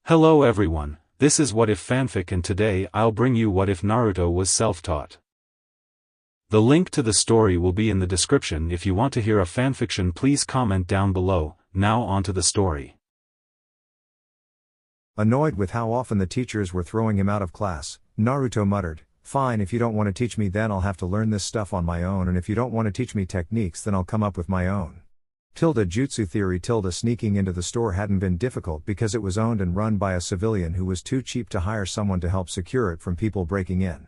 Hello everyone, this is What If Fanfic and today I'll bring you What If Naruto was self-taught. The link to the story will be in the description. If you want to hear a fanfiction, please comment down below. Now on to the story. Annoyed with how often the teachers were throwing him out of class, Naruto muttered, "Fine, if you don't want to teach me then I'll have to learn this stuff on my own, and if you don't want to teach me techniques then I'll come up with my own." Jutsu theory. Sneaking into the store hadn't been difficult because it was owned and run by a civilian who was too cheap to hire someone to help secure it from people breaking in.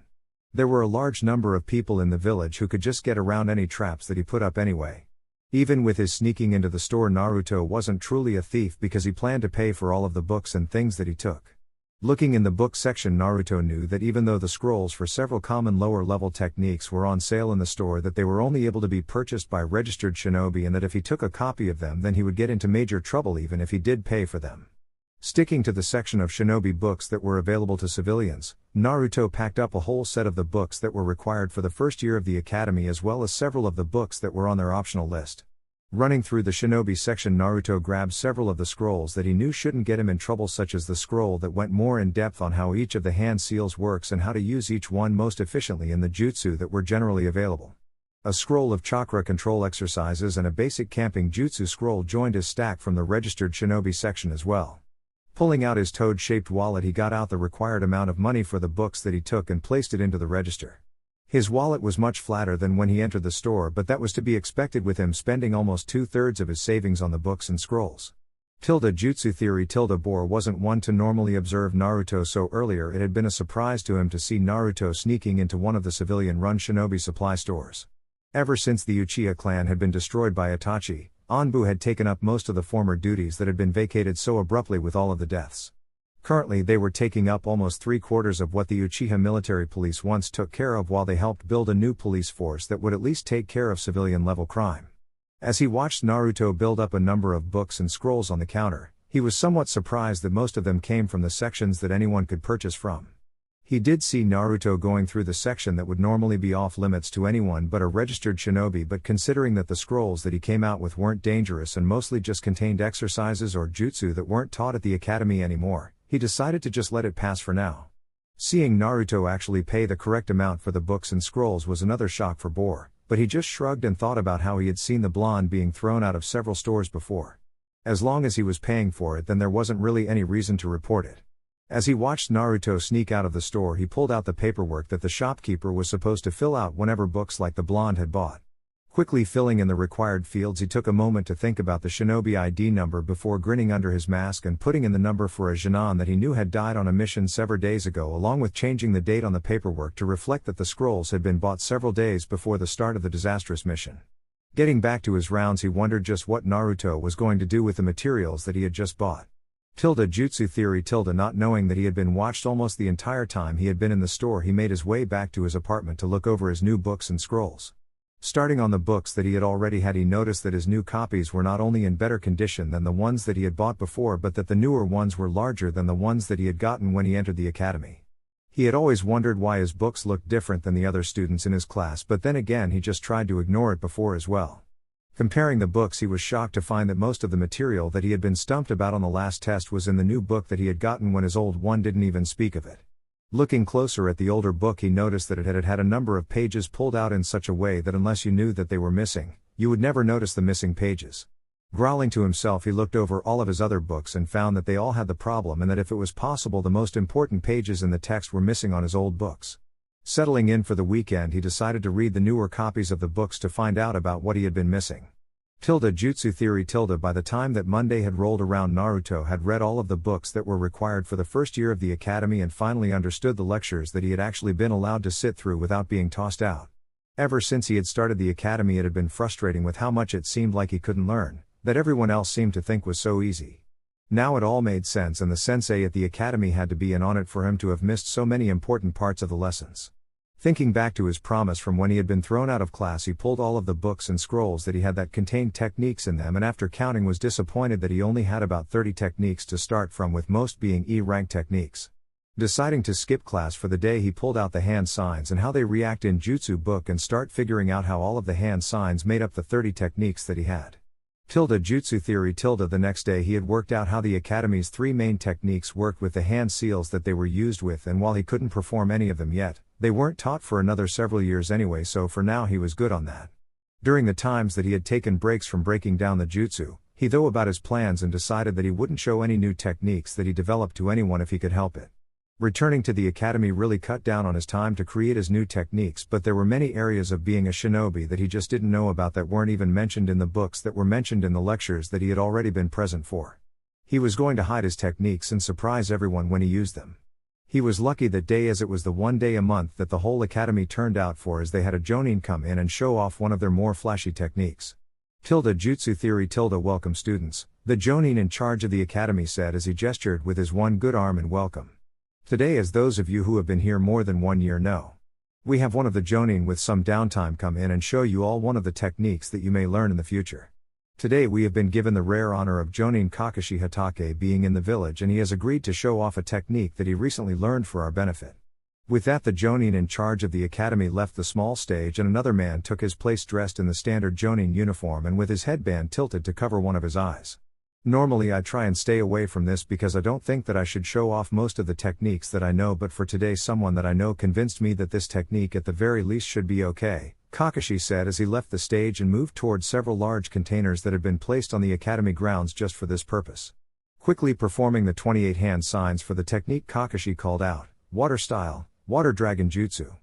There were a large number of people in the village who could just get around any traps that he put up anyway. Even with his sneaking into the store, Naruto wasn't truly a thief because he planned to pay for all of the books and things that he took. Looking in the book section, Naruto knew that even though the scrolls for several common lower-level techniques were on sale in the store, that they were only able to be purchased by registered shinobi, and that if he took a copy of them then he would get into major trouble even if he did pay for them. Sticking to the section of shinobi books that were available to civilians, Naruto packed up a whole set of the books that were required for the first year of the academy, as well as several of the books that were on their optional list. Running through the shinobi section, Naruto grabbed several of the scrolls that he knew shouldn't get him in trouble, such as the scroll that went more in depth on how each of the hand seals works and how to use each one most efficiently in the jutsu that were generally available. A scroll of chakra control exercises and a basic camping jutsu scroll joined his stack from the registered shinobi section as well. Pulling out his toad-shaped wallet, he got out the required amount of money for the books that he took and placed it into the register. His wallet was much flatter than when he entered the store, but that was to be expected with him spending almost 2/3 of his savings on the books and scrolls. Jutsu theory. Bore wasn't one to normally observe Naruto, so earlier it had been a surprise to him to see Naruto sneaking into one of the civilian-run shinobi supply stores. Ever since the Uchiha clan had been destroyed by Itachi, Anbu had taken up most of the former duties that had been vacated so abruptly with all of the deaths. Currently they were taking up almost 3/4 of what the Uchiha military police once took care of, while they helped build a new police force that would at least take care of civilian-level crime. As he watched Naruto build up a number of books and scrolls on the counter, he was somewhat surprised that most of them came from the sections that anyone could purchase from. He did see Naruto going through the section that would normally be off limits to anyone but a registered shinobi, but considering that the scrolls that he came out with weren't dangerous and mostly just contained exercises or jutsu that weren't taught at the academy anymore, he decided to just let it pass for now. Seeing Naruto actually pay the correct amount for the books and scrolls was another shock for Bore, but he just shrugged and thought about how he had seen the blonde being thrown out of several stores before. As long as he was paying for it, then there wasn't really any reason to report it. As he watched Naruto sneak out of the store, he pulled out the paperwork that the shopkeeper was supposed to fill out whenever books like the blonde had bought. Quickly filling in the required fields, he took a moment to think about the shinobi ID number before grinning under his mask and putting in the number for a genin that he knew had died on a mission several days ago, along with changing the date on the paperwork to reflect that the scrolls had been bought several days before the start of the disastrous mission. Getting back to his rounds, he wondered just what Naruto was going to do with the materials that he had just bought. Jutsu theory. Not knowing that he had been watched almost the entire time he had been in the store, he made his way back to his apartment to look over his new books and scrolls. Starting on the books that he had already had, he noticed that his new copies were not only in better condition than the ones that he had bought before, but that the newer ones were larger than the ones that he had gotten when he entered the academy. He had always wondered why his books looked different than the other students in his class, but then again he just tried to ignore it before as well. Comparing the books, he was shocked to find that most of the material that he had been stumped about on the last test was in the new book that he had gotten when his old one didn't even speak of it. Looking closer at the older book, he noticed that it had a number of pages pulled out in such a way that unless you knew that they were missing, you would never notice the missing pages. Growling to himself, he looked over all of his other books and found that they all had the problem, and that if it was possible, the most important pages in the text were missing on his old books. Settling in for the weekend, he decided to read the newer copies of the books to find out about what he had been missing. Jutsu theory. By the time that Monday had rolled around, Naruto had read all of the books that were required for the first year of the academy and finally understood the lectures that he had actually been allowed to sit through without being tossed out. Ever since he had started the academy, it had been frustrating with how much it seemed like he couldn't learn, that everyone else seemed to think was so easy. Now it all made sense, and the sensei at the academy had to be in on it for him to have missed so many important parts of the lessons. Thinking back to his promise from when he had been thrown out of class, he pulled all of the books and scrolls that he had that contained techniques in them, and after counting was disappointed that he only had about 30 techniques to start from, with most being E-rank techniques. Deciding to skip class for the day, he pulled out the hand signs and how they react in Jutsu book and start figuring out how all of the hand signs made up the 30 techniques that he had. Jutsu theory. The next day he had worked out how the Academy's three main techniques worked with the hand seals that they were used with, and while he couldn't perform any of them yet, they weren't taught for another several years anyway, so for now he was good on that. During the times that he had taken breaks from breaking down the jutsu, he thought about his plans and decided that he wouldn't show any new techniques that he developed to anyone if he could help it. Returning to the Academy really cut down on his time to create his new techniques, but there were many areas of being a shinobi that he just didn't know about that weren't even mentioned in the books that were mentioned in the lectures that he had already been present for. He was going to hide his techniques and surprise everyone when he used them. He was lucky that day, as it was the one day a month that the whole Academy turned out for, as they had a jonin come in and show off one of their more flashy techniques. Jutsu theory. Welcome students, the jonin in charge of the Academy said as he gestured with his one good arm in welcome. Today, as those of you who have been here more than 1 year know, we have one of the jonin with some downtime come in and show you all one of the techniques that you may learn in the future. Today we have been given the rare honor of Jonin Kakashi Hatake being in the village, and he has agreed to show off a technique that he recently learned for our benefit. With that, the jonin in charge of the Academy left the small stage and another man took his place dressed in the standard jonin uniform and with his headband tilted to cover one of his eyes. Normally I try and stay away from this because I don't think that I should show off most of the techniques that I know, but for today someone that I know convinced me that this technique at the very least should be okay, Kakashi said as he left the stage and moved towards several large containers that had been placed on the Academy grounds just for this purpose. Quickly performing the 28 hand signs for the technique, Kakashi called out, "Water style, water dragon jutsu."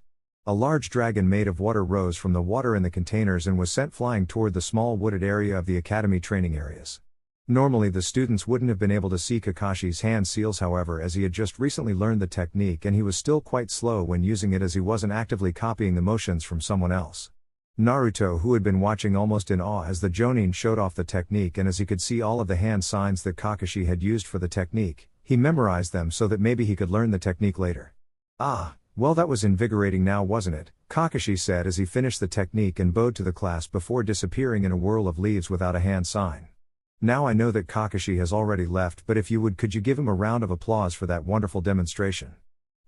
A large dragon made of water rose from the water in the containers and was sent flying toward the small wooded area of the Academy training areas. Normally the students wouldn't have been able to see Kakashi's hand seals, however, as he had just recently learned the technique and he was still quite slow when using it, as he wasn't actively copying the motions from someone else. Naruto, who had been watching almost in awe as the jonin showed off the technique and as he could see all of the hand signs that Kakashi had used for the technique, he memorized them so that maybe he could learn the technique later. "Ah, well, that was invigorating now, wasn't it?" Kakashi said as he finished the technique and bowed to the class before disappearing in a whirl of leaves without a hand sign. Now I know that Kakashi has already left, but if you would, could you give him a round of applause for that wonderful demonstration?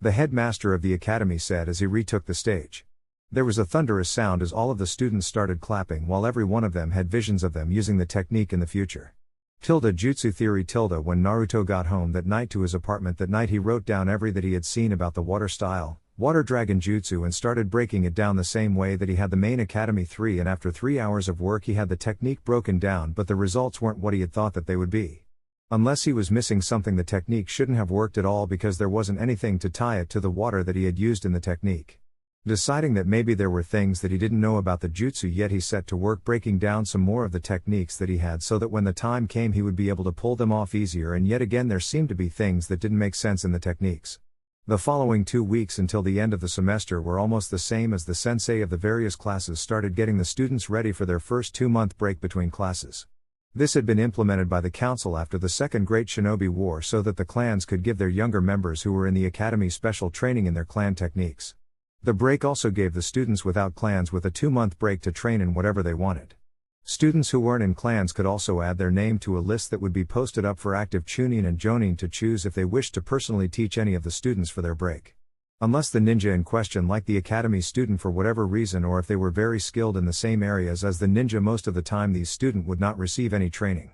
The headmaster of the Academy said as he retook the stage. There was a thunderous sound as all of the students started clapping, while every one of them had visions of them using the technique in the future. Jutsu theory. When Naruto got home that night to his apartment that night, he wrote down everything that he had seen about the water style, water dragon jutsu, and started breaking it down the same way that he had the main Academy 3, and after 3 hours of work he had the technique broken down, but the results weren't what he had thought that they would be. Unless he was missing something, the technique shouldn't have worked at all because there wasn't anything to tie it to the water that he had used in the technique. Deciding that maybe there were things that he didn't know about the jutsu yet, he set to work breaking down some more of the techniques that he had so that when the time came he would be able to pull them off easier, and yet again there seemed to be things that didn't make sense in the techniques. The following 2 weeks until the end of the semester were almost the same as the sensei of the various classes started getting the students ready for their first 2-month break between classes. This had been implemented by the council after the Second Great Shinobi War so that the clans could give their younger members who were in the Academy special training in their clan techniques. The break also gave the students without clans with a 2-month break to train in whatever they wanted. Students who weren't in clans could also add their name to a list that would be posted up for active chunin and jonin to choose if they wished to personally teach any of the students for their break. Unless the ninja in question liked the Academy student for whatever reason, or if they were very skilled in the same areas as the ninja, most of the time these students would not receive any training.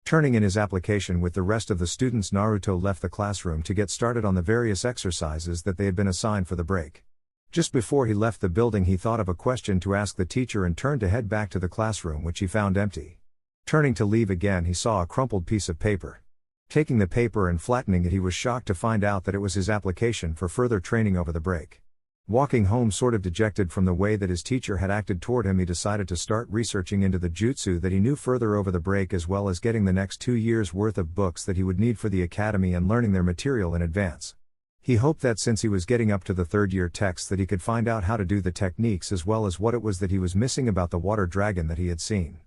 Turning in his application with the rest of the students, Naruto left the classroom to get started on the various exercises that they had been assigned for the break. Just before he left the building he thought of a question to ask the teacher and turned to head back to the classroom, which he found empty. Turning to leave again, he saw a crumpled piece of paper. Taking the paper and flattening it, he was shocked to find out that it was his application for further training over the break. Walking home sort of dejected from the way that his teacher had acted toward him, he decided to start researching into the jutsu that he knew further over the break, as well as getting the next 2 years worth of books that he would need for the Academy and learning their material in advance. He hoped that since he was getting up to the 3rd year text that he could find out how to do the techniques as well as what it was that he was missing about the water dragon that he had seen.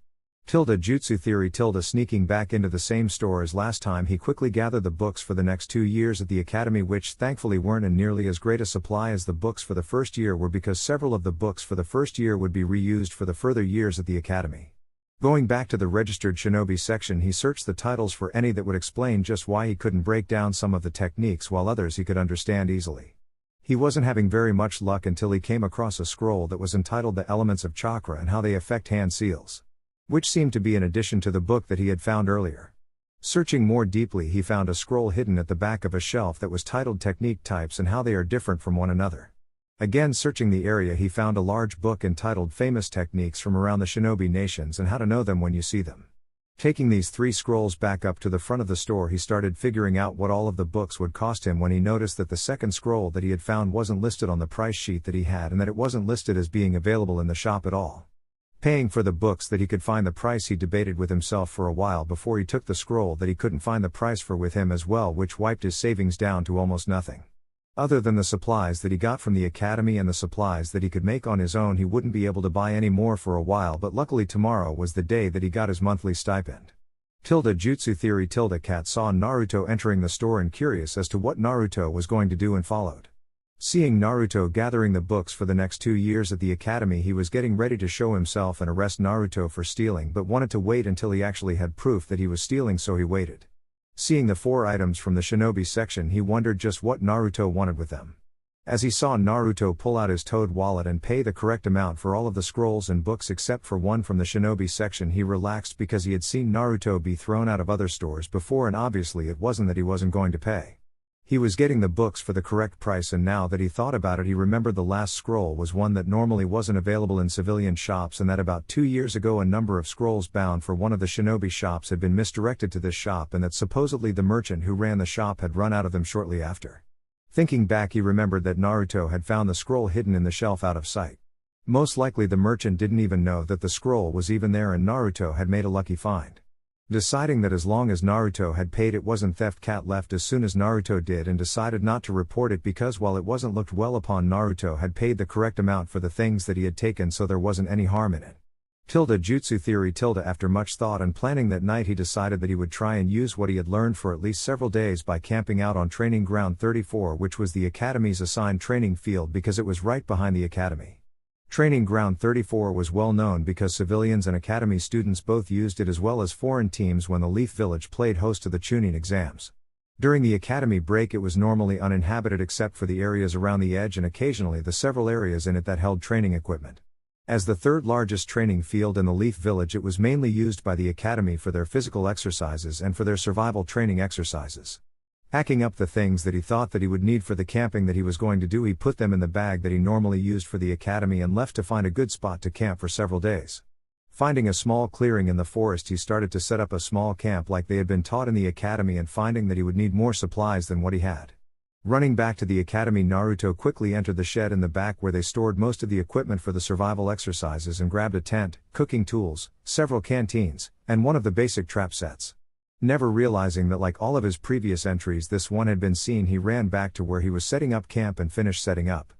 Jutsu theory. Sneaking back into the same store as last time, he quickly gathered the books for the next 2 years at the Academy, which thankfully weren't in nearly as great a supply as the books for the first year were, because several of the books for the first year would be reused for the further years at the Academy. Going back to the registered shinobi section, he searched the titles for any that would explain just why he couldn't break down some of the techniques while others he could understand easily. He wasn't having very much luck until he came across a scroll that was entitled The Elements of Chakra and How They Affect Hand Seals. which seemed to be an addition to the book that he had found earlier. Searching more deeply, he found a scroll hidden at the back of a shelf that was titled Technique Types and How They Are Different from One Another. Again, searching the area, he found a large book entitled Famous Techniques from Around the Shinobi Nations and How to Know Them When You See Them. Taking these 3 scrolls back up to the front of the store, he started figuring out what all of the books would cost him when he noticed that the second scroll that he had found wasn't listed on the price sheet that he had and that it wasn't listed as being available in the shop at all. Paying for the books that he could find the price, he debated with himself for a while before he took the scroll that he couldn't find the price for with him as well, which wiped his savings down to almost nothing. Other than the supplies that he got from the academy and the supplies that he could make on his own, he wouldn't be able to buy any more for a while, but luckily tomorrow was the day that he got his monthly stipend. Jutsu Theory Cat saw Naruto entering the store and curious as to what Naruto was going to do and followed. Seeing Naruto gathering the books for the next 2 years at the academy, he was getting ready to show himself and arrest Naruto for stealing, but wanted to wait until he actually had proof that he was stealing, so he waited. Seeing the 4 items from the shinobi section, he wondered just what Naruto wanted with them. As he saw Naruto pull out his toad wallet and pay the correct amount for all of the scrolls and books except for one from the shinobi section, he relaxed because he had seen Naruto be thrown out of other stores before, and obviously it wasn't that he wasn't going to pay. He was getting the books for the correct price, and now that he thought about it, he remembered the last scroll was one that normally wasn't available in civilian shops, and that about 2 years ago a number of scrolls bound for one of the shinobi shops had been misdirected to this shop, and that supposedly the merchant who ran the shop had run out of them shortly after. Thinking back, he remembered that Naruto had found the scroll hidden in the shelf out of sight. Most likely the merchant didn't even know that the scroll was even there, and Naruto had made a lucky find. Deciding that as long as Naruto had paid, it wasn't theft, Cat left as soon as Naruto did and decided not to report it because while it wasn't looked well upon, Naruto had paid the correct amount for the things that he had taken, so there wasn't any harm in it. Jutsu Theory After much thought and planning that night, he decided that he would try and use what he had learned for at least several days by camping out on Training Ground 34, which was the academy's assigned training field because it was right behind the academy. Training Ground 34 was well known because civilians and academy students both used it, as well as foreign teams, when the Leaf Village played host to the Chunin exams. During the academy break, it was normally uninhabited except for the areas around the edge and occasionally the several areas in it that held training equipment. As the third largest training field in the Leaf Village, it was mainly used by the academy for their physical exercises and for their survival training exercises. Packing up the things that he thought that he would need for the camping that he was going to do, he put them in the bag that he normally used for the academy and left to find a good spot to camp for several days. Finding a small clearing in the forest, he started to set up a small camp like they had been taught in the academy, and finding that he would need more supplies than what he had. Running back to the academy, Naruto quickly entered the shed in the back where they stored most of the equipment for the survival exercises and grabbed a tent, cooking tools, several canteens, and one of the basic trap sets. Never realizing that, like all of his previous entries, this one had been seen, he ran back to where he was setting up camp and finished setting up.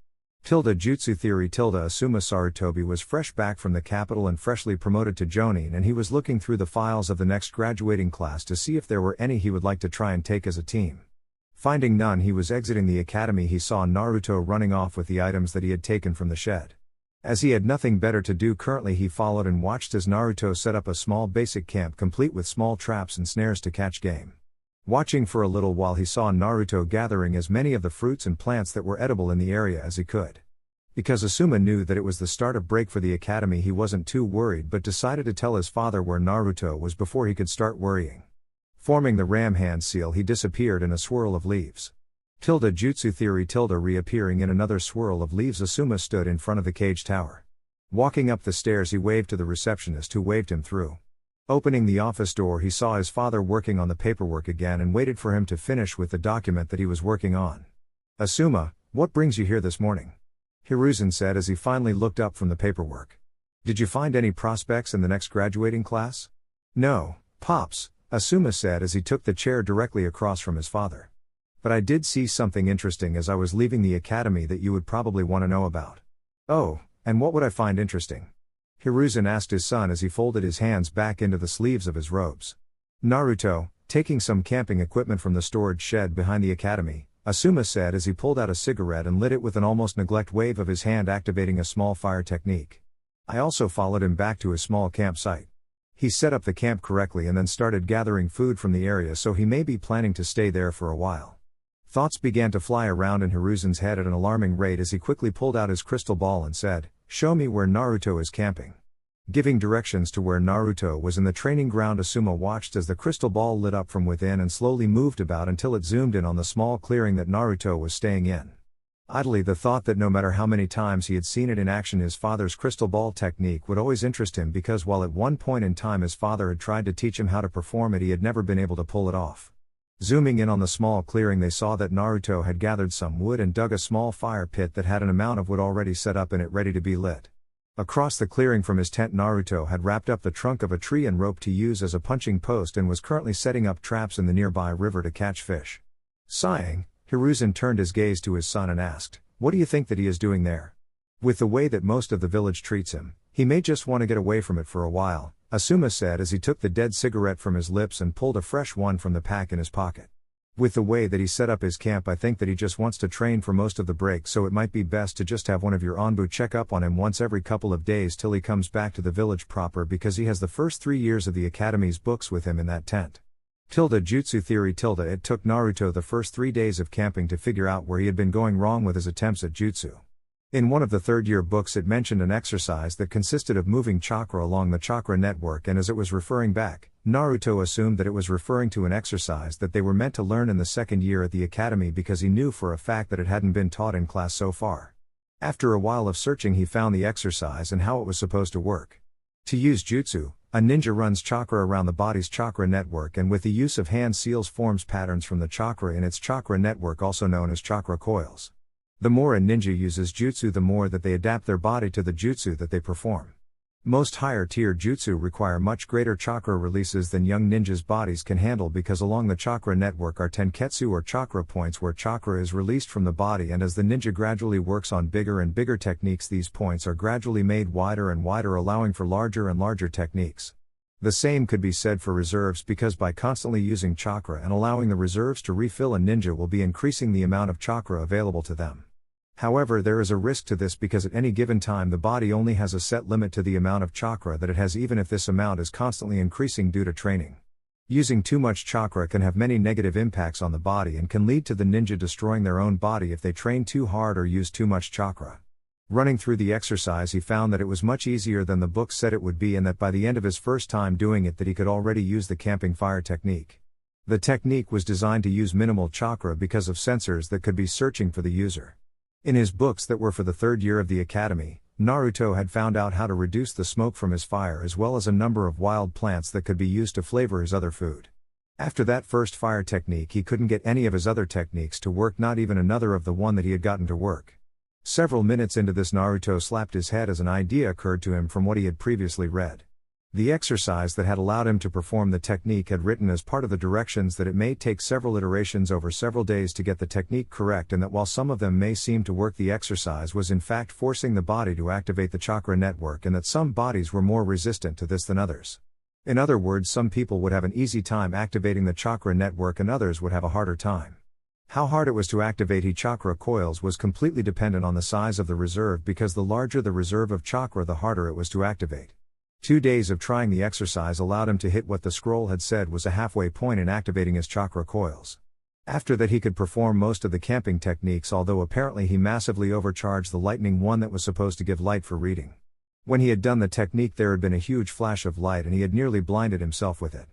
Jutsu Theory Asuma Sarutobi was fresh back from the capital and freshly promoted to Jonin, and he was looking through the files of the next graduating class to see if there were any he would like to try and take as a team. Finding none, he was exiting the academy. He saw Naruto running off with the items that he had taken from the shed. As he had nothing better to do currently, he followed and watched as Naruto set up a small basic camp complete with small traps and snares to catch game. Watching for a little while, he saw Naruto gathering as many of the fruits and plants that were edible in the area as he could. Because Asuma knew that it was the start of break for the academy, he wasn't too worried but decided to tell his father where Naruto was before he could start worrying. Forming the ram hand seal, he disappeared in a swirl of leaves. Jutsu Theory reappearing in another swirl of leaves, Asuma stood in front of the cage tower. Walking up the stairs, he waved to the receptionist who waved him through. Opening the office door, he saw his father working on the paperwork again and waited for him to finish with the document that he was working on. "Asuma, what brings you here this morning?" Hiruzen said as he finally looked up from the paperwork. "Did you find any prospects in the next graduating class?" "No, Pops," Asuma said as he took the chair directly across from his father. "But I did see something interesting as I was leaving the academy that you would probably want to know about." "Oh, and what would I find interesting?" Hiruzen asked his son as he folded his hands back into the sleeves of his robes. "Naruto, taking some camping equipment from the storage shed behind the academy," Asuma said as he pulled out a cigarette and lit it with an almost neglect wave of his hand, activating a small fire technique. I also followed him back to his small campsite. He set up the camp correctly and then started gathering food from the area, so he may be planning to stay there for a while. Thoughts began to fly around in Hiruzen's head at an alarming rate as he quickly pulled out his crystal ball and said, "Show me where Naruto is camping." Giving directions to where Naruto was in the training ground, Asuma watched as the crystal ball lit up from within and slowly moved about until it zoomed in on the small clearing that Naruto was staying in. Idly, the thought that no matter how many times he had seen it in action, his father's crystal ball technique would always interest him, because while at one point in time his father had tried to teach him how to perform it, he had never been able to pull it off. Zooming in on the small clearing, they saw that Naruto had gathered some wood and dug a small fire pit that had an amount of wood already set up in it, ready to be lit. Across the clearing from his tent, Naruto had wrapped up the trunk of a tree and rope to use as a punching post, and was currently setting up traps in the nearby river to catch fish. Sighing, Hiruzen turned his gaze to his son and asked, "What do you think that he is doing there? With the way that most of the village treats him, he may just want to get away from it for a while," Asuma said as he took the dead cigarette from his lips and pulled a fresh one from the pack in his pocket. "With the way that he set up his camp, I think that he just wants to train for most of the break, so it might be best to just have one of your Anbu check up on him once every couple of days till he comes back to the village proper, because he has the first 3 years of the academy's books with him in that tent." Jutsu theory. It took Naruto the first 3 days of camping to figure out where he had been going wrong with his attempts at jutsu. In one of the third-year books, it mentioned an exercise that consisted of moving chakra along the chakra network, and as it was referring back, Naruto assumed that it was referring to an exercise that they were meant to learn in the second year at the academy, because he knew for a fact that it hadn't been taught in class so far. After a while of searching, he found the exercise and how it was supposed to work. To use jutsu, a ninja runs chakra around the body's chakra network, and with the use of hand seals forms patterns from the chakra in its chakra network, also known as chakra coils. The more a ninja uses jutsu, the more that they adapt their body to the jutsu that they perform. Most higher tier jutsu require much greater chakra releases than young ninjas' bodies can handle, because along the chakra network are tenketsu, or chakra points, where chakra is released from the body, and as the ninja gradually works on bigger and bigger techniques, these points are gradually made wider and wider, allowing for larger and larger techniques. The same could be said for reserves, because by constantly using chakra and allowing the reserves to refill, a ninja will be increasing the amount of chakra available to them. However, there is a risk to this, because at any given time the body only has a set limit to the amount of chakra that it has, even if this amount is constantly increasing due to training. Using too much chakra can have many negative impacts on the body and can lead to the ninja destroying their own body if they train too hard or use too much chakra. Running through the exercise, he found that it was much easier than the book said it would be, and that by the end of his first time doing it, that he could already use the camping fire technique. The technique was designed to use minimal chakra because of sensors that could be searching for the user. In his books that were for the third year of the academy, Naruto had found out how to reduce the smoke from his fire, as well as a number of wild plants that could be used to flavor his other food. After that first fire technique, he couldn't get any of his other techniques to work, not even another of the one that he had gotten to work. Several minutes into this, Naruto slapped his head as an idea occurred to him from what he had previously read. The exercise that had allowed him to perform the technique had written as part of the directions that it may take several iterations over several days to get the technique correct, and that while some of them may seem to work, the exercise was in fact forcing the body to activate the chakra network, and that some bodies were more resistant to this than others. In other words, some people would have an easy time activating the chakra network and others would have a harder time. How hard it was to activate he chakra coils was completely dependent on the size of the reserve, because the larger the reserve of chakra, the harder it was to activate. 2 days of trying the exercise allowed him to hit what the scroll had said was a halfway point in activating his chakra coils. After that, he could perform most of the camping techniques, although apparently he massively overcharged the lightning one that was supposed to give light for reading. When he had done the technique, there had been a huge flash of light and he had nearly blinded himself with it.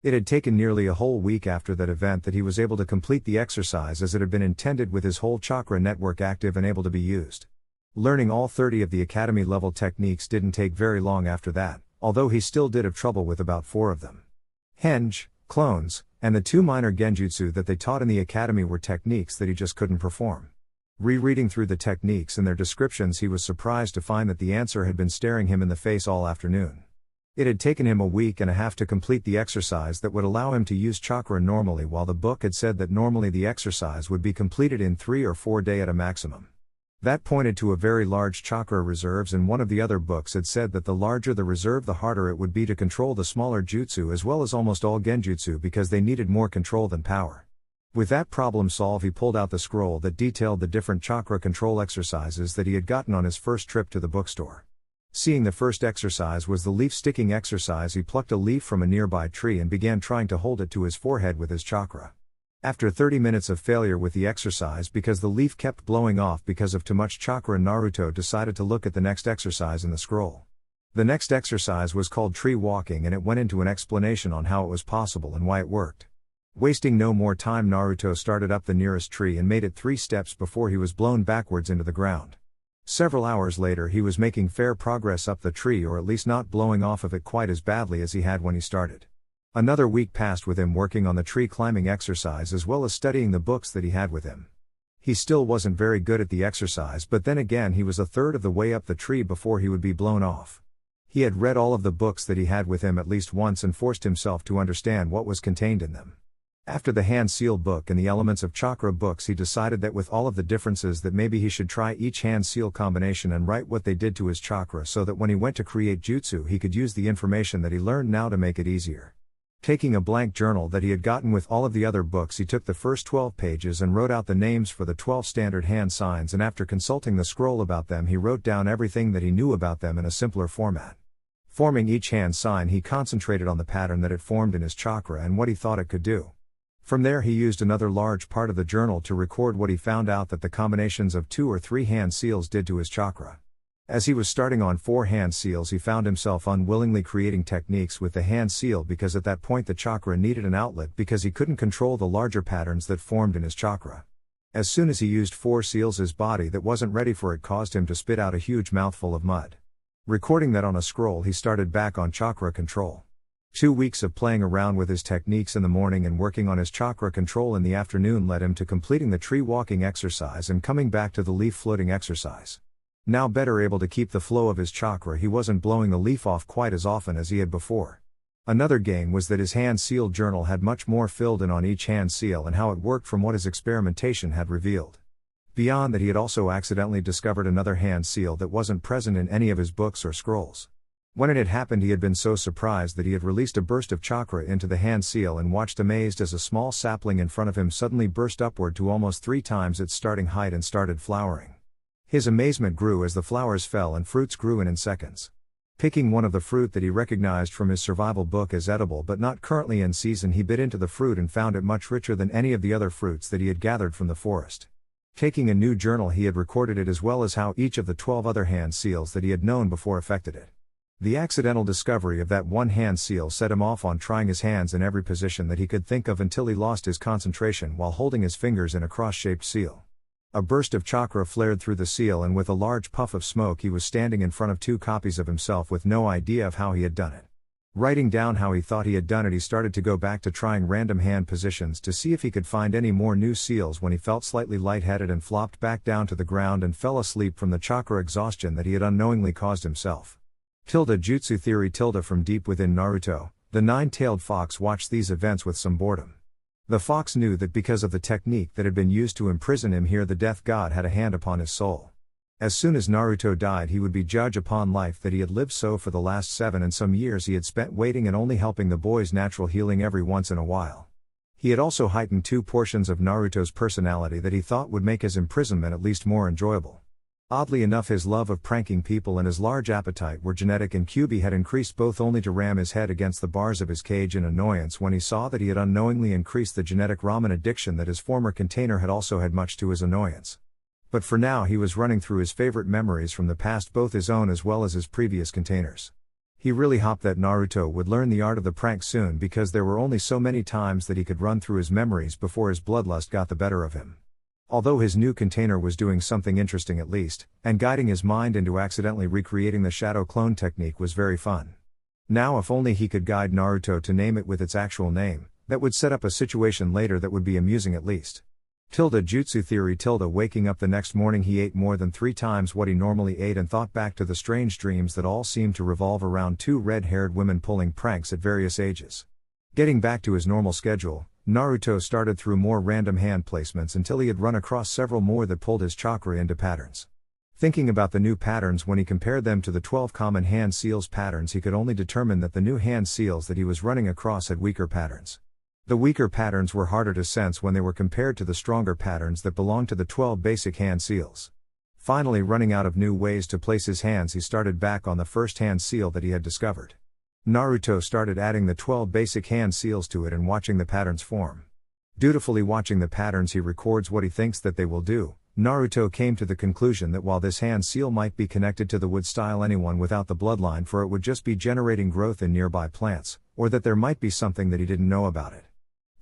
It had taken nearly a whole week after that event that he was able to complete the exercise as it had been intended, with his whole chakra network active and able to be used. Learning all 30 of the academy level techniques didn't take very long after that, although he still did have trouble with about 4 of them. Henge, clones, and the 2 minor genjutsu that they taught in the academy were techniques that he just couldn't perform. Rereading through the techniques and their descriptions, he was surprised to find that the answer had been staring him in the face all afternoon. It had taken him a week and a half to complete the exercise that would allow him to use chakra normally, while the book had said that normally the exercise would be completed in 3 or 4 days at a maximum. That pointed to a very large chakra reserves, and one of the other books had said that the larger the reserve, the harder it would be to control the smaller jutsu, as well as almost all genjutsu, because they needed more control than power. With that problem solved, he pulled out the scroll that detailed the different chakra control exercises that he had gotten on his first trip to the bookstore. Seeing the first exercise was the leaf sticking exercise, he plucked a leaf from a nearby tree and began trying to hold it to his forehead with his chakra. After 30 minutes of failure with the exercise because the leaf kept blowing off because of too much chakra, Naruto decided to look at the next exercise in the scroll. The next exercise was called tree walking, and it went into an explanation on how it was possible and why it worked. Wasting no more time, Naruto started up the nearest tree and made it 3 steps before he was blown backwards into the ground. Several hours later he was making fair progress up the tree, or at least not blowing off of it quite as badly as he had when he started. Another week passed with him working on the tree climbing exercise as well as studying the books that he had with him. He still wasn't very good at the exercise, but then again he was a third of the way up the tree before he would be blown off. He had read all of the books that he had with him at least once and forced himself to understand what was contained in them. After the hand seal book and the elements of chakra books, he decided that with all of the differences that maybe he should try each hand seal combination and write what they did to his chakra, so that when he went to create jutsu he could use the information that he learned now to make it easier. Taking a blank journal that he had gotten with all of the other books, he took the first 12 pages and wrote out the names for the 12 standard hand signs, and after consulting the scroll about them he wrote down everything that he knew about them in a simpler format. Forming each hand sign, he concentrated on the pattern that it formed in his chakra and what he thought it could do. From there he used another large part of the journal to record what he found out that the combinations of 2 or 3 hand seals did to his chakra. As he was starting on 4 hand seals, he found himself unwillingly creating techniques with the hand seal, because at that point the chakra needed an outlet because he couldn't control the larger patterns that formed in his chakra. As soon as he used 4 seals, his body that wasn't ready for it caused him to spit out a huge mouthful of mud. Recording that on a scroll, he started back on chakra control. 2 weeks of playing around with his techniques in the morning and working on his chakra control in the afternoon led him to completing the tree walking exercise and coming back to the leaf floating exercise. Now better able to keep the flow of his chakra, he wasn't blowing the leaf off quite as often as he had before. Another gain was that his hand seal journal had much more filled in on each hand seal and how it worked from what his experimentation had revealed. Beyond that, he had also accidentally discovered another hand seal that wasn't present in any of his books or scrolls. When it had happened, he had been so surprised that he had released a burst of chakra into the hand seal and watched amazed as a small sapling in front of him suddenly burst upward to almost 3 times its starting height and started flowering. His amazement grew as the flowers fell and fruits grew in seconds. Picking one of the fruit that he recognized from his survival book as edible but not currently in season, he bit into the fruit and found it much richer than any of the other fruits that he had gathered from the forest. Taking a new journal, he had recorded it as well as how each of the 12 other hand seals that he had known before affected it. The accidental discovery of that one hand seal set him off on trying his hands in every position that he could think of until he lost his concentration while holding his fingers in a cross-shaped seal. A burst of chakra flared through the seal, and with a large puff of smoke he was standing in front of 2 copies of himself with no idea of how he had done it. Writing down how he thought he had done it, he started to go back to trying random hand positions to see if he could find any more new seals when he felt slightly lightheaded and flopped back down to the ground and fell asleep from the chakra exhaustion that he had unknowingly caused himself. Jutsu theory. From deep within Naruto, the 9-tailed fox watched these events with some boredom. The fox knew that because of the technique that had been used to imprison him here, the death god had a hand upon his soul. As soon as Naruto died, he would be judge upon life that he had lived, so for the last 7 and some years he had spent waiting and only helping the boy's natural healing every once in a while. He had also heightened 2 portions of Naruto's personality that he thought would make his imprisonment at least more enjoyable. Oddly enough, his love of pranking people and his large appetite were genetic, and Kyuubi had increased both, only to ram his head against the bars of his cage in annoyance when he saw that he had unknowingly increased the genetic ramen addiction that his former container had also had, much to his annoyance. But for now he was running through his favorite memories from the past, both his own as well as his previous containers. He really hoped that Naruto would learn the art of the prank soon, because there were only so many times that he could run through his memories before his bloodlust got the better of him. Although his new container was doing something interesting at least, and guiding his mind into accidentally recreating the shadow clone technique was very fun. Now if only he could guide Naruto to name it with its actual name, that would set up a situation later that would be amusing at least. Jutsu theory. Waking up the next morning, he ate more than 3 times what he normally ate and thought back to the strange dreams that all seemed to revolve around 2 red-haired women pulling pranks at various ages. Getting back to his normal schedule, Naruto started through more random hand placements until he had run across several more that pulled his chakra into patterns. Thinking about the new patterns, when he compared them to the 12 common hand seals patterns, he could only determine that the new hand seals that he was running across had weaker patterns. The weaker patterns were harder to sense when they were compared to the stronger patterns that belonged to the 12 basic hand seals. Finally, running out of new ways to place his hands, he started back on the first hand seal that he had discovered. Naruto started adding the 12 basic hand seals to it and watching the patterns form. Dutifully watching the patterns, he records what he thinks that they will do, Naruto came to the conclusion that while this hand seal might be connected to the wood style anyone without the bloodline for it would just be generating growth in nearby plants, or that there might be something that he didn't know about it.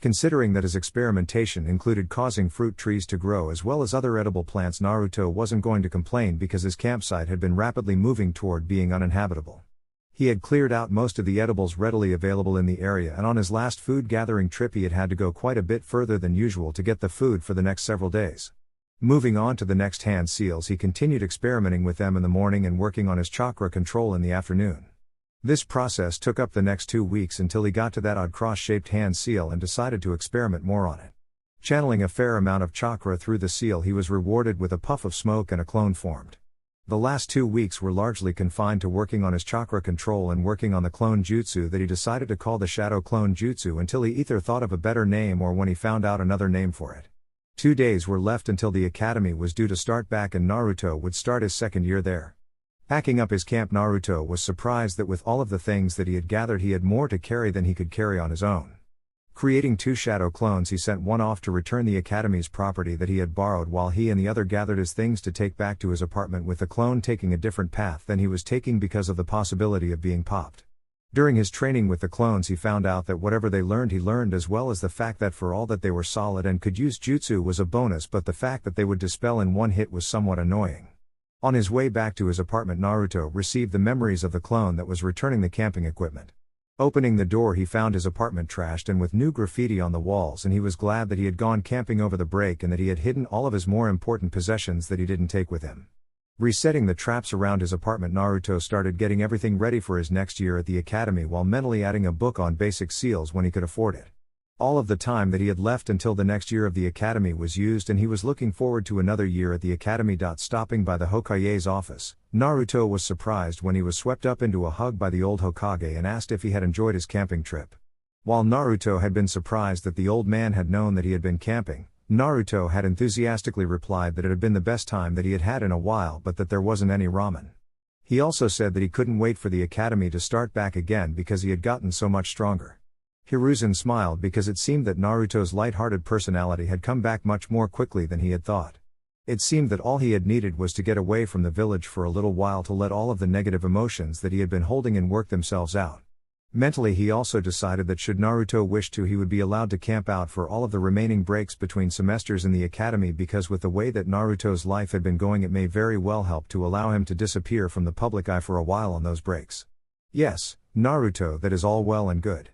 Considering that his experimentation included causing fruit trees to grow as well as other edible plants, Naruto wasn't going to complain because his campsite had been rapidly moving toward being uninhabitable. He had cleared out most of the edibles readily available in the area, and on his last food gathering trip he had to go quite a bit further than usual to get the food for the next several days. Moving on to the next hand seals, he continued experimenting with them in the morning and working on his chakra control in the afternoon. This process took up the next 2 weeks until he got to that odd cross-shaped hand seal and decided to experiment more on it. Channeling a fair amount of chakra through the seal, he was rewarded with a puff of smoke and a clone formed. The last 2 weeks were largely confined to working on his chakra control and working on the clone jutsu that he decided to call the Shadow Clone Jutsu until he either thought of a better name or when he found out another name for it. 2 days were left until the academy was due to start back and Naruto would start his second year there. Packing up his camp, Naruto was surprised that with all of the things that he had gathered he had more to carry than he could carry on his own. Creating 2 shadow clones, he sent one off to return the academy's property that he had borrowed while he and the other gathered his things to take back to his apartment, with the clone taking a different path than he was taking because of the possibility of being popped. During his training with the clones he found out that whatever they learned he learned, as well as the fact that for all that they were solid and could use jutsu was a bonus, but the fact that they would dispel in one hit was somewhat annoying. On his way back to his apartment, Naruto received the memories of the clone that was returning the camping equipment. Opening the door, he found his apartment trashed and with new graffiti on the walls, and he was glad that he had gone camping over the break and that he had hidden all of his more important possessions that he didn't take with him. Resetting the traps around his apartment, Naruto started getting everything ready for his next year at the academy while mentally adding a book on basic seals when he could afford it. All of the time that he had left until the next year of the academy was used, and he was looking forward to another year at the academy. Stopping by the Hokage's office, Naruto was surprised when he was swept up into a hug by the old Hokage and asked if he had enjoyed his camping trip. While Naruto had been surprised that the old man had known that he had been camping, Naruto had enthusiastically replied that it had been the best time that he had had in a while, but that there wasn't any ramen. He also said that he couldn't wait for the academy to start back again because he had gotten so much stronger. Hiruzen smiled because it seemed that Naruto's light-hearted personality had come back much more quickly than he had thought. It seemed that all he had needed was to get away from the village for a little while to let all of the negative emotions that he had been holding in work themselves out. Mentally, he also decided that should Naruto wish to, he would be allowed to camp out for all of the remaining breaks between semesters in the academy, because with the way that Naruto's life had been going it may very well help to allow him to disappear from the public eye for a while on those breaks. Yes, Naruto, that is all well and good.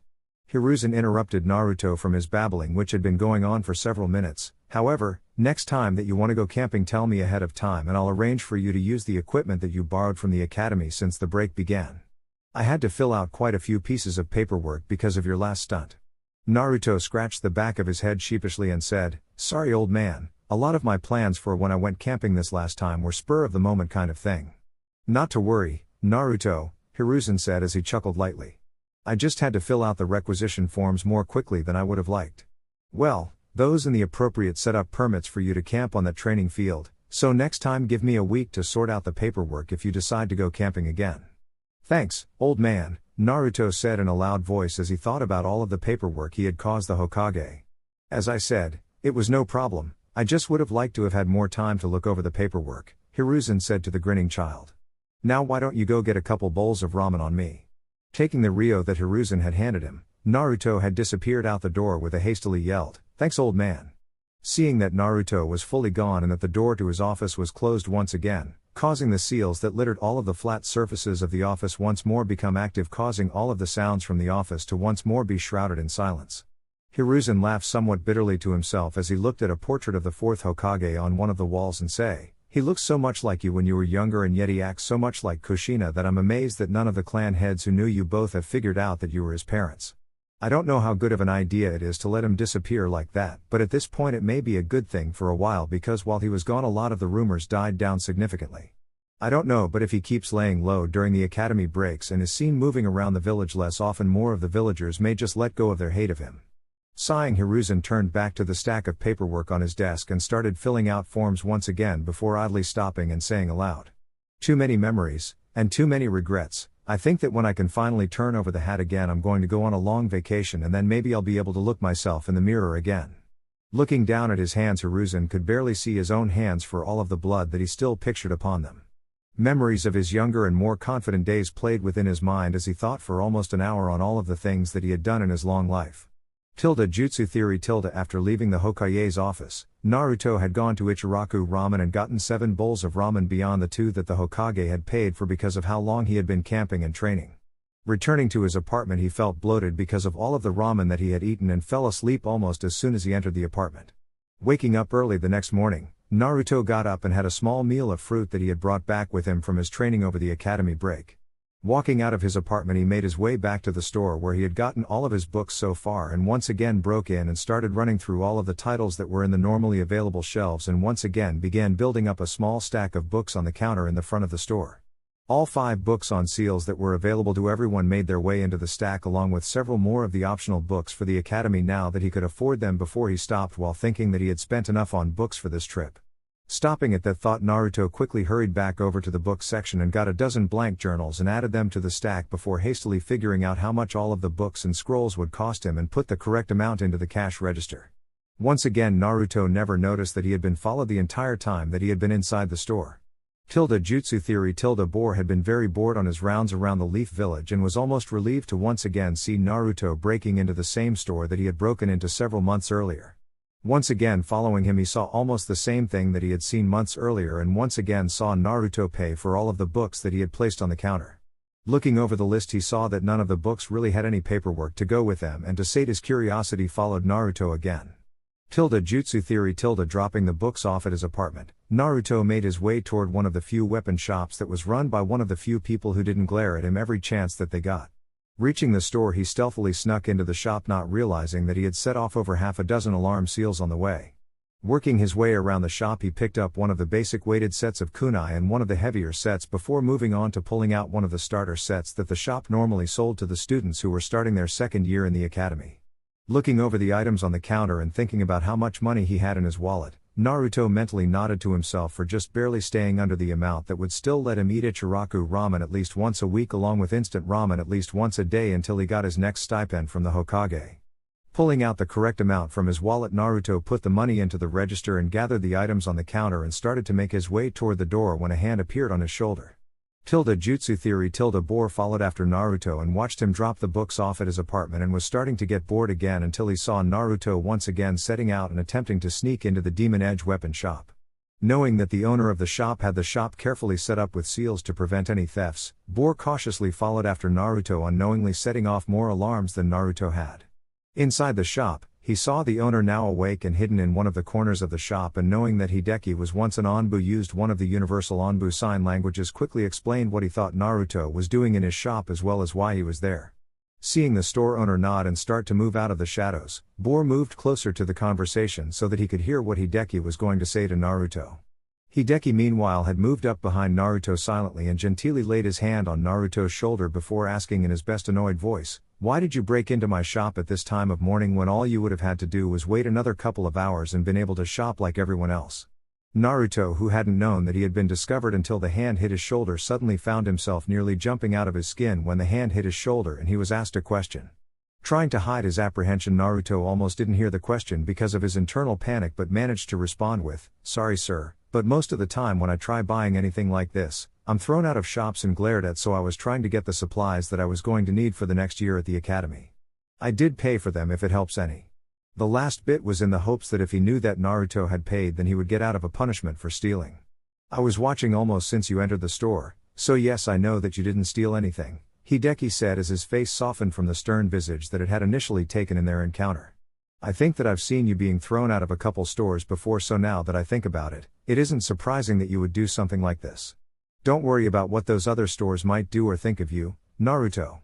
Hiruzen interrupted Naruto from his babbling, which had been going on for several minutes. However, next time that you want to go camping, tell me ahead of time and I'll arrange for you to use the equipment that you borrowed from the academy since the break began. I had to fill out quite a few pieces of paperwork because of your last stunt. Naruto scratched the back of his head sheepishly and said, "Sorry old man, a lot of my plans for when I went camping this last time were spur of the moment kind of thing." "Not to worry, Naruto," Hiruzen said as he chuckled lightly. "I just had to fill out the requisition forms more quickly than I would have liked." "Well, those and the appropriate setup permits for you to camp on that training field, so next time give me a week to sort out the paperwork if you decide to go camping again." "Thanks, old man," Naruto said in a loud voice as he thought about all of the paperwork he had caused the Hokage. "As I said, it was no problem, I just would have liked to have had more time to look over the paperwork," Hiruzen said to the grinning child. "Now why don't you go get a couple bowls of ramen on me?" Taking the ryo that Hiruzen had handed him, Naruto had disappeared out the door with a hastily yelled, "Thanks old man." Seeing that Naruto was fully gone and that the door to his office was closed once again, causing the seals that littered all of the flat surfaces of the office once more become active, causing all of the sounds from the office to once more be shrouded in silence. Hiruzen laughed somewhat bitterly to himself as he looked at a portrait of the fourth Hokage on one of the walls and say, "He looks so much like you when you were younger, and yet he acts so much like Kushina that I'm amazed that none of the clan heads who knew you both have figured out that you were his parents. I don't know how good of an idea it is to let him disappear like that, but at this point it may be a good thing for a while, because while he was gone a lot of the rumors died down significantly. I don't know, but if he keeps laying low during the academy breaks and is seen moving around the village less often, more of the villagers may just let go of their hate of him." Sighing, Hiruzen turned back to the stack of paperwork on his desk and started filling out forms once again before oddly stopping and saying aloud, "Too many memories, and too many regrets. I think that when I can finally turn over the hat again I'm going to go on a long vacation, and then maybe I'll be able to look myself in the mirror again." Looking down at his hands, Hiruzen could barely see his own hands for all of the blood that he still pictured upon them. Memories of his younger and more confident days played within his mind as he thought for almost an hour on all of the things that he had done in his long life. Jutsu theory. After leaving the Hokage's office, Naruto had gone to Ichiraku Ramen and gotten 7 bowls of ramen beyond the 2 that the Hokage had paid for because of how long he had been camping and training. Returning to his apartment, he felt bloated because of all of the ramen that he had eaten and fell asleep almost as soon as he entered the apartment. Waking up early the next morning, Naruto got up and had a small meal of fruit that he had brought back with him from his training over the academy break. Walking out of his apartment, he made his way back to the store where he had gotten all of his books so far and once again broke in and started running through all of the titles that were in the normally available shelves and once again began building up a small stack of books on the counter in the front of the store. All 5 books on seals that were available to everyone made their way into the stack along with several more of the optional books for the academy now that he could afford them before he stopped while thinking that he had spent enough on books for this trip. Stopping at that thought, Naruto quickly hurried back over to the books section and got a dozen blank journals and added them to the stack before hastily figuring out how much all of the books and scrolls would cost him and put the correct amount into the cash register. Once again, Naruto never noticed that he had been followed the entire time that he had been inside the store. Jutsu theory. Boar had been very bored on his rounds around the Leaf Village and was almost relieved to once again see Naruto breaking into the same store that he had broken into several months earlier. Once again following him, he saw almost the same thing that he had seen months earlier and once again saw Naruto pay for all of the books that he had placed on the counter. Looking over the list, he saw that none of the books really had any paperwork to go with them, and to sate his curiosity followed Naruto again. Jutsu theory. Dropping the books off at his apartment, Naruto made his way toward one of the few weapon shops that was run by one of the few people who didn't glare at him every chance that they got. Reaching the store, he stealthily snuck into the shop, not realizing that he had set off over half a dozen alarm seals on the way. Working his way around the shop, he picked up one of the basic weighted sets of kunai and one of the heavier sets before moving on to pulling out one of the starter sets that the shop normally sold to the students who were starting their second year in the academy. Looking over the items on the counter and thinking about how much money he had in his wallet, Naruto mentally nodded to himself for just barely staying under the amount that would still let him eat Ichiraku ramen at least once a week along with instant ramen at least once a day until he got his next stipend from the Hokage. Pulling out the correct amount from his wallet, Naruto put the money into the register and gathered the items on the counter and started to make his way toward the door when a hand appeared on his shoulder. Jutsu theory. Boar followed after Naruto and watched him drop the books off at his apartment and was starting to get bored again until he saw Naruto once again setting out and attempting to sneak into the Demon Edge weapon shop. Knowing that the owner of the shop had the shop carefully set up with seals to prevent any thefts, Boar cautiously followed after Naruto, unknowingly setting off more alarms than Naruto had. Inside the shop, he saw the owner now awake and hidden in one of the corners of the shop, and knowing that Hideki was once an Anbu, used one of the universal Anbu sign languages, quickly explained what he thought Naruto was doing in his shop as well as why he was there. Seeing the store owner nod and start to move out of the shadows, Boar moved closer to the conversation so that he could hear what Hideki was going to say to Naruto. Hideki meanwhile had moved up behind Naruto silently and genteelly laid his hand on Naruto's shoulder before asking in his best annoyed voice, "Why did you break into my shop at this time of morning when all you would have had to do was wait another couple of hours and been able to shop like everyone else?" Naruto, who hadn't known that he had been discovered until the hand hit his shoulder, suddenly found himself nearly jumping out of his skin when the hand hit his shoulder and he was asked a question. Trying to hide his apprehension, Naruto almost didn't hear the question because of his internal panic, but managed to respond with, "Sorry sir, but most of the time when I try buying anything like this, I'm thrown out of shops and glared at, so I was trying to get the supplies that I was going to need for the next year at the academy. I did pay for them if it helps any." The last bit was in the hopes that if he knew that Naruto had paid, then he would get out of a punishment for stealing. "I was watching almost since you entered the store, so yes, I know that you didn't steal anything," Hideki said as his face softened from the stern visage that it had initially taken in their encounter. "I think that I've seen you being thrown out of a couple stores before, so now that I think about it, it isn't surprising that you would do something like this. Don't worry about what those other stores might do or think of you, Naruto.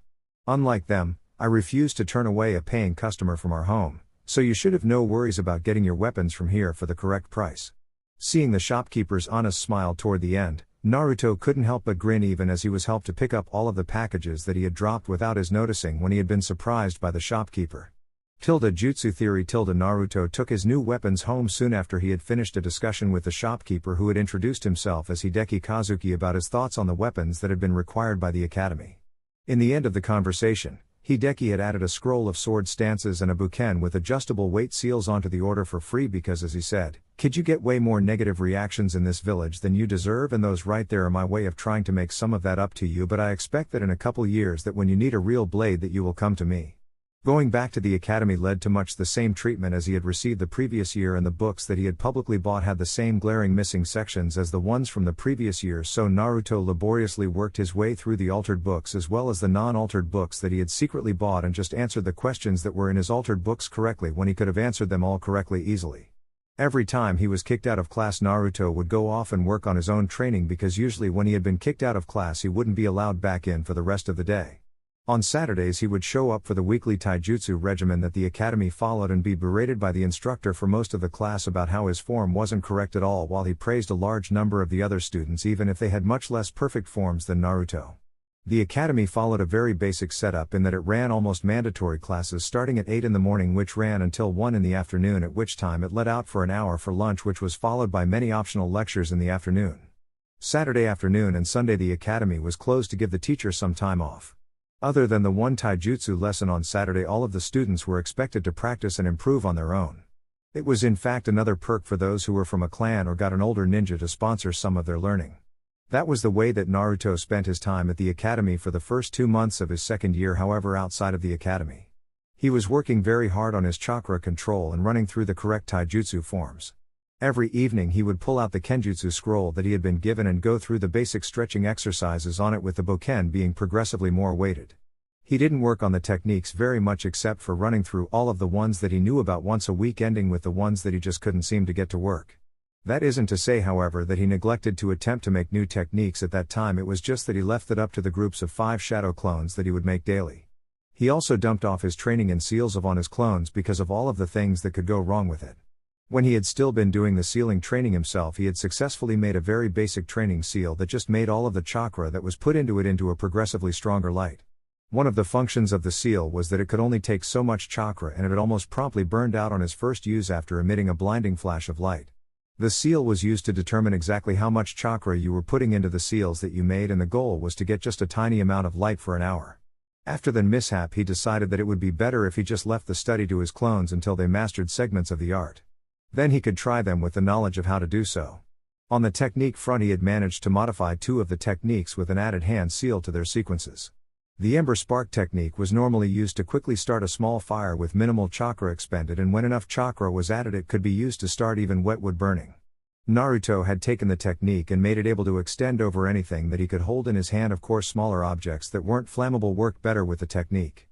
Unlike them, I refuse to turn away a paying customer from our home, so you should have no worries about getting your weapons from here for the correct price." Seeing the shopkeeper's honest smile toward the end, Naruto couldn't help but grin, even as he was helped to pick up all of the packages that he had dropped without his noticing when he had been surprised by the shopkeeper. Jutsu theory. Naruto took his new weapons home soon after he had finished a discussion with the shopkeeper, who had introduced himself as Hideki Kazuki, about his thoughts on the weapons that had been required by the academy. In the end of the conversation, Hideki had added a scroll of sword stances and a bouquin with adjustable weight seals onto the order for free because, as he said, "Kid, you get way more negative reactions in this village than you deserve, and those right there are my way of trying to make some of that up to you, but I expect that in a couple years that when you need a real blade that you will come to me." Going back to the academy led to much the same treatment as he had received the previous year, and the books that he had publicly bought had the same glaring missing sections as the ones from the previous year, so Naruto laboriously worked his way through the altered books as well as the non-altered books that he had secretly bought and just answered the questions that were in his altered books correctly when he could have answered them all correctly easily. Every time he was kicked out of class, Naruto would go off and work on his own training, because usually when he had been kicked out of class he wouldn't be allowed back in for the rest of the day. On Saturdays he would show up for the weekly taijutsu regimen that the academy followed and be berated by the instructor for most of the class about how his form wasn't correct at all, while he praised a large number of the other students even if they had much less perfect forms than Naruto. The academy followed a very basic setup in that it ran almost mandatory classes starting at 8 in the morning, which ran until 1 in the afternoon, at which time it let out for an hour for lunch, which was followed by many optional lectures in the afternoon. Saturday afternoon and Sunday the academy was closed to give the teacher some time off. Other than the one taijutsu lesson on Saturday, all of the students were expected to practice and improve on their own. It was in fact another perk for those who were from a clan or got an older ninja to sponsor some of their learning. That was the way that Naruto spent his time at the academy for the first 2 months of his second year. However, outside of the academy, he was working very hard on his chakra control and running through the correct taijutsu forms. Every evening he would pull out the kenjutsu scroll that he had been given and go through the basic stretching exercises on it, with the bouquin being progressively more weighted. He didn't work on the techniques very much except for running through all of the ones that he knew about once a week, ending with the ones that he just couldn't seem to get to work. That isn't to say, however, that he neglected to attempt to make new techniques at that time. It was just that he left it up to the groups of 5 shadow clones that he would make daily. He also dumped off his training and seals on his clones because of all of the things that could go wrong with it. When he had still been doing the sealing training himself, he had successfully made a very basic training seal that just made all of the chakra that was put into it into a progressively stronger light. One of the functions of the seal was that it could only take so much chakra, and it had almost promptly burned out on his first use after emitting a blinding flash of light. The seal was used to determine exactly how much chakra you were putting into the seals that you made, and the goal was to get just a tiny amount of light for an hour. After the mishap, he decided that it would be better if he just left the study to his clones until they mastered segments of the art. Then he could try them with the knowledge of how to do so. On the technique front, he had managed to modify 2 of the techniques with an added hand seal to their sequences. The Ember Spark technique was normally used to quickly start a small fire with minimal chakra expended, and when enough chakra was added it could be used to start even wet wood burning. Naruto had taken the technique and made it able to extend over anything that he could hold in his hand. Of course, smaller objects that weren't flammable worked better with the technique.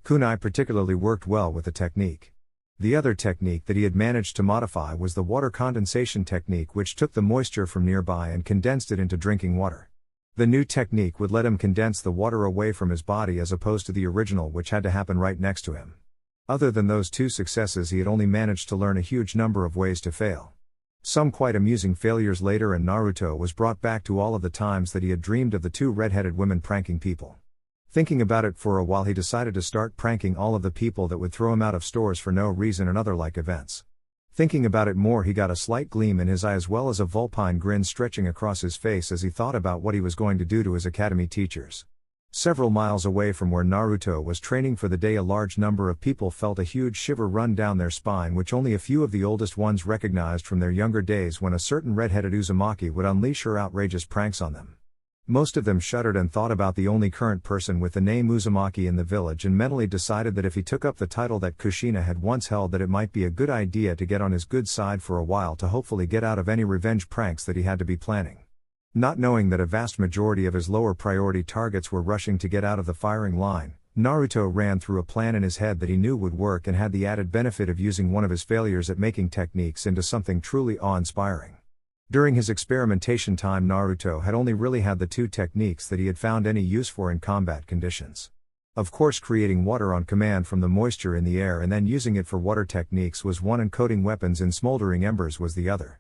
Kunai particularly worked well with the technique. The other technique that he had managed to modify was the water condensation technique, which took the moisture from nearby and condensed it into drinking water. The new technique would let him condense the water away from his body as opposed to the original, which had to happen right next to him. Other than those 2 successes, he had only managed to learn a huge number of ways to fail. Some quite amusing failures later, and Naruto was brought back to all of the times that he had dreamed of the 2 red-headed women pranking people. Thinking about it for a while, he decided to start pranking all of the people that would throw him out of stores for no reason and other like events. Thinking about it more, he got a slight gleam in his eye as well as a vulpine grin stretching across his face as he thought about what he was going to do to his academy teachers. Several miles away from where Naruto was training for the day, a large number of people felt a huge shiver run down their spine, which only a few of the oldest ones recognized from their younger days when a certain red-headed Uzumaki would unleash her outrageous pranks on them. Most of them shuddered and thought about the only current person with the name Uzumaki in the village, and mentally decided that if he took up the title that Kushina had once held, that it might be a good idea to get on his good side for a while to hopefully get out of any revenge pranks that he had to be planning. Not knowing that a vast majority of his lower priority targets were rushing to get out of the firing line, Naruto ran through a plan in his head that he knew would work and had the added benefit of using one of his failures at making techniques into something truly awe-inspiring. During his experimentation time, Naruto had only really had the 2 techniques that he had found any use for in combat conditions. Of course, creating water on command from the moisture in the air and then using it for water techniques was one, and coating weapons in smoldering embers was the other.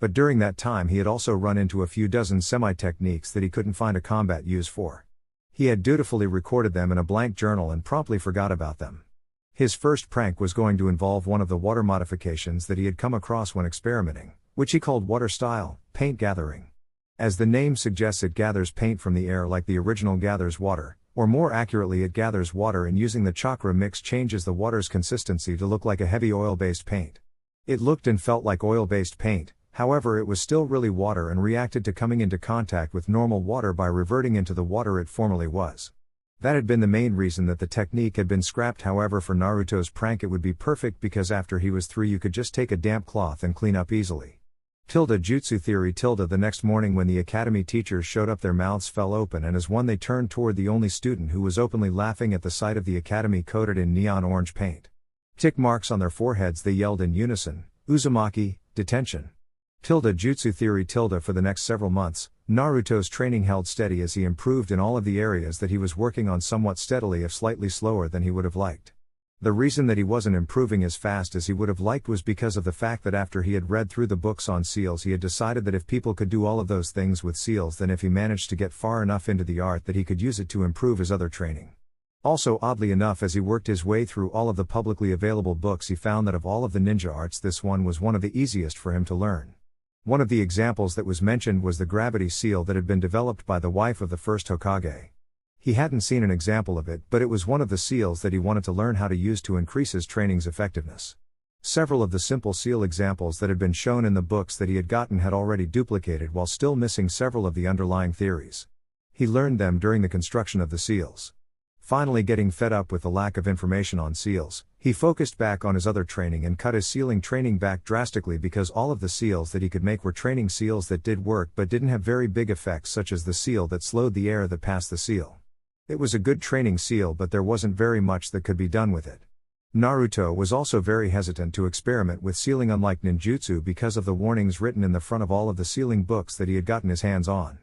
But during that time he had also run into a few dozen semi-techniques that he couldn't find a combat use for. He had dutifully recorded them in a blank journal and promptly forgot about them. His first prank was going to involve one of the water modifications that he had come across when experimenting, which he called water style, paint gathering. As the name suggests, it gathers paint from the air like the original gathers water, Or more accurately, it gathers water and using the chakra mix changes the water's consistency to look like a heavy oil-based paint. It looked and felt like oil-based paint, however it was still really water and reacted to coming into contact with normal water by reverting into the water it formerly was. That had been the main reason that the technique had been scrapped. However, for Naruto's prank it would be perfect because after he was through you could just take a damp cloth and clean up easily. Jutsu theory. The next morning when the academy teachers showed up, their mouths fell open, and as one they turned toward the only student who was openly laughing at the sight of the academy coated in neon orange paint. Tick marks on their foreheads, they yelled in unison, "Uzumaki, detention." Jutsu theory. For the next several months, Naruto's training held steady as he improved in all of the areas that he was working on, somewhat steadily if slightly slower than he would have liked. The reason that he wasn't improving as fast as he would have liked was because of the fact that after he had read through the books on seals, he had decided that if people could do all of those things with seals, then if he managed to get far enough into the art that he could use it to improve his other training. Also, oddly enough, as he worked his way through all of the publicly available books, he found that of all of the ninja arts, this one was one of the easiest for him to learn. One of the examples that was mentioned was the gravity seal that had been developed by the wife of the first Hokage. He hadn't seen an example of it, but it was one of the seals that he wanted to learn how to use to increase his training's effectiveness. Several of the simple seal examples that had been shown in the books that he had gotten had already duplicated while still missing several of the underlying theories. He learned them during the construction of the seals. Finally, getting fed up with the lack of information on seals, he focused back on his other training and cut his sealing training back drastically because all of the seals that he could make were training seals that did work but didn't have very big effects, such as the seal that slowed the air that passed the seal. It was a good training seal, but there wasn't very much that could be done with it. Naruto was also very hesitant to experiment with sealing, unlike ninjutsu, because of the warnings written in the front of all of the sealing books that he had gotten his hands on.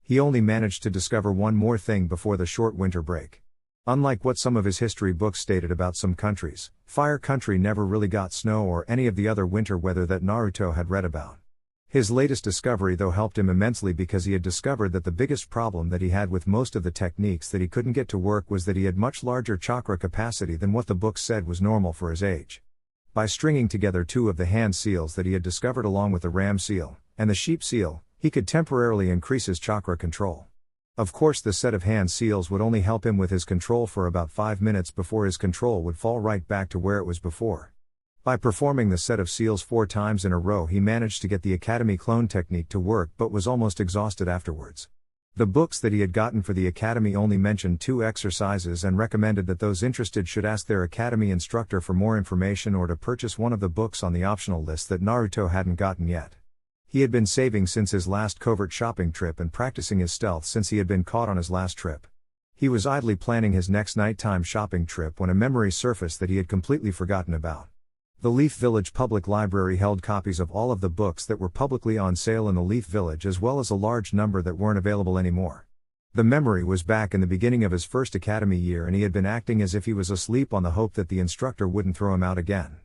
He only managed to discover one more thing before the short winter break. Unlike what some of his history books stated about some countries, Fire Country never really got snow or any of the other winter weather that Naruto had read about. His latest discovery, though, helped him immensely because he had discovered that the biggest problem that he had with most of the techniques that he couldn't get to work was that he had much larger chakra capacity than what the book said was normal for his age. By stringing together two of the hand seals that he had discovered along with the ram seal and the sheep seal, he could temporarily increase his chakra control. Of course, the set of hand seals would only help him with his control for about 5 minutes before his control would fall right back to where it was before. By performing the set of seals 4 times in a row, he managed to get the Academy clone technique to work, but was almost exhausted afterwards. The books that he had gotten for the Academy only mentioned 2 exercises and recommended that those interested should ask their Academy instructor for more information or to purchase one of the books on the optional list that Naruto hadn't gotten yet. He had been saving since his last covert shopping trip and practicing his stealth since he had been caught on his last trip. He was idly planning his next nighttime shopping trip when a memory surfaced that he had completely forgotten about. The Leaf Village Public Library held copies of all of the books that were publicly on sale in the Leaf Village, as well as a large number that weren't available anymore. The memory was back in the beginning of his first academy year, and he had been acting as if he was asleep on the hope that the instructor wouldn't throw him out again.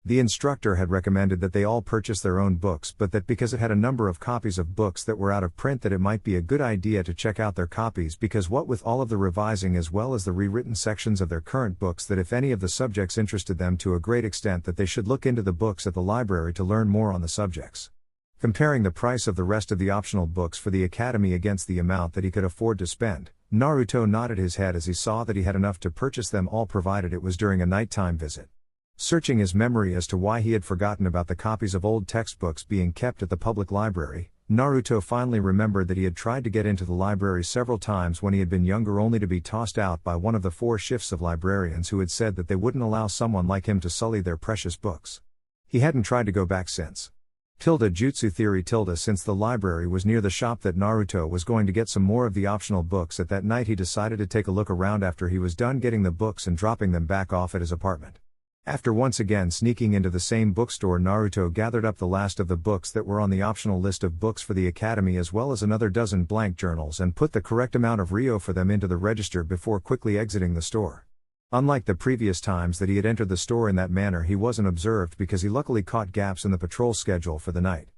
The instructor had recommended that they all purchase their own books, but that because it had a number of copies of books that were out of print, that it might be a good idea to check out their copies, because what with all of the revising as well as the rewritten sections of their current books, that if any of the subjects interested them to a great extent, that they should look into the books at the library to learn more on the subjects. Comparing the price of the rest of the optional books for the Academy against the amount that he could afford to spend, Naruto nodded his head as he saw that he had enough to purchase them all, provided it was during a nighttime visit. Searching his memory as to why he had forgotten about the copies of old textbooks being kept at the public library, Naruto finally remembered that he had tried to get into the library several times when he had been younger, only to be tossed out by one of the 4 shifts of librarians who had said that they wouldn't allow someone like him to sully their precious books. He hadn't tried to go back since. Jutsu theory. Since the library was near the shop that Naruto was going to get some more of the optional books at that night, he decided to take a look around after he was done getting the books and dropping them back off at his apartment. After once again sneaking into the same bookstore, Naruto gathered up the last of the books that were on the optional list of books for the Academy, as well as another dozen blank journals, and put the correct amount of Ryo for them into the register before quickly exiting the store. Unlike the previous times that he had entered the store in that manner, he wasn't observed because he luckily caught gaps in the patrol schedule for the night.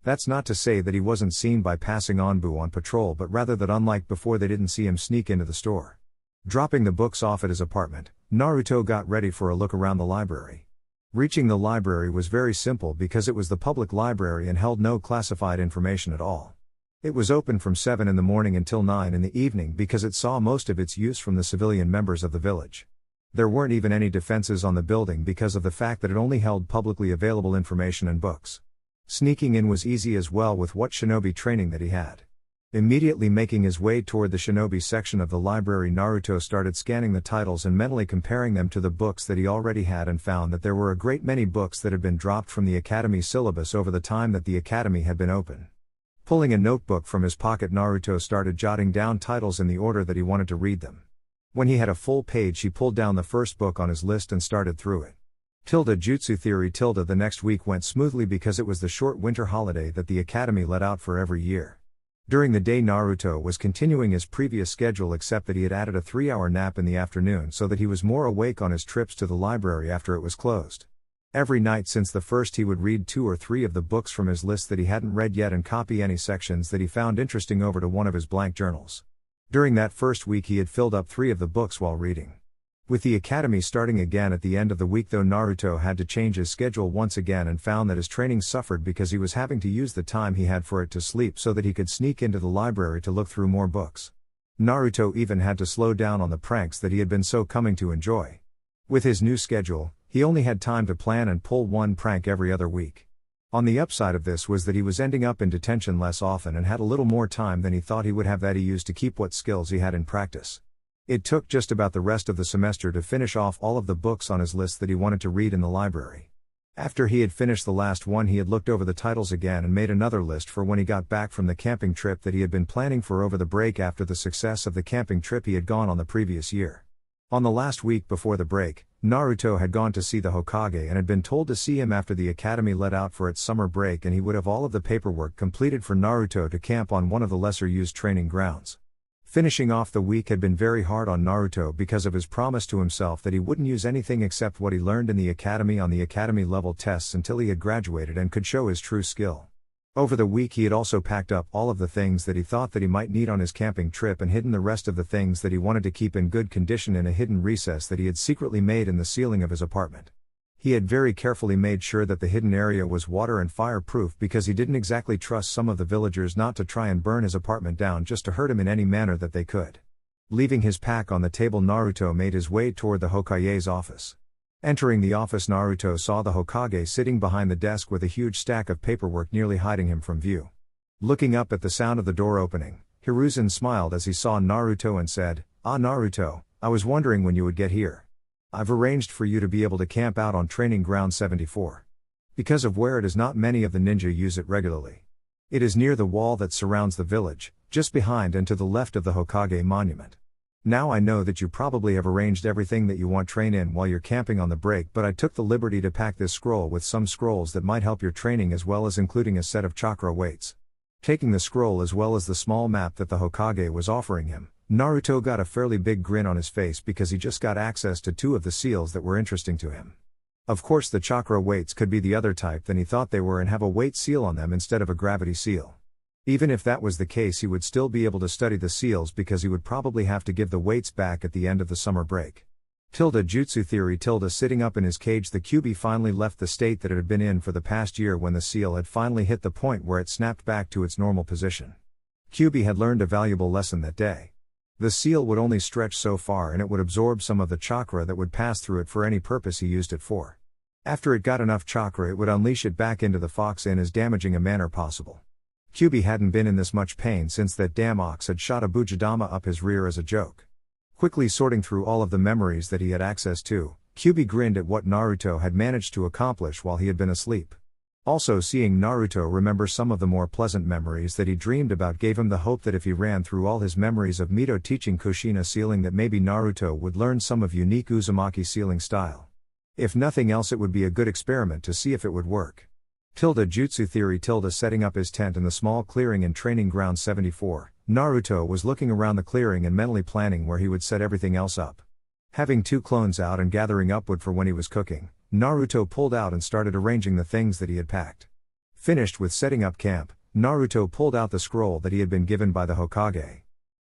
That's not to say that he wasn't seen by passing Anbu on patrol, but rather that unlike before, they didn't see him sneak into the store. Dropping the books off at his apartment, Naruto got ready for a look around the library. Reaching the library was very simple because it was the public library and held no classified information at all. It was open from 7 in the morning until 9 in the evening because it saw most of its use from the civilian members of the village. There weren't even any defenses on the building because of the fact that it only held publicly available information and books. Sneaking in was easy as well with what shinobi training that he had. Immediately making his way toward the shinobi section of the library, Naruto started scanning the titles and mentally comparing them to the books that he already had, and found that there were a great many books that had been dropped from the academy syllabus over the time that the academy had been open. Pulling a notebook from his pocket, Naruto started jotting down titles in the order that he wanted to read them. When he had a full page, he pulled down the first book on his list and started through it. Jutsu Theory. The next week went smoothly because it was the short winter holiday that the academy let out for every year. During the day, Naruto was continuing his previous schedule, except that he had added a 3-hour nap in the afternoon so that he was more awake on his trips to the library after it was closed. Every night since the first, he would read 2 or 3 of the books from his list that he hadn't read yet and copy any sections that he found interesting over to one of his blank journals. During that first week, he had filled up 3 of the books while reading. With the academy starting again at the end of the week, though, Naruto had to change his schedule once again and found that his training suffered because he was having to use the time he had for it to sleep so that he could sneak into the library to look through more books. Naruto even had to slow down on the pranks that he had been so coming to enjoy. With his new schedule, he only had time to plan and pull one prank every other week. On the upside of this was that he was ending up in detention less often and had a little more time than he thought he would have that he used to keep what skills he had in practice. It took just about the rest of the semester to finish off all of the books on his list that he wanted to read in the library. After he had finished the last one, he had looked over the titles again and made another list for when he got back from the camping trip that he had been planning for over the break after the success of the camping trip he had gone on the previous year. On the last week before the break, Naruto had gone to see the Hokage and had been told to see him after the academy let out for its summer break, and he would have all of the paperwork completed for Naruto to camp on one of the lesser used training grounds. Finishing off the week had been very hard on Naruto because of his promise to himself that he wouldn't use anything except what he learned in the academy on the academy level tests until he had graduated and could show his true skill. Over the week, he had also packed up all of the things that he thought that he might need on his camping trip and hidden the rest of the things that he wanted to keep in good condition in a hidden recess that he had secretly made in the ceiling of his apartment. He had very carefully made sure that the hidden area was water and fireproof because he didn't exactly trust some of the villagers not to try and burn his apartment down just to hurt him in any manner that they could. Leaving his pack on the table, Naruto made his way toward the Hokage's office. Entering the office, Naruto saw the Hokage sitting behind the desk with a huge stack of paperwork nearly hiding him from view. Looking up at the sound of the door opening, Hiruzen smiled as he saw Naruto and said, "Ah, Naruto, I was wondering when you would get here. I've arranged for you to be able to camp out on Training Ground 74. Because of where it is, not many of the ninja use it regularly. It is near the wall that surrounds the village, just behind and to the left of the Hokage monument. Now I know that you probably have arranged everything that you want train in while you're camping on the break, but I took the liberty to pack this scroll with some scrolls that might help your training, as well as including a set of chakra weights." Taking the scroll as well as the small map that the Hokage was offering him, Naruto got a fairly big grin on his face because he just got access to 2 of the seals that were interesting to him. Of course, the chakra weights could be the other type than he thought they were and have a weight seal on them instead of a gravity seal. Even if that was the case, he would still be able to study the seals because he would probably have to give the weights back at the end of the summer break. Jutsu Theory. Sitting up in his cage, the QB finally left the state that it had been in for the past year when the seal had finally hit the point where it snapped back to its normal position. QB had learned a valuable lesson that day. The seal would only stretch so far and it would absorb some of the chakra that would pass through it for any purpose he used it for. After it got enough chakra, it would unleash it back into the fox in as damaging a manner possible. QB hadn't been in this much pain since that damn ox had shot a Bujidama up his rear as a joke. Quickly sorting through all of the memories that he had access to, QB grinned at what Naruto had managed to accomplish while he had been asleep. Also, seeing Naruto remember some of the more pleasant memories that he dreamed about gave him the hope that if he ran through all his memories of Mito teaching Kushina sealing, that maybe Naruto would learn some of unique Uzumaki sealing style. If nothing else, it would be a good experiment to see if it would work. Jutsu Theory. Setting up his tent in the small clearing in Training Ground 74, Naruto was looking around the clearing and mentally planning where he would set everything else up. Having 2 clones out and gathering up wood for when he was cooking, Naruto pulled out and started arranging the things that he had packed. Finished with setting up camp, Naruto pulled out the scroll that he had been given by the Hokage.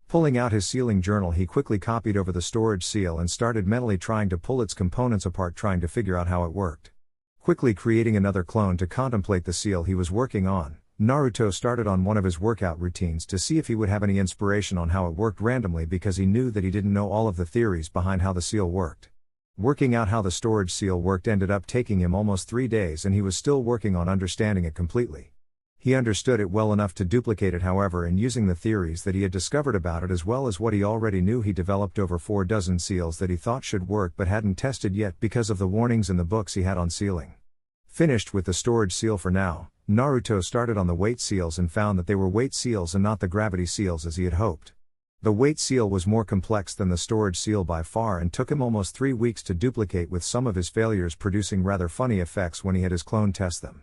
Pulling out his sealing journal, he quickly copied over the storage seal and started mentally trying to pull its components apart, trying to figure out how it worked. Quickly creating another clone to contemplate the seal he was working on, Naruto started on one of his workout routines to see if he would have any inspiration on how it worked randomly because he knew that he didn't know all of the theories behind how the seal worked. Working out how the storage seal worked ended up taking him almost 3 days, and he was still working on understanding it completely. He understood it well enough to duplicate it, however, and using the theories that he had discovered about it as well as what he already knew, he developed over 4 dozen seals that he thought should work but hadn't tested yet because of the warnings in the books he had on sealing. Finished with the storage seal for now, Naruto started on the weight seals and found that they were weight seals and not the gravity seals as he had hoped. The weight seal was more complex than the storage seal by far and took him almost 3 weeks to duplicate, with some of his failures producing rather funny effects when he had his clone test them.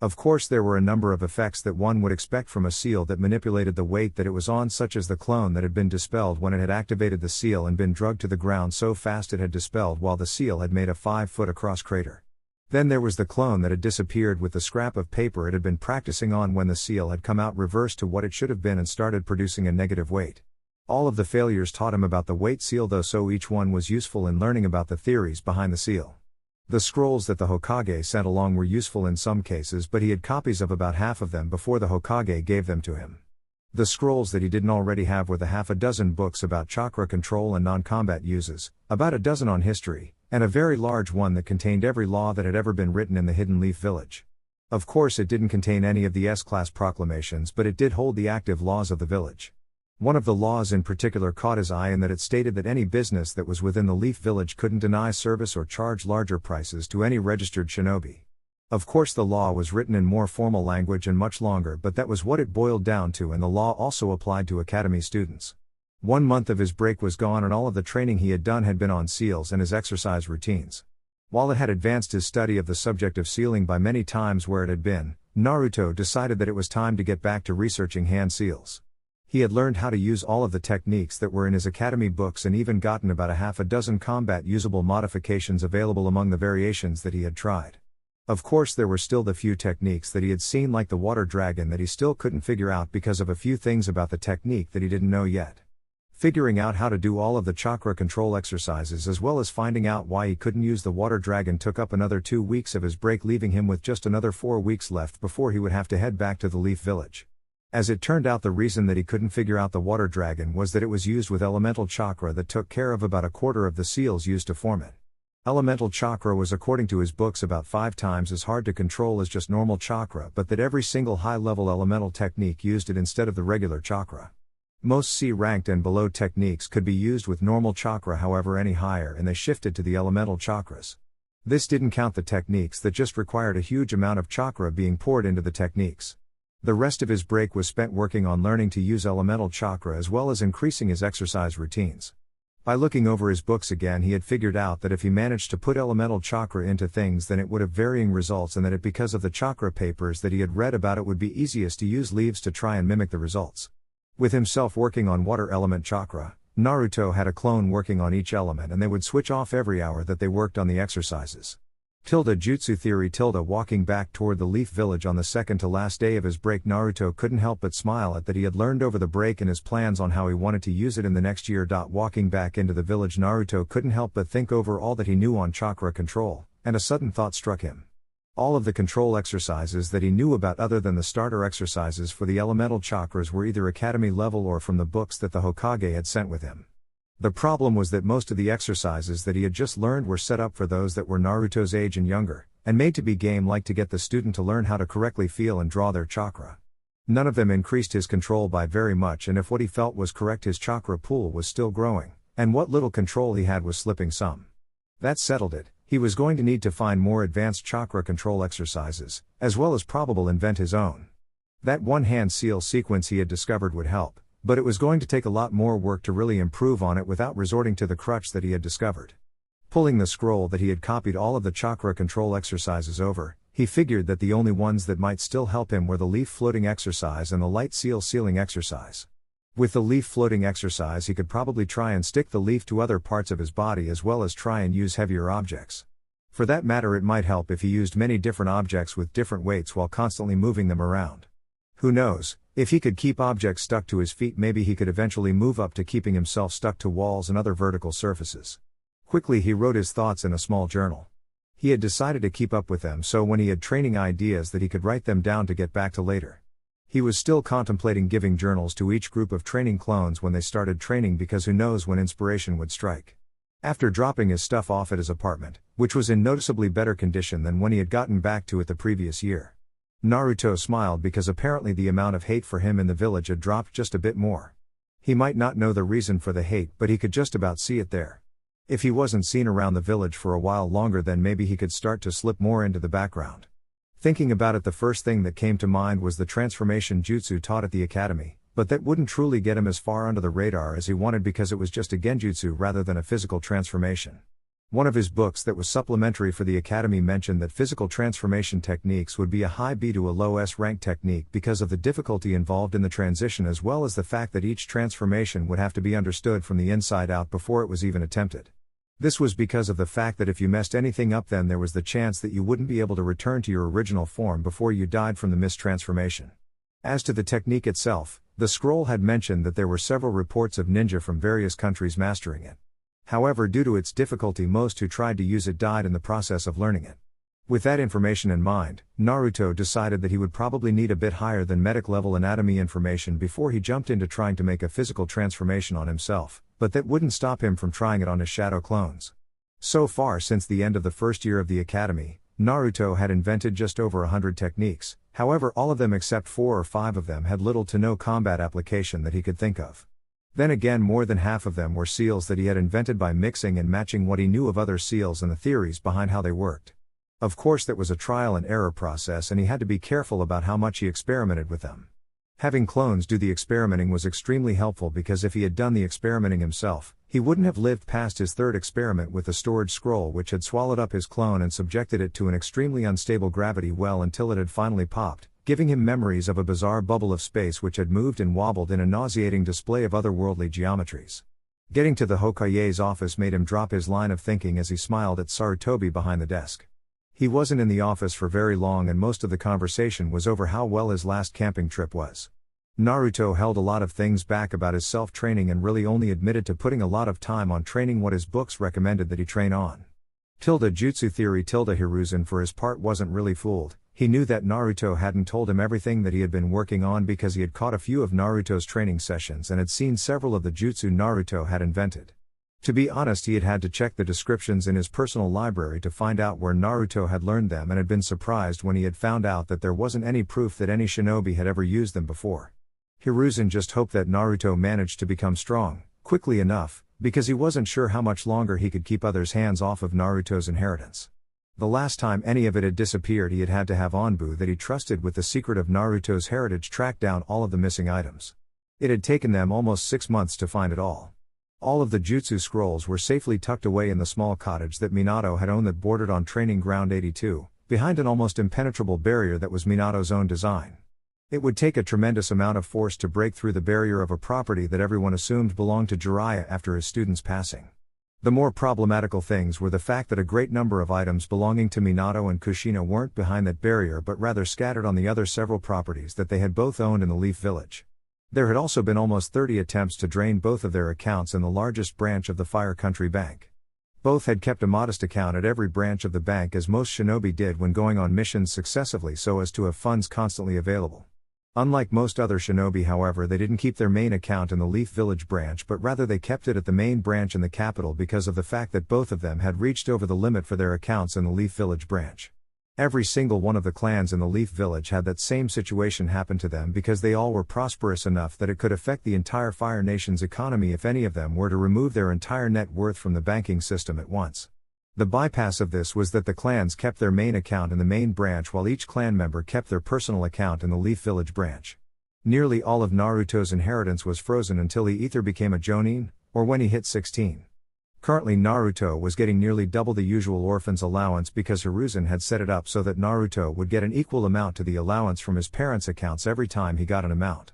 Of course, there were a number of effects that one would expect from a seal that manipulated the weight that it was on, such as the clone that had been dispelled when it had activated the seal and been drugged to the ground so fast it had dispelled while the seal had made a 5-foot across crater. Then there was the clone that had disappeared with the scrap of paper it had been practicing on when the seal had come out reversed to what it should have been and started producing a negative weight. All of the failures taught him about the weight seal though, so each one was useful in learning about the theories behind the seal. The scrolls that the Hokage sent along were useful in some cases, but he had copies of about half of them before the Hokage gave them to him. The scrolls that he didn't already have were the half a dozen books about chakra control and non-combat uses, about a dozen on history, and a very large one that contained every law that had ever been written in the Hidden Leaf Village. Of course, it didn't contain any of the S-class proclamations, but it did hold the active laws of the village. One of the laws in particular caught his eye in that it stated that any business that was within the Leaf Village couldn't deny service or charge larger prices to any registered shinobi. Of course, the law was written in more formal language and much longer, but that was what it boiled down to, and the law also applied to academy students. 1 month of his break was gone and all of the training he had done had been on seals and his exercise routines. While it had advanced his study of the subject of sealing by many times where it had been, Naruto decided that it was time to get back to researching hand seals. He had learned how to use all of the techniques that were in his academy books and even gotten about a half a dozen combat usable modifications available among the variations that he had tried. Of course, there were still the few techniques that he had seen, like the water dragon, that he still couldn't figure out because of a few things about the technique that he didn't know yet. Figuring out how to do all of the chakra control exercises as well as finding out why he couldn't use the water dragon took up another 2 weeks of his break, leaving him with just another 4 weeks left before he would have to head back to the Leaf Village. As it turned out, the reason that he couldn't figure out the water dragon was that it was used with elemental chakra that took care of about a quarter of the seals used to form it. Elemental chakra was, according to his books, about 5 times as hard to control as just normal chakra, but that every single high-level elemental technique used it instead of the regular chakra. Most C-ranked and below techniques could be used with normal chakra, however any higher, and they shifted to the elemental chakras. This didn't count the techniques that just required a huge amount of chakra being poured into the techniques. The rest of his break was spent working on learning to use elemental chakra as well as increasing his exercise routines. By looking over his books again, he had figured out that if he managed to put elemental chakra into things, then it would have varying results, and that because of the chakra papers that he had read about, it would be easiest to use leaves to try and mimic the results. With himself working on water element chakra, Naruto had a clone working on each element, and they would switch off every hour that they worked on the exercises. Jutsu theory. Walking back toward the Leaf Village on the second to last day of his break, Naruto couldn't help but smile at that he had learned over the break and his plans on how he wanted to use it in the next year. Walking back into the village, Naruto couldn't help but think over all that he knew on chakra control, and a sudden thought struck him. All of the control exercises that he knew about other than the starter exercises for the elemental chakras were either academy level or from the books that the Hokage had sent with him. The problem was that most of the exercises that he had just learned were set up for those that were Naruto's age and younger, and made to be game-like to get the student to learn how to correctly feel and draw their chakra. None of them increased his control by very much, and if what he felt was correct, his chakra pool was still growing, and what little control he had was slipping some. That settled it. He was going to need to find more advanced chakra control exercises, as well as probably invent his own. That one-hand seal sequence he had discovered would help, but it was going to take a lot more work to really improve on it without resorting to the crutch that he had discovered. Pulling the scroll that he had copied all of the chakra control exercises over, he figured that the only ones that might still help him were the leaf floating exercise and the light seal sealing exercise. With the leaf floating exercise, he could probably try and stick the leaf to other parts of his body as well as try and use heavier objects. For that matter, it might help if he used many different objects with different weights while constantly moving them around. Who knows, if he could keep objects stuck to his feet, maybe he could eventually move up to keeping himself stuck to walls and other vertical surfaces. Quickly he wrote his thoughts in a small journal. He had decided to keep up with them, so when he had training ideas that he could write them down to get back to later. He was still contemplating giving journals to each group of training clones when they started training, because who knows when inspiration would strike. After dropping his stuff off at his apartment, which was in noticeably better condition than when he had gotten back to it the previous year, Naruto smiled, because apparently the amount of hate for him in the village had dropped just a bit more. He might not know the reason for the hate, but he could just about see it there. If he wasn't seen around the village for a while longer, then maybe he could start to slip more into the background. Thinking about it, the first thing that came to mind was the transformation jutsu taught at the academy, but that wouldn't truly get him as far under the radar as he wanted, because it was just a genjutsu rather than a physical transformation. One of his books that was supplementary for the academy mentioned that physical transformation techniques would be a high B to a low S rank technique because of the difficulty involved in the transition, as well as the fact that each transformation would have to be understood from the inside out before it was even attempted. This was because of the fact that if you messed anything up, then there was the chance that you wouldn't be able to return to your original form before you died from the mistransformation. As to the technique itself, the scroll had mentioned that there were several reports of ninja from various countries mastering it. However, due to its difficulty, most who tried to use it died in the process of learning it. With that information in mind, Naruto decided that he would probably need a bit higher than medic level anatomy information before he jumped into trying to make a physical transformation on himself, but that wouldn't stop him from trying it on his shadow clones. So far, since the end of the first year of the academy, Naruto had invented just over 100 techniques. However, all of them except 4 or 5 of them had little to no combat application that he could think of. Then again, more than half of them were seals that he had invented by mixing and matching what he knew of other seals and the theories behind how they worked. Of course, that was a trial and error process, and he had to be careful about how much he experimented with them. Having clones do the experimenting was extremely helpful, because if he had done the experimenting himself, he wouldn't have lived past his third experiment with the storage scroll, which had swallowed up his clone and subjected it to an extremely unstable gravity well until it had finally popped, giving him memories of a bizarre bubble of space which had moved and wobbled in a nauseating display of otherworldly geometries. Getting to the Hokage's office made him drop his line of thinking as he smiled at Sarutobi behind the desk. He wasn't in the office for very long, and most of the conversation was over how well his last camping trip was. Naruto held a lot of things back about his self-training and really only admitted to putting a lot of time on training what his books recommended that he train on. Jutsu theory Hiruzen for his part wasn't really fooled. He knew that Naruto hadn't told him everything that he had been working on, because he had caught a few of Naruto's training sessions and had seen several of the jutsu Naruto had invented. To be honest, he had had to check the descriptions in his personal library to find out where Naruto had learned them, and had been surprised when he had found out that there wasn't any proof that any shinobi had ever used them before. Hiruzen just hoped that Naruto managed to become strong, quickly enough, because he wasn't sure how much longer he could keep others' hands off of Naruto's inheritance. The last time any of it had disappeared, he had had to have Anbu that he trusted with the secret of Naruto's heritage track down all of the missing items. It had taken them almost 6 months to find it all. All of the jutsu scrolls were safely tucked away in the small cottage that Minato had owned that bordered on Training Ground 82, behind an almost impenetrable barrier that was Minato's own design. It would take a tremendous amount of force to break through the barrier of a property that everyone assumed belonged to Jiraiya after his student's passing. The more problematical things were the fact that a great number of items belonging to Minato and Kushina weren't behind that barrier, but rather scattered on the other several properties that they had both owned in the Leaf Village. There had also been almost 30 attempts to drain both of their accounts in the largest branch of the Fire Country Bank. Both had kept a modest account at every branch of the bank, as most shinobi did when going on missions successively, so as to have funds constantly available. Unlike most other shinobi, however, they didn't keep their main account in the Leaf Village branch, but rather they kept it at the main branch in the capital, because of the fact that both of them had reached over the limit for their accounts in the Leaf Village branch. Every single one of the clans in the Leaf Village had that same situation happen to them, because they all were prosperous enough that it could affect the entire Fire Nation's economy if any of them were to remove their entire net worth from the banking system at once. The bypass of this was that the clans kept their main account in the main branch, while each clan member kept their personal account in the Leaf Village branch. Nearly all of Naruto's inheritance was frozen until he either became a jonin, or when he hit 16. Currently Naruto was getting nearly double the usual orphan's allowance, because Hiruzen had set it up so that Naruto would get an equal amount to the allowance from his parents' accounts every time he got an amount.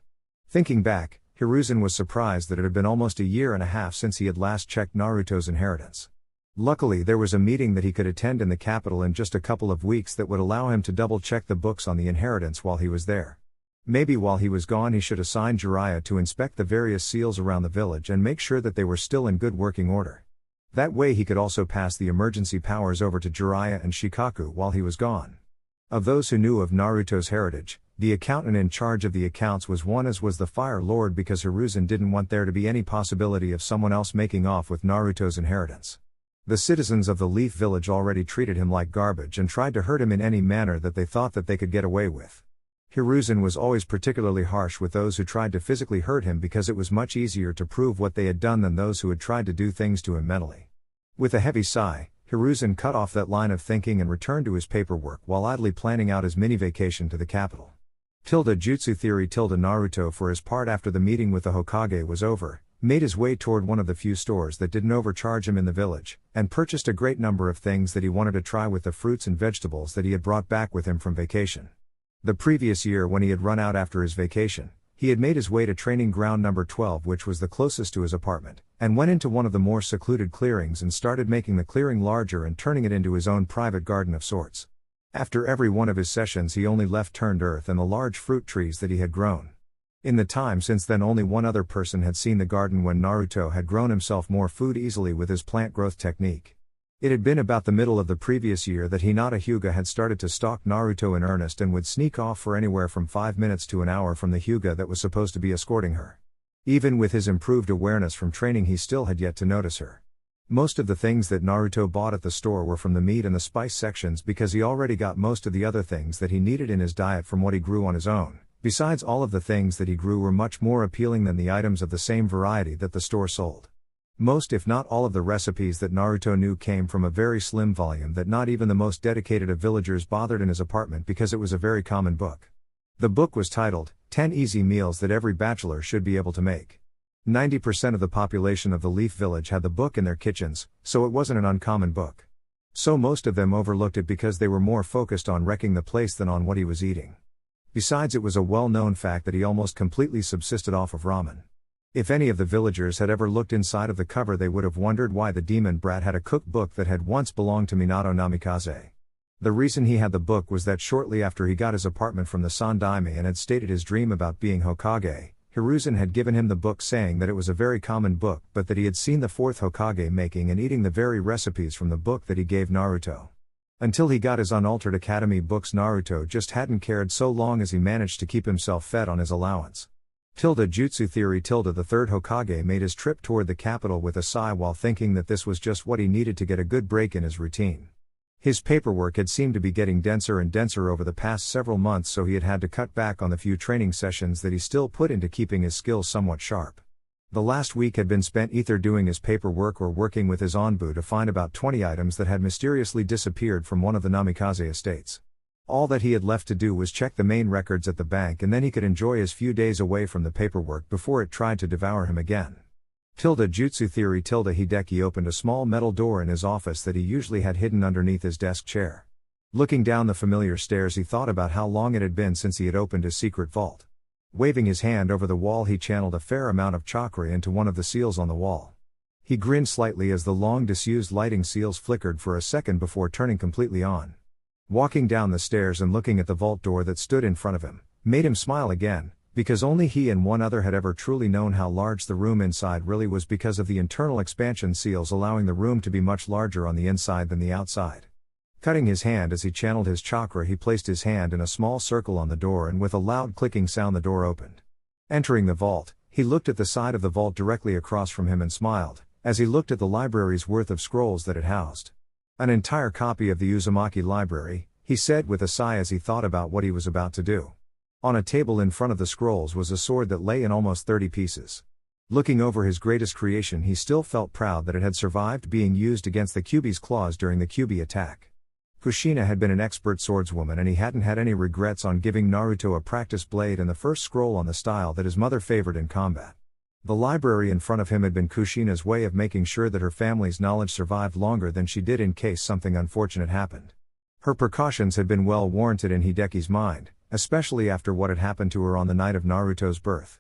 Thinking back, Hiruzen was surprised that it had been almost a year and a half since he had last checked Naruto's inheritance. Luckily, there was a meeting that he could attend in the capital in just a couple of weeks that would allow him to double-check the books on the inheritance while he was there. Maybe while he was gone he should assign Jiraiya to inspect the various seals around the village and make sure that they were still in good working order. That way he could also pass the emergency powers over to Jiraiya and Shikaku while he was gone. Of those who knew of Naruto's heritage, The accountant in charge of the accounts was one as was the Fire Lord because Hiruzen didn't want there to be any possibility of someone else making off with Naruto's inheritance. The citizens of the Leaf Village already treated him like garbage and tried to hurt him in any manner that they thought that they could get away with. Hiruzen was always particularly harsh with those who tried to physically hurt him because it was much easier to prove what they had done than those who had tried to do things to him mentally. With a heavy sigh, Hiruzen cut off that line of thinking and returned to his paperwork while idly planning out his mini-vacation to the capital. Jutsu Theory Naruto for his part after the meeting with the Hokage was over, made his way toward one of the few stores that didn't overcharge him in the village, and purchased a great number of things that he wanted to try with the fruits and vegetables that he had brought back with him from vacation. The previous year when he had run out after his vacation, he had made his way to training ground number 12, which was the closest to his apartment, and went into one of the more secluded clearings and started making the clearing larger and turning it into his own private garden of sorts. After every one of his sessions he only left turned earth and the large fruit trees that he had grown. In the time since then only one other person had seen the garden when Naruto had grown himself more food easily with his plant growth technique. It had been about the middle of the previous year that Hinata Hyuga had started to stalk Naruto in earnest and would sneak off for anywhere from 5 minutes to an hour from the Hyuga that was supposed to be escorting her. Even with his improved awareness from training he still had yet to notice her. Most of the things that Naruto bought at the store were from the meat and the spice sections because he already got most of the other things that he needed in his diet from what he grew on his own. Besides, all of the things that he grew were much more appealing than the items of the same variety that the store sold. Most if not all of the recipes that Naruto knew came from a very slim volume that not even the most dedicated of villagers bothered in his apartment because it was a very common book. The book was titled, 10 Easy Meals That Every Bachelor Should Be Able to Make. 90% of the population of the Leaf Village had the book in their kitchens, so it wasn't an uncommon book. So most of them overlooked it because they were more focused on wrecking the place than on what he was eating. Besides, it was a well-known fact that he almost completely subsisted off of ramen. If any of the villagers had ever looked inside of the cover they would have wondered why the demon brat had a cookbook that had once belonged to Minato Namikaze. The reason he had the book was that shortly after he got his apartment from the Sandaime and had stated his dream about being Hokage, Hiruzen had given him the book saying that it was a very common book but that he had seen the fourth Hokage making and eating the very recipes from the book that he gave Naruto. Until he got his unaltered academy books Naruto just hadn't cared so long as he managed to keep himself fed on his allowance. Jutsu Theory the third Hokage made his trip toward the capital with a sigh while thinking that this was just what he needed to get a good break in his routine. His paperwork had seemed to be getting denser and denser over the past several months, so he had had to cut back on the few training sessions that he still put into keeping his skills somewhat sharp. The last week had been spent either doing his paperwork or working with his Anbu to find about 20 items that had mysteriously disappeared from one of the Namikaze estates. All that he had left to do was check the main records at the bank, and then he could enjoy his few days away from the paperwork before it tried to devour him again. Jutsu Theory Hideki opened a small metal door in his office that he usually had hidden underneath his desk chair. Looking down the familiar stairs he thought about how long it had been since he had opened his secret vault. Waving his hand over the wall he channeled a fair amount of chakra into one of the seals on the wall. He grinned slightly as the long disused lighting seals flickered for a second before turning completely on. Walking down the stairs and looking at the vault door that stood in front of him, made him smile again, because only he and one other had ever truly known how large the room inside really was because of the internal expansion seals allowing the room to be much larger on the inside than the outside. Cutting his hand as he channeled his chakra he placed his hand in a small circle on the door and with a loud clicking sound the door opened. Entering the vault, he looked at the side of the vault directly across from him and smiled, as he looked at the library's worth of scrolls that it housed. An entire copy of the Uzumaki library, he said with a sigh as he thought about what he was about to do. On a table in front of the scrolls was a sword that lay in almost 30 pieces. Looking over his greatest creation he still felt proud that it had survived being used against the Kyuubi's claws during the Kyuubi attack. Kushina had been an expert swordswoman and he hadn't had any regrets on giving Naruto a practice blade and the first scroll on the style that his mother favored in combat. The library in front of him had been Kushina's way of making sure that her family's knowledge survived longer than she did in case something unfortunate happened. Her precautions had been well warranted in Hideki's mind, especially after what had happened to her on the night of Naruto's birth.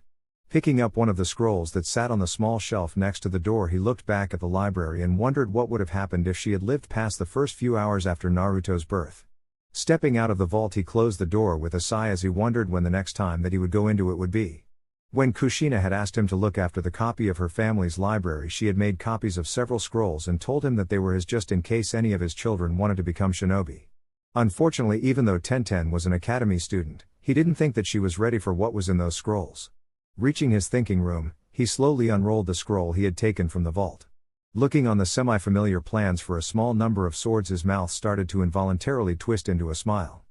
Picking up one of the scrolls that sat on the small shelf next to the door he looked back at the library and wondered what would have happened if she had lived past the first few hours after Naruto's birth. Stepping out of the vault he closed the door with a sigh as he wondered when the next time that he would go into it would be. When Kushina had asked him to look after the copy of her family's library she had made copies of several scrolls and told him that they were his just in case any of his children wanted to become shinobi. Unfortunately, even though Tenten was an academy student, He didn't think that she was ready for what was in those scrolls. Reaching his thinking room, he slowly unrolled the scroll he had taken from the vault. Looking on the semi-familiar plans for a small number of swords, his mouth started to involuntarily twist into a smile.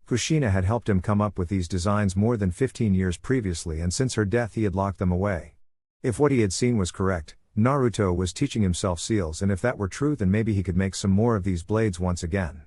Kushina had helped him come up with these designs more than 15 years previously, and since her death he had locked them away. If what he had seen was correct, Naruto was teaching himself seals, and if that were true, then maybe he could make some more of these blades once again.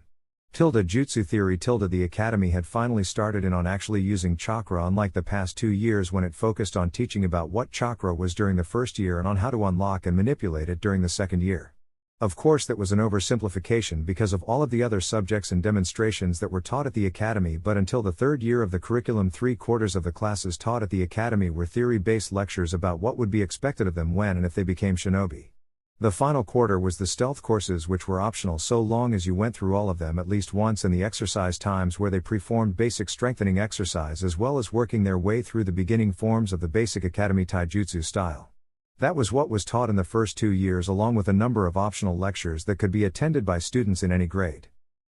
Jutsu theory. The academy had finally started in on actually using chakra, unlike the past 2 years when it focused on teaching about what chakra was during the first year and on how to unlock and manipulate it during the second year. Of course, that was an oversimplification because of all of the other subjects and demonstrations that were taught at the academy, but until the third year of the curriculum, 3/4 of the classes taught at the academy were theory-based lectures about what would be expected of them when and if they became shinobi. The final quarter was the stealth courses, which were optional so long as you went through all of them at least once, and the exercise times where they performed basic strengthening exercise as well as working their way through the beginning forms of the basic academy taijutsu style. That was what was taught in the first 2 years, along with a number of optional lectures that could be attended by students in any grade.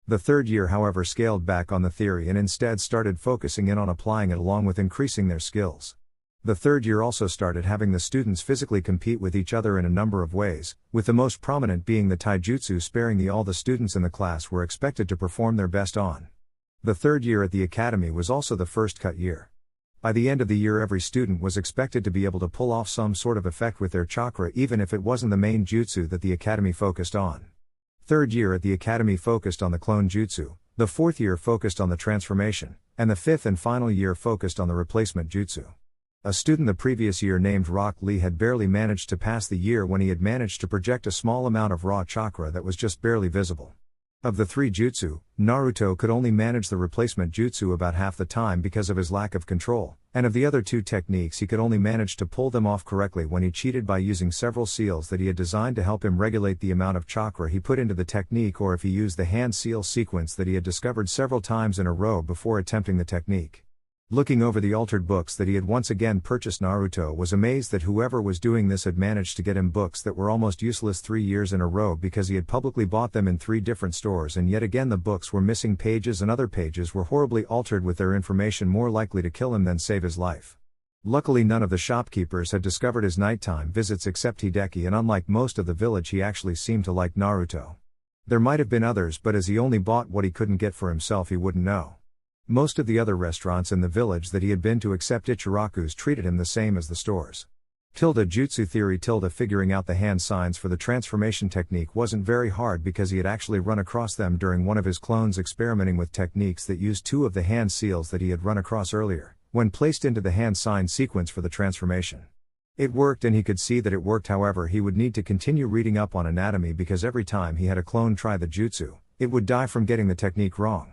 The third year, however, scaled back on the theory and instead started focusing in on applying it along with increasing their skills. The third year also started having the students physically compete with each other in a number of ways, with the most prominent being the taijutsu sparing all the students in the class were expected to perform their best on. The third year at the academy was also the first cut year. By the end of the year, every student was expected to be able to pull off some sort of effect with their chakra, even if it wasn't the main jutsu that the academy focused on. Third year at the academy focused on the clone jutsu, the fourth year focused on the transformation, and the fifth and final year focused on the replacement jutsu. A student the previous year named Rock Lee had barely managed to pass the year when he had managed to project a small amount of raw chakra that was just barely visible. Of the 3 jutsu, Naruto could only manage the replacement jutsu about half the time because of his lack of control, and of the other 2 techniques he could only manage to pull them off correctly when he cheated by using several seals that he had designed to help him regulate the amount of chakra he put into the technique, or if he used the hand seal sequence that he had discovered several times in a row before attempting the technique. Looking over the altered books that he had once again purchased, Naruto was amazed that whoever was doing this had managed to get him books that were almost useless 3 years in a row because he had publicly bought them in 3 different stores, and yet again the books were missing pages and other pages were horribly altered with their information more likely to kill him than save his life. Luckily, none of the shopkeepers had discovered his nighttime visits except Hideki, and unlike most of the village he actually seemed to like Naruto. There might have been others, but as he only bought what he couldn't get for himself, he wouldn't know. Most of the other restaurants in the village that he had been to except Ichiraku's treated him the same as the stores. Jutsu theory. Figuring out the hand signs for the transformation technique wasn't very hard because he had actually run across them during one of his clones experimenting with techniques that used 2 of the hand seals that he had run across earlier, when placed into the hand sign sequence for the transformation. It worked, and he could see that it worked. However, he would need to continue reading up on anatomy because every time he had a clone try the jutsu, it would die from getting the technique wrong.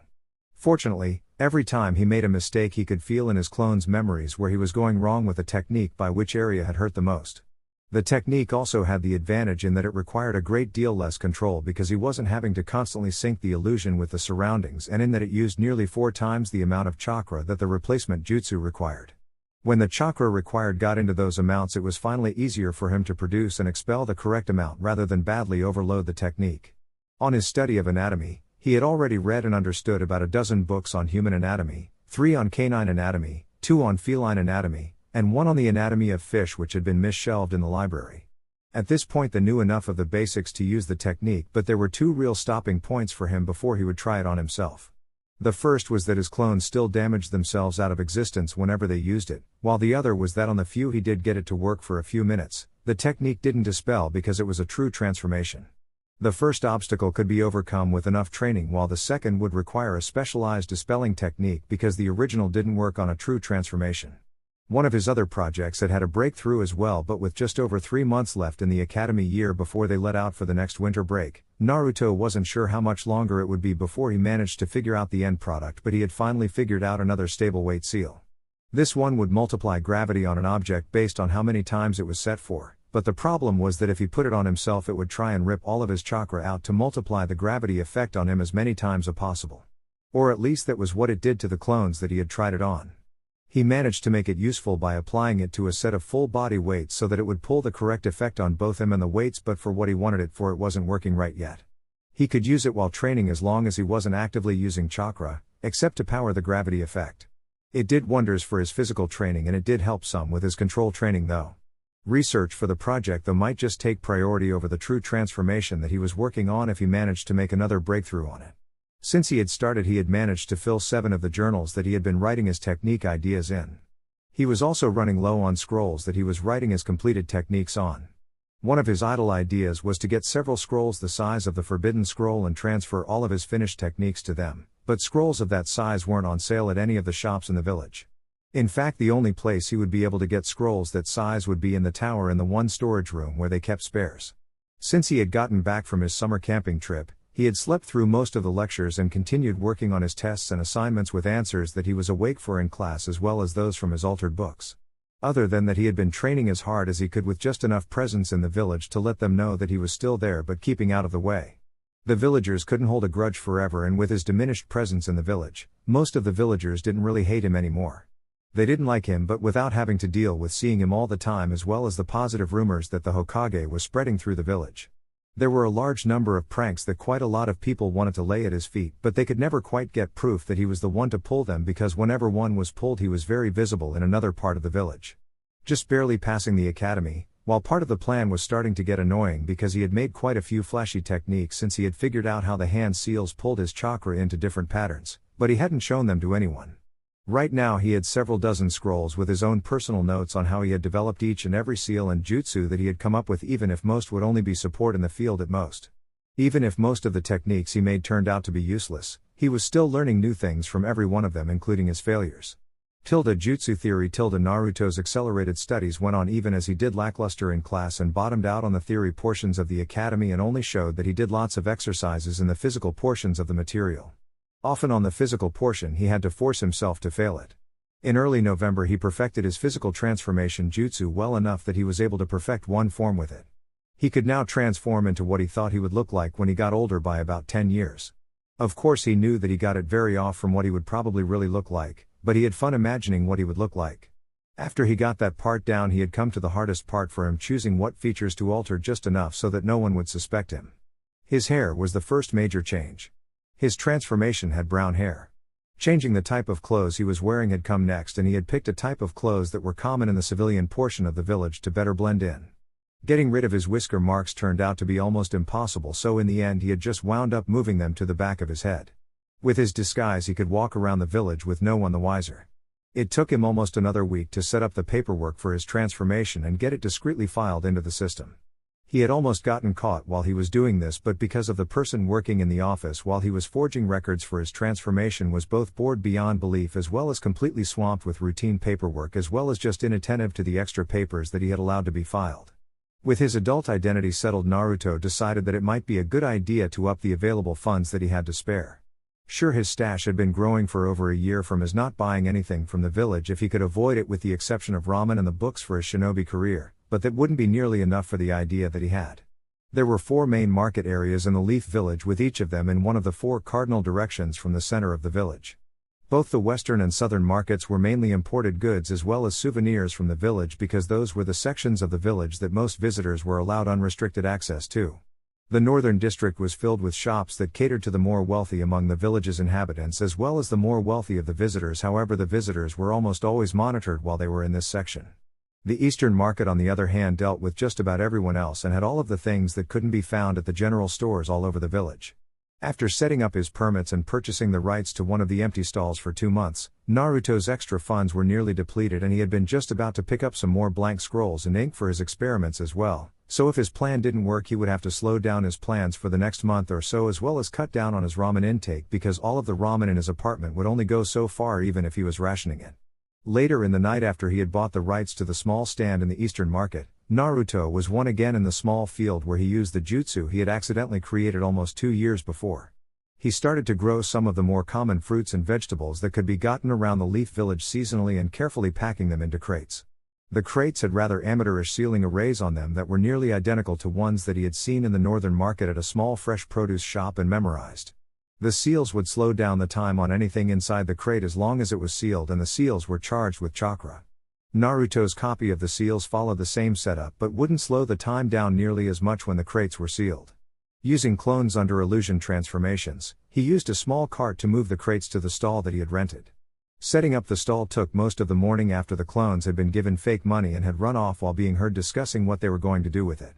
Fortunately, every time he made a mistake he could feel in his clone's memories where he was going wrong with the technique, by which area had hurt the most. The technique also had the advantage in that it required a great deal less control because he wasn't having to constantly sync the illusion with the surroundings, and in that it used nearly 4 times the amount of chakra that the replacement jutsu required. When the chakra required got into those amounts, it was finally easier for him to produce and expel the correct amount rather than badly overload the technique. On his study of anatomy, he had already read and understood about a dozen books on human anatomy, 3 on canine anatomy, 2 on feline anatomy, and 1 on the anatomy of fish, which had been misshelved in the library. At this point they knew enough of the basics to use the technique, but there were 2 real stopping points for him before he would try it on himself. The first was that his clones still damaged themselves out of existence whenever they used it, while the other was that on the few he did get it to work for a few minutes, the technique didn't dispel because it was a true transformation. The first obstacle could be overcome with enough training, while the second would require a specialized dispelling technique because the original didn't work on a true transformation. One of his other projects had had a breakthrough as well, but with just over 3 months left in the academy year before they let out for the next winter break, Naruto wasn't sure how much longer it would be before he managed to figure out the end product, but he had finally figured out another stable weight seal. This one would multiply gravity on an object based on how many times it was set for. But the problem was that if he put it on himself, it would try and rip all of his chakra out to multiply the gravity effect on him as many times as possible. Or at least that was what it did to the clones that he had tried it on. He managed to make it useful by applying it to a set of full body weights so that it would pull the correct effect on both him and the weights, but for what he wanted it for, it wasn't working right yet. He could use it while training as long as he wasn't actively using chakra, except to power the gravity effect. It did wonders for his physical training and it did help some with his control training though. Research for the project though might just take priority over the true transformation that he was working on if he managed to make another breakthrough on it. Since he had started he had managed to fill 7 of the journals that he had been writing his technique ideas in. He was also running low on scrolls that he was writing his completed techniques on. One of his idle ideas was to get several scrolls the size of the Forbidden Scroll and transfer all of his finished techniques to them, but scrolls of that size weren't on sale at any of the shops in the village. In fact, the only place he would be able to get scrolls that size would be in the tower in the one storage room where they kept spares. Since he had gotten back from his summer camping trip, he had slept through most of the lectures and continued working on his tests and assignments with answers that he was awake for in class as well as those from his altered books. Other than that, he had been training as hard as he could with just enough presence in the village to let them know that he was still there but keeping out of the way. The villagers couldn't hold a grudge forever, and with his diminished presence in the village, most of the villagers didn't really hate him anymore. They didn't like him, but without having to deal with seeing him all the time as well as the positive rumors that the Hokage was spreading through the village. There were a large number of pranks that quite a lot of people wanted to lay at his feet, but they could never quite get proof that he was the one to pull them because whenever one was pulled he was very visible in another part of the village. Just barely passing the academy, while part of the plan was starting to get annoying because he had made quite a few flashy techniques since he had figured out how the hand seals pulled his chakra into different patterns, but he hadn't shown them to anyone. Right now he had several dozen scrolls with his own personal notes on how he had developed each and every seal and jutsu that he had come up with, even if most would only be support in the field at most. Even if most of the techniques he made turned out to be useless, he was still learning new things from every one of them, including his failures. Jutsu theory. Naruto's accelerated studies went on even as he did lackluster in class and bottomed out on the theory portions of the academy and only showed that he did lots of exercises in the physical portions of the material. Often on the physical portion he had to force himself to fail it. In early November he perfected his physical transformation jutsu well enough that he was able to perfect one form with it. He could now transform into what he thought he would look like when he got older by about 10 years. Of course he knew that he got it very off from what he would probably really look like, but he had fun imagining what he would look like. After he got that part down he had come to the hardest part for him, choosing what features to alter just enough so that no one would suspect him. His hair was the first major change. His transformation had brown hair. Changing the type of clothes he was wearing had come next, and he had picked a type of clothes that were common in the civilian portion of the village to better blend in. Getting rid of his whisker marks turned out to be almost impossible, so in the end he had just wound up moving them to the back of his head. With his disguise he could walk around the village with no one the wiser. It took him almost another week to set up the paperwork for his transformation and get it discreetly filed into the system. He had almost gotten caught while he was doing this, but because of the person working in the office while he was forging records for his transformation was both bored beyond belief as well as completely swamped with routine paperwork as well as just inattentive to the extra papers that he had allowed to be filed. With his adult identity settled, Naruto decided that it might be a good idea to up the available funds that he had to spare. Sure, his stash had been growing for over a year from his not buying anything from the village if he could avoid it with the exception of ramen and the books for his shinobi career, but that wouldn't be nearly enough for the idea that he had. There were 4 main market areas in the Leaf Village, with each of them in one of the 4 cardinal directions from the center of the village. Both the western and southern markets were mainly imported goods as well as souvenirs from the village because those were the sections of the village that most visitors were allowed unrestricted access to. The northern district was filled with shops that catered to the more wealthy among the village's inhabitants as well as the more wealthy of the visitors. However, the visitors were almost always monitored while they were in this section. The eastern market on the other hand dealt with just about everyone else and had all of the things that couldn't be found at the general stores all over the village. After setting up his permits and purchasing the rights to one of the empty stalls for 2 months, Naruto's extra funds were nearly depleted and he had been just about to pick up some more blank scrolls and ink for his experiments as well, so if his plan didn't work he would have to slow down his plans for the next month or so as well as cut down on his ramen intake because all of the ramen in his apartment would only go so far even if he was rationing it. Later in the night, after he had bought the rights to the small stand in the eastern market, Naruto was once again in the small field where he used the jutsu he had accidentally created almost 2 years before. He started to grow some of the more common fruits and vegetables that could be gotten around the Leaf Village seasonally and carefully packing them into crates. The crates had rather amateurish sealing arrays on them that were nearly identical to ones that he had seen in the northern market at a small fresh produce shop and memorized. The seals would slow down the time on anything inside the crate as long as it was sealed, and the seals were charged with chakra. Naruto's copy of the seals followed the same setup but wouldn't slow the time down nearly as much when the crates were sealed. Using clones under illusion transformations, he used a small cart to move the crates to the stall that he had rented. Setting up the stall took most of the morning after the clones had been given fake money and had run off while being heard discussing what they were going to do with it.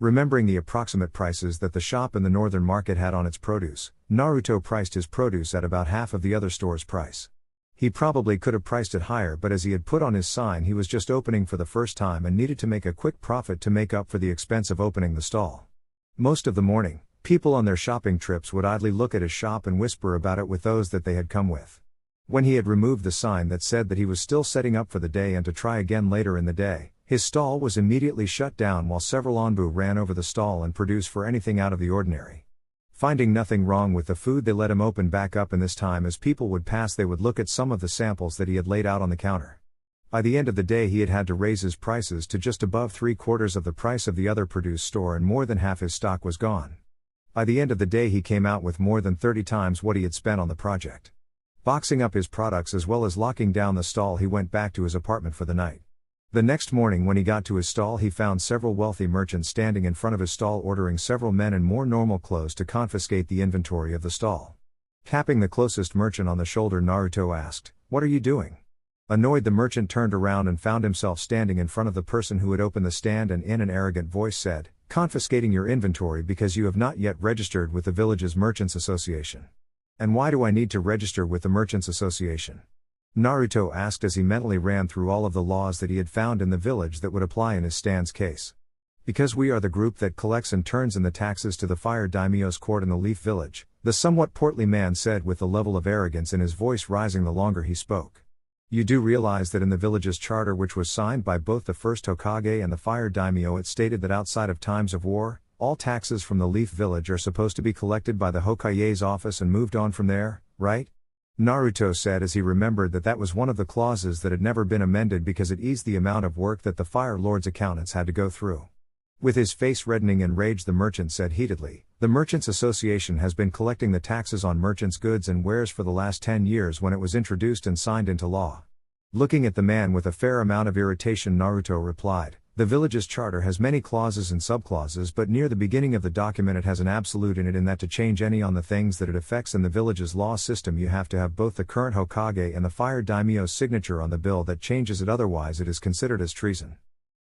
Remembering the approximate prices that the shop in the northern market had on its produce, Naruto priced his produce at about half of the other store's price. He probably could have priced it higher, but as he had put on his sign, he was just opening for the first time and needed to make a quick profit to make up for the expense of opening the stall. Most of the morning, people on their shopping trips would idly look at his shop and whisper about it with those that they had come with. When he had removed the sign that said that he was still setting up for the day and to try again later in the day, his stall was immediately shut down while several Anbu ran over the stall and produced for anything out of the ordinary. Finding nothing wrong with the food, they let him open back up, and this time as people would pass they would look at some of the samples that he had laid out on the counter. By the end of the day he had to raise his prices to just above 3/4 of the price of the other produce store, and more than half his stock was gone. By the end of the day he came out with more than 30 times what he had spent on the project. Boxing up his products as well as locking down the stall, he went back to his apartment for the night. The next morning when he got to his stall, he found several wealthy merchants standing in front of his stall ordering several men in more normal clothes to confiscate the inventory of the stall. Tapping the closest merchant on the shoulder, Naruto asked, "What are you doing?" Annoyed, the merchant turned around and found himself standing in front of the person who had opened the stand and in an arrogant voice said, "Confiscating your inventory because you have not yet registered with the village's Merchants Association." "And why do I need to register with the Merchants Association?" Naruto asked as he mentally ran through all of the laws that he had found in the village that would apply in his stand's case. "Because we are the group that collects and turns in the taxes to the fire daimyo's court in the Leaf Village," the somewhat portly man said with the level of arrogance in his voice rising the longer he spoke. "You do realize that in the village's charter, which was signed by both the first Hokage and the fire daimyo, it stated that outside of times of war, all taxes from the Leaf Village are supposed to be collected by the Hokage's office and moved on from there, right?" Naruto said as he remembered that that was one of the clauses that had never been amended because it eased the amount of work that the Fire Lord's accountants had to go through. With his face reddening in rage, the merchant said heatedly, "The Merchants Association has been collecting the taxes on merchants' goods and wares for the last 10 years when it was introduced and signed into law." Looking at the man with a fair amount of irritation, Naruto replied, "The village's charter has many clauses and subclauses, but near the beginning of the document it has an absolute in it, in that to change any on the things that it affects in the village's law system you have to have both the current Hokage and the fire daimyo's signature on the bill that changes it, otherwise it is considered as treason."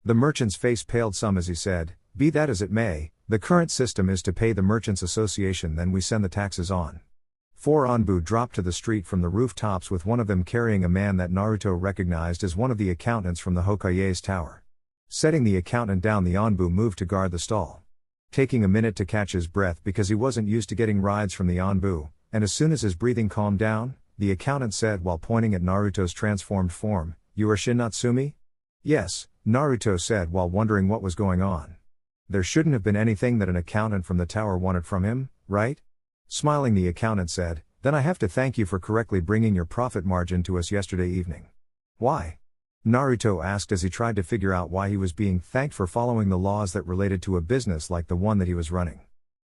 The merchant's face paled some as he said, "Be that as it may, the current system is to pay the Merchants Association, then we send the taxes on." 4 Anbu dropped to the street from the rooftops, with one of them carrying a man that Naruto recognized as one of the accountants from the Hokage's tower. Setting the accountant down, the Anbu moved to guard the stall. Taking a minute to catch his breath because he wasn't used to getting rides from the Anbu, and as soon as his breathing calmed down, the accountant said while pointing at Naruto's transformed form, "You are Shin Natsumi?" "Yes," Naruto said while wondering what was going on. There shouldn't have been anything that an accountant from the tower wanted from him, right? Smiling, the accountant said, "Then I have to thank you for correctly bringing your profit margin to us yesterday evening." "Why?" Naruto asked as he tried to figure out why he was being thanked for following the laws that related to a business like the one that he was running.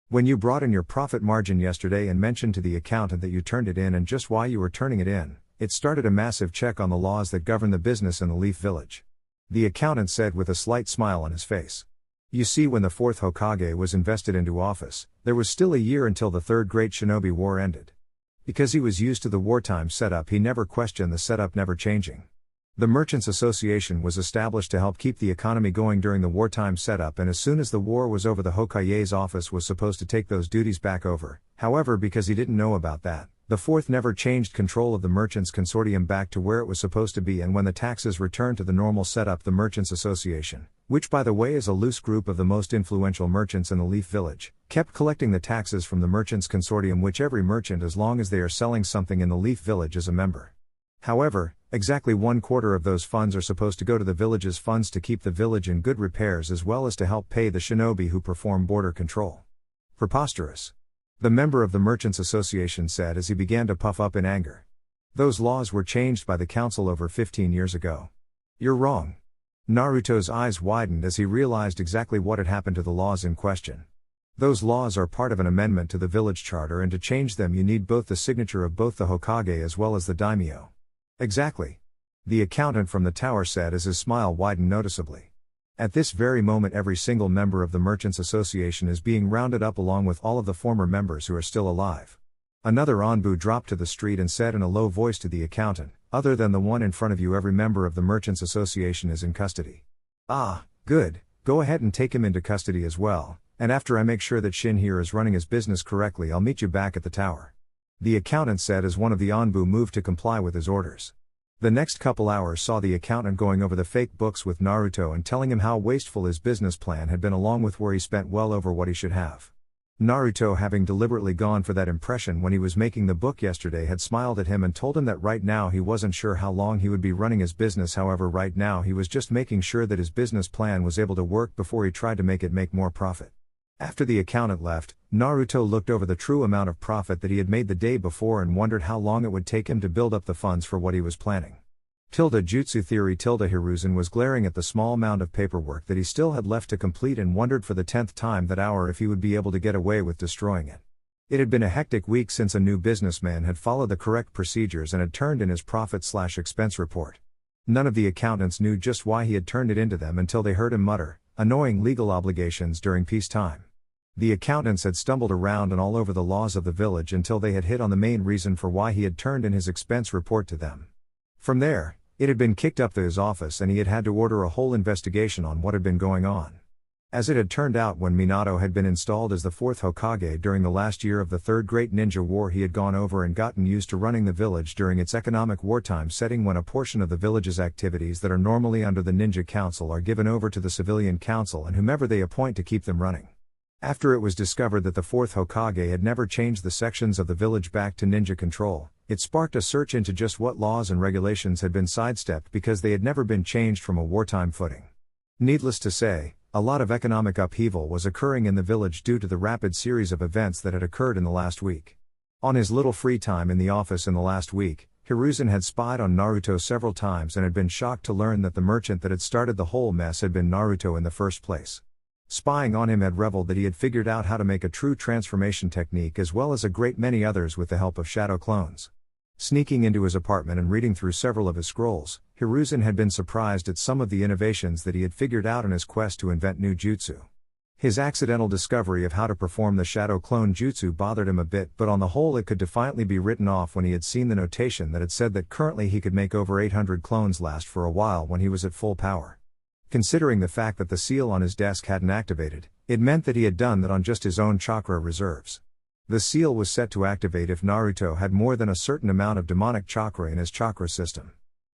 "When you brought in your profit margin yesterday and mentioned to the accountant that you turned it in and just why you were turning it in, it started a massive check on the laws that govern the business in the Leaf Village," the accountant said with a slight smile on his face. "You see, when the 4th Hokage was invested into office, there was still a year until the Third Great Shinobi War ended. Because he was used to the wartime setup, he never questioned the setup never changing. The Merchants Association was established to help keep the economy going during the wartime setup, and as soon as the war was over, the Hokage's office was supposed to take those duties back over. However, because he didn't know about that, the 4th never changed control of the Merchants Consortium back to where it was supposed to be, and when the taxes returned to the normal setup, the Merchants Association, which by the way is a loose group of the most influential merchants in the Leaf Village, kept collecting the taxes from the Merchants Consortium, which every merchant, as long as they are selling something in the Leaf Village, is a member. However, exactly 1/4 of those funds are supposed to go to the village's funds to keep the village in good repairs as well as to help pay the shinobi who perform border control." "Preposterous," the member of the Merchants Association said as he began to puff up in anger. "Those laws were changed by the council over 15 years ago. You're wrong." Naruto's eyes widened as he realized exactly what had happened to the laws in question. "Those laws are part of an amendment to the village charter, and to change them you need both the signature of both the Hokage as well as the daimyo." "Exactly," the accountant from the tower said as his smile widened noticeably. "At this very moment every single member of the Merchants Association is being rounded up along with all of the former members who are still alive." Another Anbu dropped to the street and said in a low voice to the accountant, Other than the one in front of you, every member of the Merchants Association is in custody. Ah, good, go ahead and take him into custody as well, and after I make sure that Shin here is running his business correctly, I'll meet you back at the tower. The accountant said as one of the Anbu moved to comply with his orders. The next couple hours saw the accountant going over the fake books with Naruto and telling him how wasteful his business plan had been, along with where he spent well over what he should have. Naruto, having deliberately gone for that impression when he was making the book yesterday, had smiled at him and told him that right now he wasn't sure how long he would be running his business. However, right now he was just making sure that his business plan was able to work before he tried to make it make more profit. After the accountant left, Naruto looked over the true amount of profit that he had made the day before and wondered how long it would take him to build up the funds for what he was planning. Jutsu theory. Hiruzen was glaring at the small amount of paperwork that he still had left to complete and wondered for the 10th time that hour if he would be able to get away with destroying it. It had been a hectic week since a new businessman had followed the correct procedures and had turned in his profit/expense report. None of the accountants knew just why he had turned it into them until they heard him mutter, "Annoying legal obligations during peacetime." The accountants had stumbled around and all over the laws of the village until they had hit on the main reason for why he had turned in his expense report to them. From there, it had been kicked up to his office and he had had to order a whole investigation on what had been going on. As it had turned out, when Minato had been installed as the 4th Hokage during the last year of the Third Great Ninja War, he had gone over and gotten used to running the village during its economic wartime setting, when a portion of the village's activities that are normally under the Ninja Council are given over to the Civilian Council and whomever they appoint to keep them running. After it was discovered that the 4th Hokage had never changed the sections of the village back to ninja control, it sparked a search into just what laws and regulations had been sidestepped because they had never been changed from a wartime footing. Needless to say, a lot of economic upheaval was occurring in the village due to the rapid series of events that had occurred in the last week. On his little free time in the office in the last week, Hiruzen had spied on Naruto several times and had been shocked to learn that the merchant that had started the whole mess had been Naruto in the first place. Spying on him had reveled that he had figured out how to make a true transformation technique as well as a great many others with the help of shadow clones. Sneaking into his apartment and reading through several of his scrolls, Hiruzen had been surprised at some of the innovations that he had figured out in his quest to invent new jutsu. His accidental discovery of how to perform the shadow clone jutsu bothered him a bit, but on the whole it could defiantly be written off when he had seen the notation that had said that currently he could make over 800 clones last for a while when he was at full power. Considering the fact that the seal on his desk hadn't activated, it meant that he had done that on just his own chakra reserves. The seal was set to activate if Naruto had more than a certain amount of demonic chakra in his chakra system.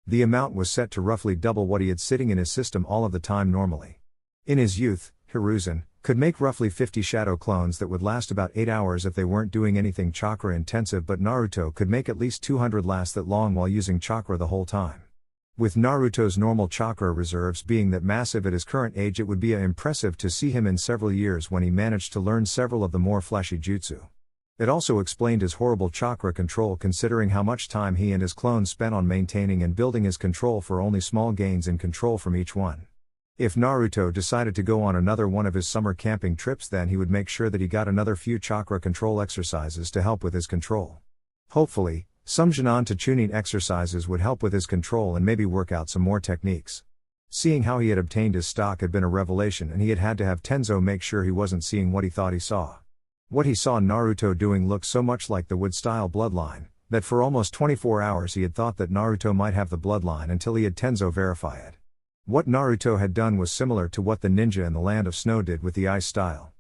The amount was set to roughly double what he had sitting in his system all of the time normally. In his youth, Hiruzen could make roughly 50 shadow clones that would last about 8 hours if they weren't doing anything chakra intensive, but Naruto could make at least 200 last that long while using chakra the whole time. With Naruto's normal chakra reserves being that massive at his current age, it would be impressive to see him in several years when he managed to learn several of the more flashy jutsu. It also explained his horrible chakra control, considering how much time he and his clones spent on maintaining and building his control for only small gains in control from each one. If Naruto decided to go on another one of his summer camping trips, then he would make sure that he got another few chakra control exercises to help with his control. Hopefully, some Jinan to Chunin exercises would help with his control and maybe work out some more techniques. Seeing how he had obtained his stock had been a revelation, and he had had to have Tenzo make sure he wasn't seeing what he thought he saw. What he saw Naruto doing looked so much like the Wood-style bloodline, that for almost 24 hours he had thought that Naruto might have the bloodline until he had Tenzo verify it. What Naruto had done was similar to what the ninja in the Land of Snow did with the ice style.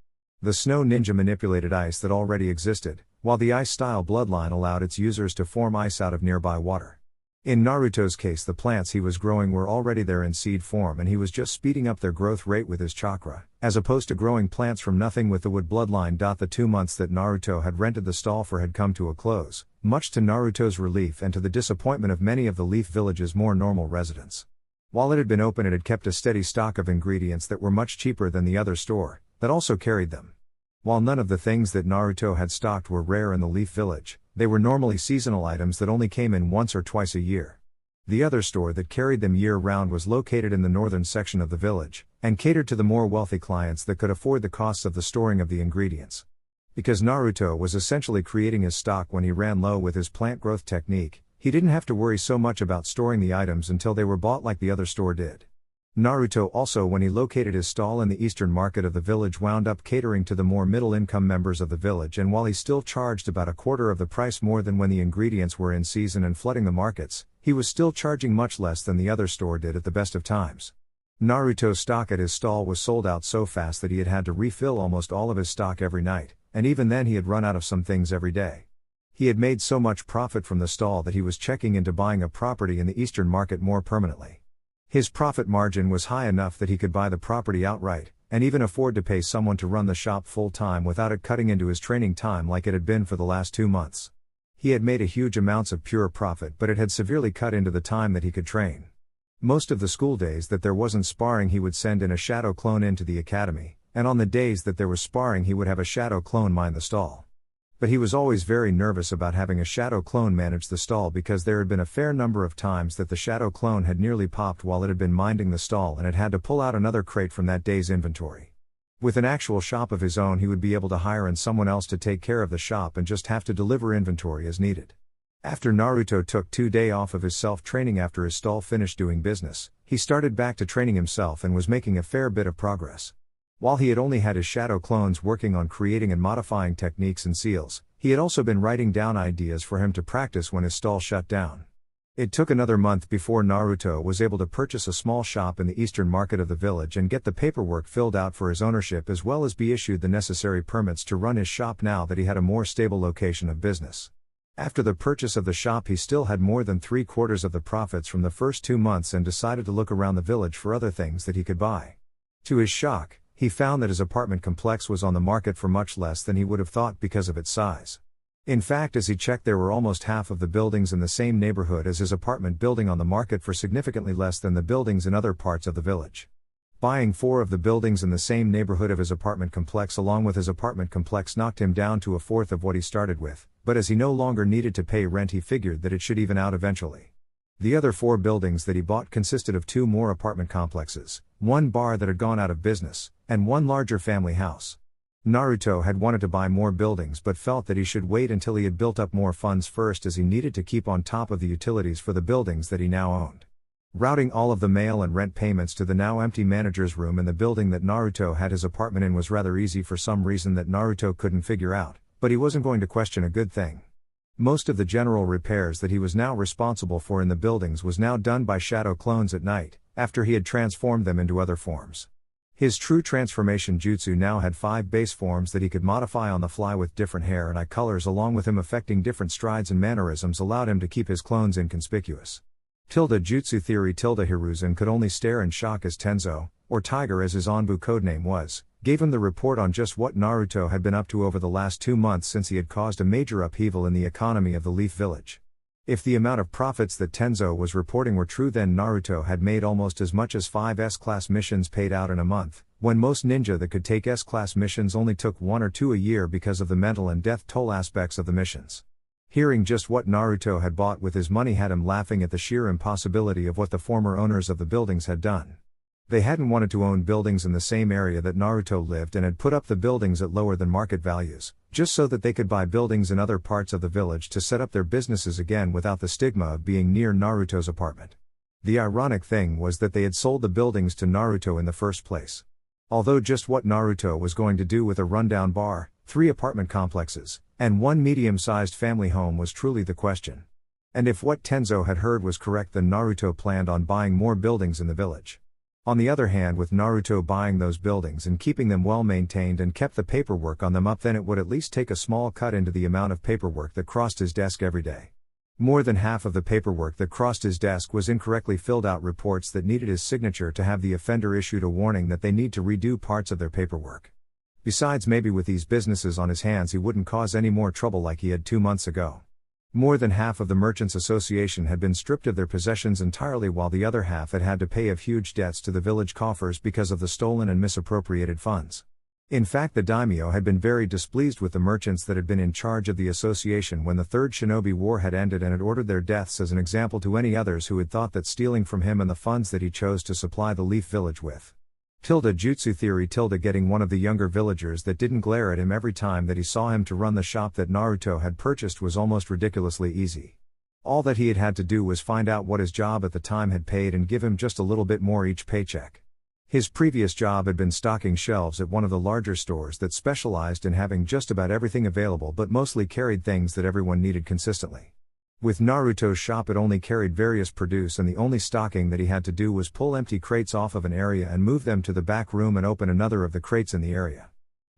The snow ninja manipulated ice that already existed, while the ice-style bloodline allowed its users to form ice out of nearby water. In Naruto's case, the plants he was growing were already there in seed form, and he was just speeding up their growth rate with his chakra, as opposed to growing plants from nothing with the wood bloodline. The 2 months that Naruto had rented the stall for had come to a close, much to Naruto's relief and to the disappointment of many of the Leaf Village's more normal residents. While it had been open, it had kept a steady stock of ingredients that were much cheaper than the other store, that also carried them. While none of the things that Naruto had stocked were rare in the Leaf Village, they were normally seasonal items that only came in once or twice a year. The other store that carried them year-round was located in the northern section of the village, and catered to the more wealthy clients that could afford the costs of the storing of the ingredients. Because Naruto was essentially creating his stock when he ran low with his plant growth technique, he didn't have to worry so much about storing the items until they were bought like the other store did. Naruto also, when he located his stall in the eastern market of the village, wound up catering to the more middle-income members of the village, and while he still charged about a quarter of the price more than when the ingredients were in season and flooding the markets, He was still charging much less than the other store did at the best of times. Naruto's stock at his stall was sold out so fast that he had to refill almost all of his stock every night, and even then he had run out of some things every day. He had made so much profit from the stall that he was checking into buying a property in the Eastern market more permanently. His profit margin was high enough that he could buy the property outright, and even afford to pay someone to run the shop full-time without it cutting into his training time like it had been for the last 2 months. He had made a huge amounts of pure profit, but it had severely cut into the time that he could train. Most of the school days that there wasn't sparring he would send in a shadow clone into the academy, and on the days that there was sparring he would have a shadow clone mind the stall. But he was always very nervous about having a shadow clone manage the stall because there had been a fair number of times that the shadow clone had nearly popped while it had been minding the stall and it had to pull out another crate from that day's inventory. With an actual shop of his own he would be able to hire in someone else to take care of the shop and just have to deliver inventory as needed. After Naruto took 2 days off of his self-training after his stall finished doing business, he started back to training himself and was making a fair bit of progress. While he had only had his shadow clones working on creating and modifying techniques and seals, he had also been writing down ideas for him to practice when his stall shut down. It took another month before Naruto was able to purchase a small shop in the eastern market of the village and get the paperwork filled out for his ownership as well as be issued the necessary permits to run his shop now that he had a more stable location of business. After the purchase of the shop he still had more than 3/4 of the profits from the first 2 months and decided to look around the village for other things that he could buy. To his shock, he found that his apartment complex was on the market for much less than he would have thought because of its size. In fact, as he checked, there were almost half of the buildings in the same neighborhood as his apartment building on the market for significantly less than the buildings in other parts of the village. Buying 4 of the buildings in the same neighborhood of his apartment complex along with his apartment complex knocked him down to 1/4 of what he started with, but as he no longer needed to pay rent he figured that it should even out eventually. The other 4 buildings that he bought consisted of 2 more apartment complexes, 1 bar that had gone out of business, and 1 larger family house. Naruto had wanted to buy more buildings but felt that he should wait until he had built up more funds first as he needed to keep on top of the utilities for the buildings that he now owned. Routing all of the mail and rent payments to the now empty manager's room in the building that Naruto had his apartment in was rather easy for some reason that Naruto couldn't figure out, but he wasn't going to question a good thing. Most of the general repairs that he was now responsible for in the buildings was now done by shadow clones at night, after he had transformed them into other forms. His true transformation jutsu now had 5 base forms that he could modify on the fly with different hair and eye colors along with him affecting different strides and mannerisms allowed him to keep his clones inconspicuous. Jutsu theory Hiruzen could only stare in shock as Tenzo, or Tiger as his Anbu codename was, gave him the report on just what Naruto had been up to over the last 2 months since he had caused a major upheaval in the economy of the Leaf Village. If the amount of profits that Tenzo was reporting were true, then Naruto had made almost as much as 5 S-class missions paid out in a month, when most ninja that could take S-class missions only took 1 or 2 a year because of the mental and death toll aspects of the missions. Hearing just what Naruto had bought with his money had him laughing at the sheer impossibility of what the former owners of the buildings had done. They hadn't wanted to own buildings in the same area that Naruto lived and had put up the buildings at lower than market values, just so that they could buy buildings in other parts of the village to set up their businesses again without the stigma of being near Naruto's apartment. The ironic thing was that they had sold the buildings to Naruto in the first place. Although just what Naruto was going to do with a rundown bar, 3 apartment complexes, and 1 medium-sized family home was truly the question. And if what Tenzo had heard was correct, then Naruto planned on buying more buildings in the village. On the other hand, with Naruto buying those buildings and keeping them well maintained and kept the paperwork on them up, then it would at least take a small cut into the amount of paperwork that crossed his desk every day. More than half of the paperwork that crossed his desk was incorrectly filled out reports that needed his signature to have the offender issued a warning that they need to redo parts of their paperwork. Besides, maybe with these businesses on his hands he wouldn't cause any more trouble like he had 2 months ago. More than half of the Merchants Association had been stripped of their possessions entirely, while the other half had had to pay of huge debts to the village coffers because of the stolen and misappropriated funds. In fact, the daimyo had been very displeased with the merchants that had been in charge of the association when the Third Shinobi War had ended and had ordered their deaths as an example to any others who had thought that stealing from him and the funds that he chose to supply the Leaf Village with. Jutsu theory getting one of the younger villagers that didn't glare at him every time that he saw him to run the shop that Naruto had purchased was almost ridiculously easy. All that he had to do was find out what his job at the time had paid and give him just a little bit more each paycheck. His previous job had been stocking shelves at one of the larger stores that specialized in having just about everything available but mostly carried things that everyone needed consistently. With Naruto's shop, it only carried various produce, and the only stocking that he had to do was pull empty crates off of an area and move them to the back room and open another of the crates in the area.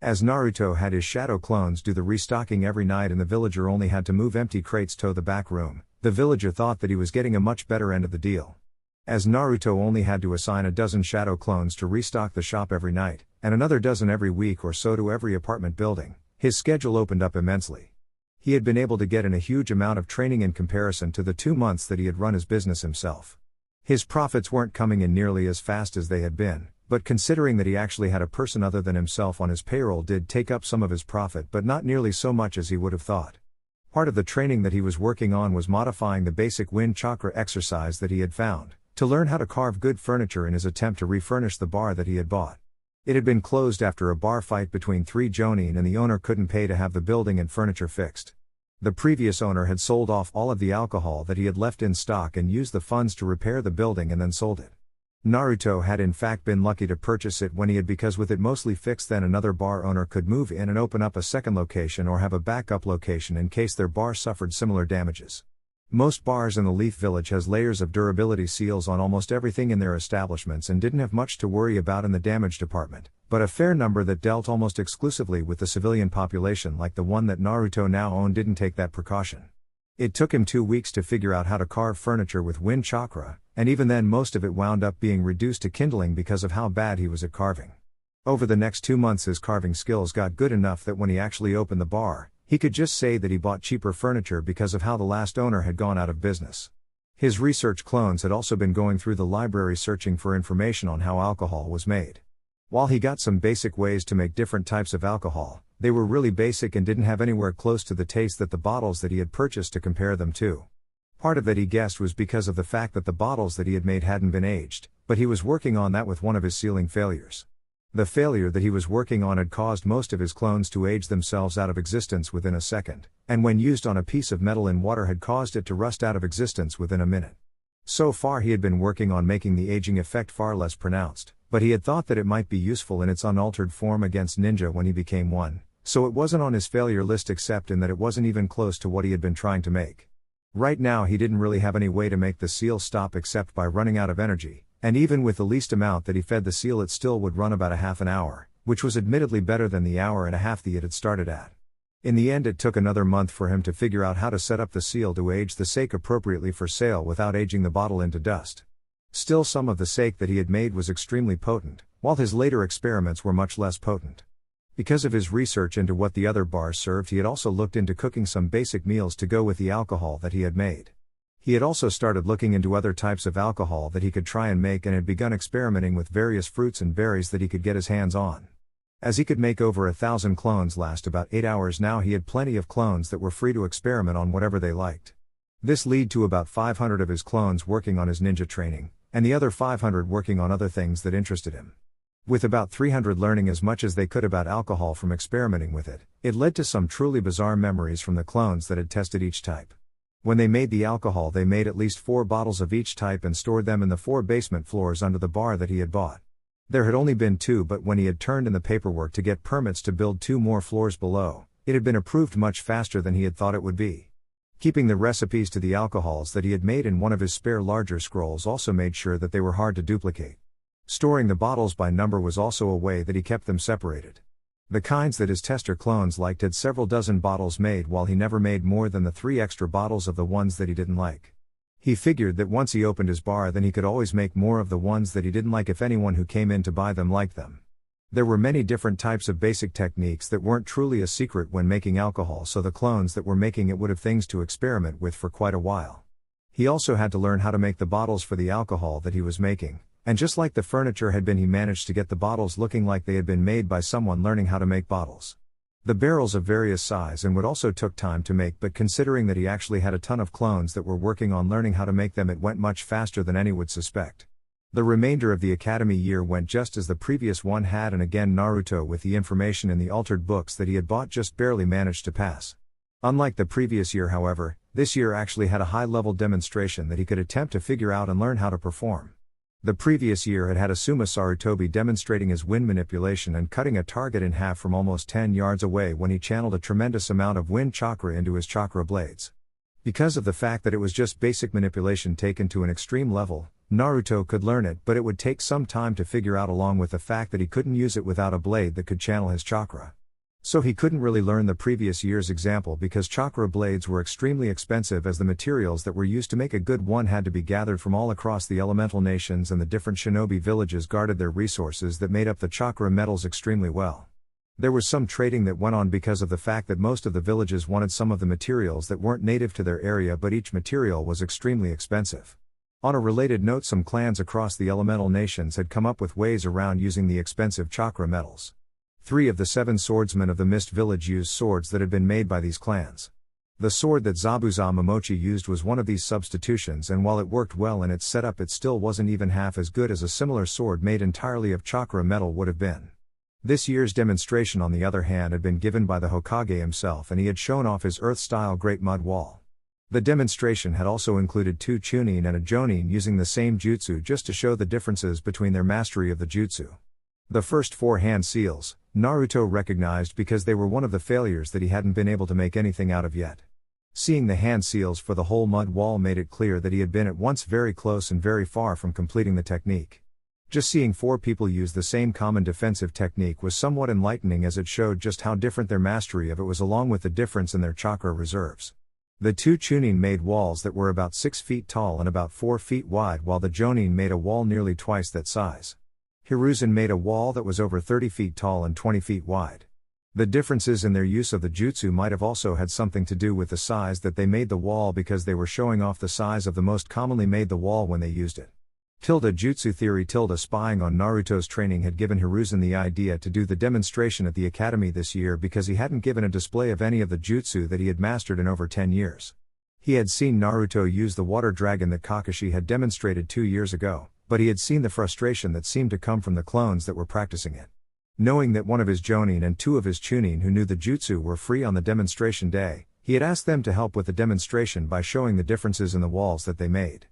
As Naruto had his shadow clones do the restocking every night and the villager only had to move empty crates to the back room, the villager thought that he was getting a much better end of the deal. As Naruto only had to assign a dozen shadow clones to restock the shop every night, and another dozen every week or so to every apartment building, his schedule opened up immensely. He had been able to get in a huge amount of training in comparison to the 2 months that he had run his business himself. His profits weren't coming in nearly as fast as they had been, but considering that he actually had a person other than himself on his payroll did take up some of his profit, but not nearly so much as he would have thought. Part of the training that he was working on was modifying the basic wind chakra exercise that he had found, to learn how to carve good furniture in his attempt to refurnish the bar that he had bought. It had been closed after a bar fight between 3 jonin and the owner couldn't pay to have the building and furniture fixed. The previous owner had sold off all of the alcohol that he had left in stock and used the funds to repair the building and then sold it. Naruto had in fact been lucky to purchase it when he had, because with it mostly fixed then another bar owner could move in and open up a second location or have a backup location in case their bar suffered similar damages. Most bars in the Leaf Village has layers of durability seals on almost everything in their establishments and didn't have much to worry about in the damage department, but a fair number that dealt almost exclusively with the civilian population like the one that Naruto now owned didn't take that precaution. It took him 2 weeks to figure out how to carve furniture with wind chakra, and even then most of it wound up being reduced to kindling because of how bad he was at carving. Over the next 2 months his carving skills got good enough that when he actually opened the bar, he could just say that he bought cheaper furniture because of how the last owner had gone out of business. His research clones had also been going through the library searching for information on how alcohol was made. While he got some basic ways to make different types of alcohol, they were really basic and didn't have anywhere close to the taste that the bottles that he had purchased to compare them to. Part of that he guessed was because of the fact that the bottles that he had made hadn't been aged, but he was working on that with one of his sealing failures. The failure that he was working on had caused most of his clones to age themselves out of existence within a second, and when used on a piece of metal in water had caused it to rust out of existence within a minute. So far he had been working on making the aging effect far less pronounced, but he had thought that it might be useful in its unaltered form against ninja when he became one, so it wasn't on his failure list except in that it wasn't even close to what he had been trying to make. Right now he didn't really have any way to make the seal stop except by running out of energy, and even with the least amount that he fed the seal it still would run about a half an hour, which was admittedly better than the hour and a half that it had started at. In the end it took another month for him to figure out how to set up the seal to age the sake appropriately for sale without aging the bottle into dust. Still, some of the sake that he had made was extremely potent, while his later experiments were much less potent. Because of his research into what the other bars served, he had also looked into cooking some basic meals to go with the alcohol that he had made. He had also started looking into other types of alcohol that he could try and make and had begun experimenting with various fruits and berries that he could get his hands on. As he could make over 1,000 clones last about 8 hours now, he had plenty of clones that were free to experiment on whatever they liked. This led to about 500 of his clones working on his ninja training, and the other 500 working on other things that interested him. With about 300 learning as much as they could about alcohol from experimenting with it, it led to some truly bizarre memories from the clones that had tested each type. When they made the alcohol, they made at least 4 bottles of each type and stored them in the 4 basement floors under the bar that he had bought. There had only been 2, but when he had turned in the paperwork to get permits to build 2 more floors below, it had been approved much faster than he had thought it would be. Keeping the recipes to the alcohols that he had made in one of his spare larger scrolls also made sure that they were hard to duplicate. Storing the bottles by number was also a way that he kept them separated. The kinds that his tester clones liked had several dozen bottles made, while he never made more than the 3 extra bottles of the ones that he didn't like. He figured that once he opened his bar, then he could always make more of the ones that he didn't like if anyone who came in to buy them liked them. There were many different types of basic techniques that weren't truly a secret when making alcohol, so the clones that were making it would have things to experiment with for quite a while. He also had to learn how to make the bottles for the alcohol that he was making, and just like the furniture had been, he managed to get the bottles looking like they had been made by someone learning how to make bottles. The barrels of various size and wood also took time to make, but considering that he actually had a ton of clones that were working on learning how to make them, it went much faster than any would suspect. The remainder of the academy year went just as the previous one had, and again Naruto, with the information in the altered books that he had bought, just barely managed to pass. Unlike the previous year, however, this year actually had a high-level demonstration that he could attempt to figure out and learn how to perform. The previous year had had Asuma Sarutobi demonstrating his wind manipulation and cutting a target in half from almost 10 yards away when he channeled a tremendous amount of wind chakra into his chakra blades. Because of the fact that it was just basic manipulation taken to an extreme level, Naruto could learn it, but it would take some time to figure out, along with the fact that he couldn't use it without a blade that could channel his chakra. So he couldn't really learn the previous year's example because chakra blades were extremely expensive, as the materials that were used to make a good one had to be gathered from all across the elemental nations, and the different shinobi villages guarded their resources that made up the chakra metals extremely well. There was some trading that went on because of the fact that most of the villages wanted some of the materials that weren't native to their area, but each material was extremely expensive. On a related note, some clans across the elemental nations had come up with ways around using the expensive chakra metals. 3 of the 7 swordsmen of the Mist Village used swords that had been made by these clans. The sword that Zabuza Momochi used was one of these substitutions, and while it worked well in its setup, it still wasn't even half as good as a similar sword made entirely of chakra metal would have been. This year's demonstration, on the other hand, had been given by the Hokage himself, and he had shown off his Earth-style Great Mud Wall. The demonstration had also included 2 Chunin and a Jonin using the same jutsu, just to show the differences between their mastery of the jutsu. The first 4 hand seals, Naruto recognized because they were one of the failures that he hadn't been able to make anything out of yet. Seeing the hand seals for the whole mud wall made it clear that he had been at once very close and very far from completing the technique. Just seeing 4 people use the same common defensive technique was somewhat enlightening, as it showed just how different their mastery of it was, along with the difference in their chakra reserves. The 2 Chunin made walls that were about 6 feet tall and about 4 feet wide, while the Jonin made a wall nearly twice that size. Hiruzen made a wall that was over 30 feet tall and 20 feet wide. The differences in their use of the jutsu might have also had something to do with the size that they made the wall, because they were showing off the size of the most commonly made the wall when they used it. Jutsu theory spying on Naruto's training had given Hiruzen the idea to do the demonstration at the academy this year, because he hadn't given a display of any of the jutsu that he had mastered in over 10 years. He had seen Naruto use the water dragon that Kakashi had demonstrated 2 years ago, but he had seen the frustration that seemed to come from the clones that were practicing it. Knowing that one of his Jonin and 2 of his Chunin who knew the jutsu were free on the demonstration day, he had asked them to help with the demonstration by showing the differences in the walls that they made.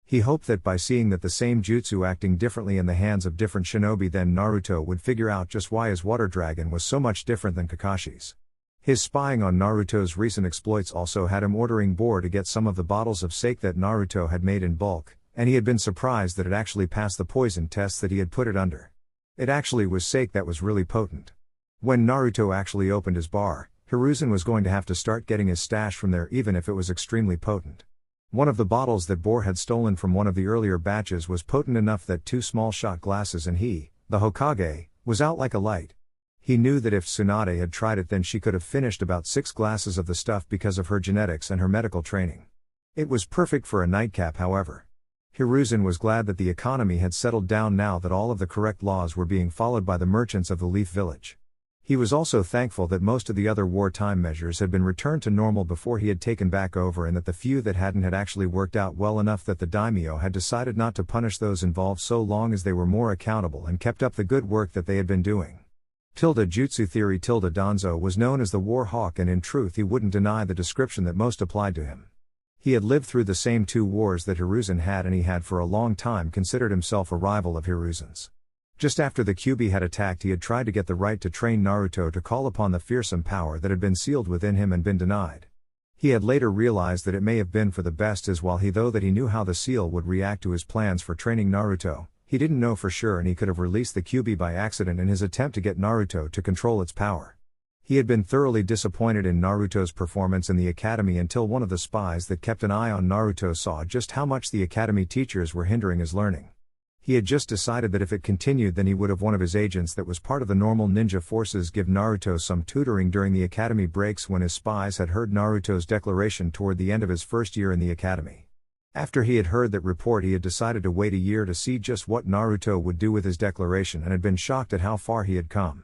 He hoped that by seeing that the same jutsu acting differently in the hands of different shinobi, then Naruto would figure out just why his water dragon was so much different than Kakashi's. His spying on Naruto's recent exploits also had him ordering Bor to get some of the bottles of sake that Naruto had made in bulk, and he had been surprised that it actually passed the poison tests that he had put it under. It actually was sake that was really potent. When Naruto actually opened his bar, Hiruzen was going to have to start getting his stash from there, even if it was extremely potent. One of the bottles that Bor had stolen from one of the earlier batches was potent enough that 2 small shot glasses and he, the Hokage, was out like a light. He knew that if Tsunade had tried it, then she could have finished about 6 glasses of the stuff because of her genetics and her medical training. It was perfect for a nightcap, however. Hiruzen was glad that the economy had settled down now that all of the correct laws were being followed by the merchants of the Leaf Village. He was also thankful that most of the other wartime measures had been returned to normal before he had taken back over, and that the few that hadn't had actually worked out well enough that the daimyo had decided not to punish those involved so long as they were more accountable and kept up the good work that they had been doing. Jutsu theory Danzo was known as the War Hawk, and in truth he wouldn't deny the description that most applied to him. He had lived through the same 2 wars that Hiruzen had, and he had for a long time considered himself a rival of Hiruzen's. Just after the Kyuubi had attacked, he had tried to get the right to train Naruto to call upon the fearsome power that had been sealed within him and been denied. He had later realized that it may have been for the best, as while he knew how the seal would react to his plans for training Naruto, he didn't know for sure, and he could have released the Kyuubi by accident in his attempt to get Naruto to control its power. He had been thoroughly disappointed in Naruto's performance in the academy until one of the spies that kept an eye on Naruto saw just how much the academy teachers were hindering his learning. He had just decided that if it continued, then he would have one of his agents that was part of the normal ninja forces give Naruto some tutoring during the academy breaks, when his spies had heard Naruto's declaration toward the end of his first year in the academy. After he had heard that report, he had decided to wait a year to see just what Naruto would do with his declaration, and had been shocked at how far he had come.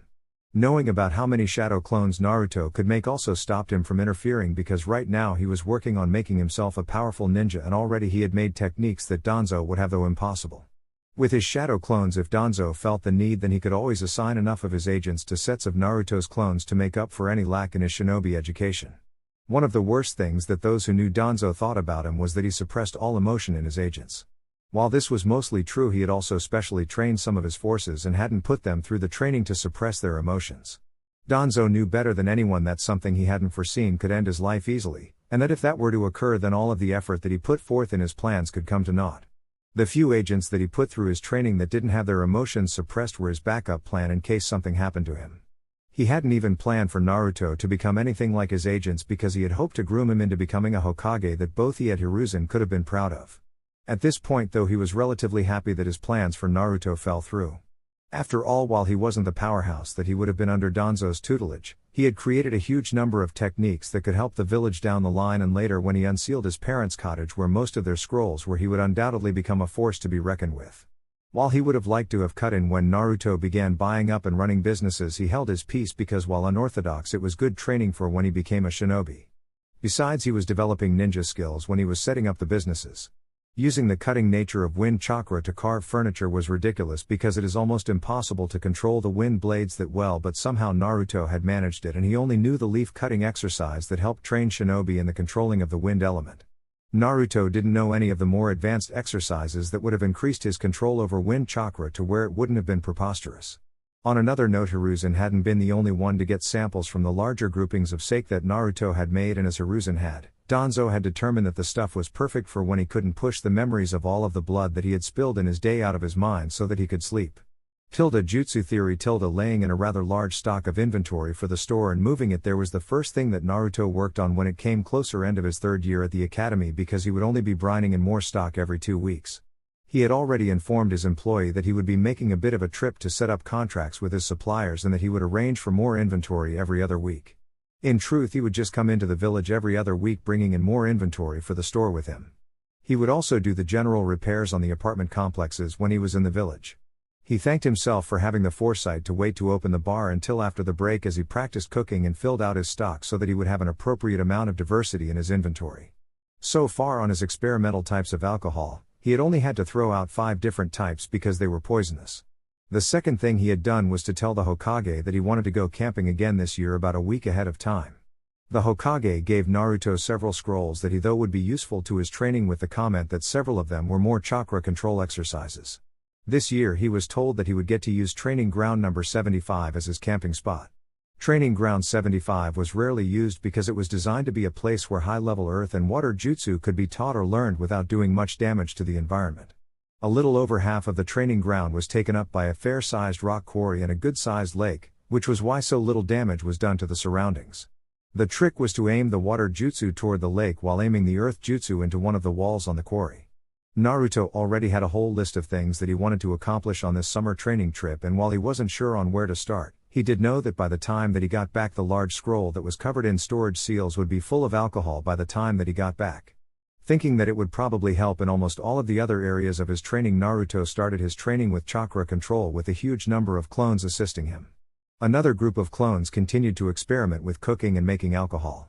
Knowing about how many shadow clones Naruto could make also stopped him from interfering, because right now he was working on making himself a powerful ninja, and already he had made techniques that Danzo would have, though impossible. With his shadow clones, if Danzo felt the need, then he could always assign enough of his agents to sets of Naruto's clones to make up for any lack in his shinobi education. One of the worst things that those who knew Danzo thought about him was that he suppressed all emotion in his agents. While this was mostly true, he had also specially trained some of his forces and hadn't put them through the training to suppress their emotions. Danzo knew better than anyone that something he hadn't foreseen could end his life easily, and that if that were to occur then all of the effort that he put forth in his plans could come to naught. The few agents that he put through his training that didn't have their emotions suppressed were his backup plan in case something happened to him. He hadn't even planned for Naruto to become anything like his agents because he had hoped to groom him into becoming a Hokage that both he and Hiruzen could have been proud of. At this point though he was relatively happy that his plans for Naruto fell through. After all, while he wasn't the powerhouse that he would have been under Danzo's tutelage, he had created a huge number of techniques that could help the village down the line, and later when he unsealed his parents' cottage where most of their scrolls were, he would undoubtedly become a force to be reckoned with. While he would have liked to have cut in when Naruto began buying up and running businesses, he held his peace because while unorthodox it was good training for when he became a shinobi. Besides, he was developing ninja skills when he was setting up the businesses. Using the cutting nature of wind chakra to carve furniture was ridiculous because it is almost impossible to control the wind blades that well, but somehow Naruto had managed it, and he only knew the leaf cutting exercise that helped train shinobi in the controlling of the wind element. Naruto didn't know any of the more advanced exercises that would have increased his control over wind chakra to where it wouldn't have been preposterous. On another note, Hiruzen hadn't been the only one to get samples from the larger groupings of sake that Naruto had made, and as Hiruzen had, Danzo had determined that the stuff was perfect for when he couldn't push the memories of all of the blood that he had spilled in his day out of his mind so that he could sleep. Jutsu theory. Laying in a rather large stock of inventory for the store and moving it there was the first thing that Naruto worked on when it came closer end of his third year at the academy, because he would only be brining in more stock every 2 weeks. He had already informed his employee that he would be making a bit of a trip to set up contracts with his suppliers and that he would arrange for more inventory every other week. In truth, he would just come into the village every other week bringing in more inventory for the store with him. He would also do the general repairs on the apartment complexes when he was in the village. He thanked himself for having the foresight to wait to open the bar until after the break as he practiced cooking and filled out his stock so that he would have an appropriate amount of diversity in his inventory. So far on his experimental types of alcohol, he had only had to throw out 5 different types because they were poisonous. The second thing he had done was to tell the Hokage that he wanted to go camping again this year about a week ahead of time. The Hokage gave Naruto several scrolls that he thought would be useful to his training, with the comment that several of them were more chakra control exercises. This year he was told that he would get to use Training Ground number 75 as his camping spot. Training Ground 75 was rarely used because it was designed to be a place where high-level earth and water jutsu could be taught or learned without doing much damage to the environment. A little over half of the training ground was taken up by a fair-sized rock quarry and a good-sized lake, which was why so little damage was done to the surroundings. The trick was to aim the water jutsu toward the lake while aiming the earth jutsu into one of the walls on the quarry. Naruto already had a whole list of things that he wanted to accomplish on this summer training trip, and while he wasn't sure on where to start, he did know that by the time that he got back the large scroll that was covered in storage seals would be full of alcohol by the time that he got back. Thinking that it would probably help in almost all of the other areas of his training, Naruto started his training with chakra control, with a huge number of clones assisting him. Another group of clones continued to experiment with cooking and making alcohol.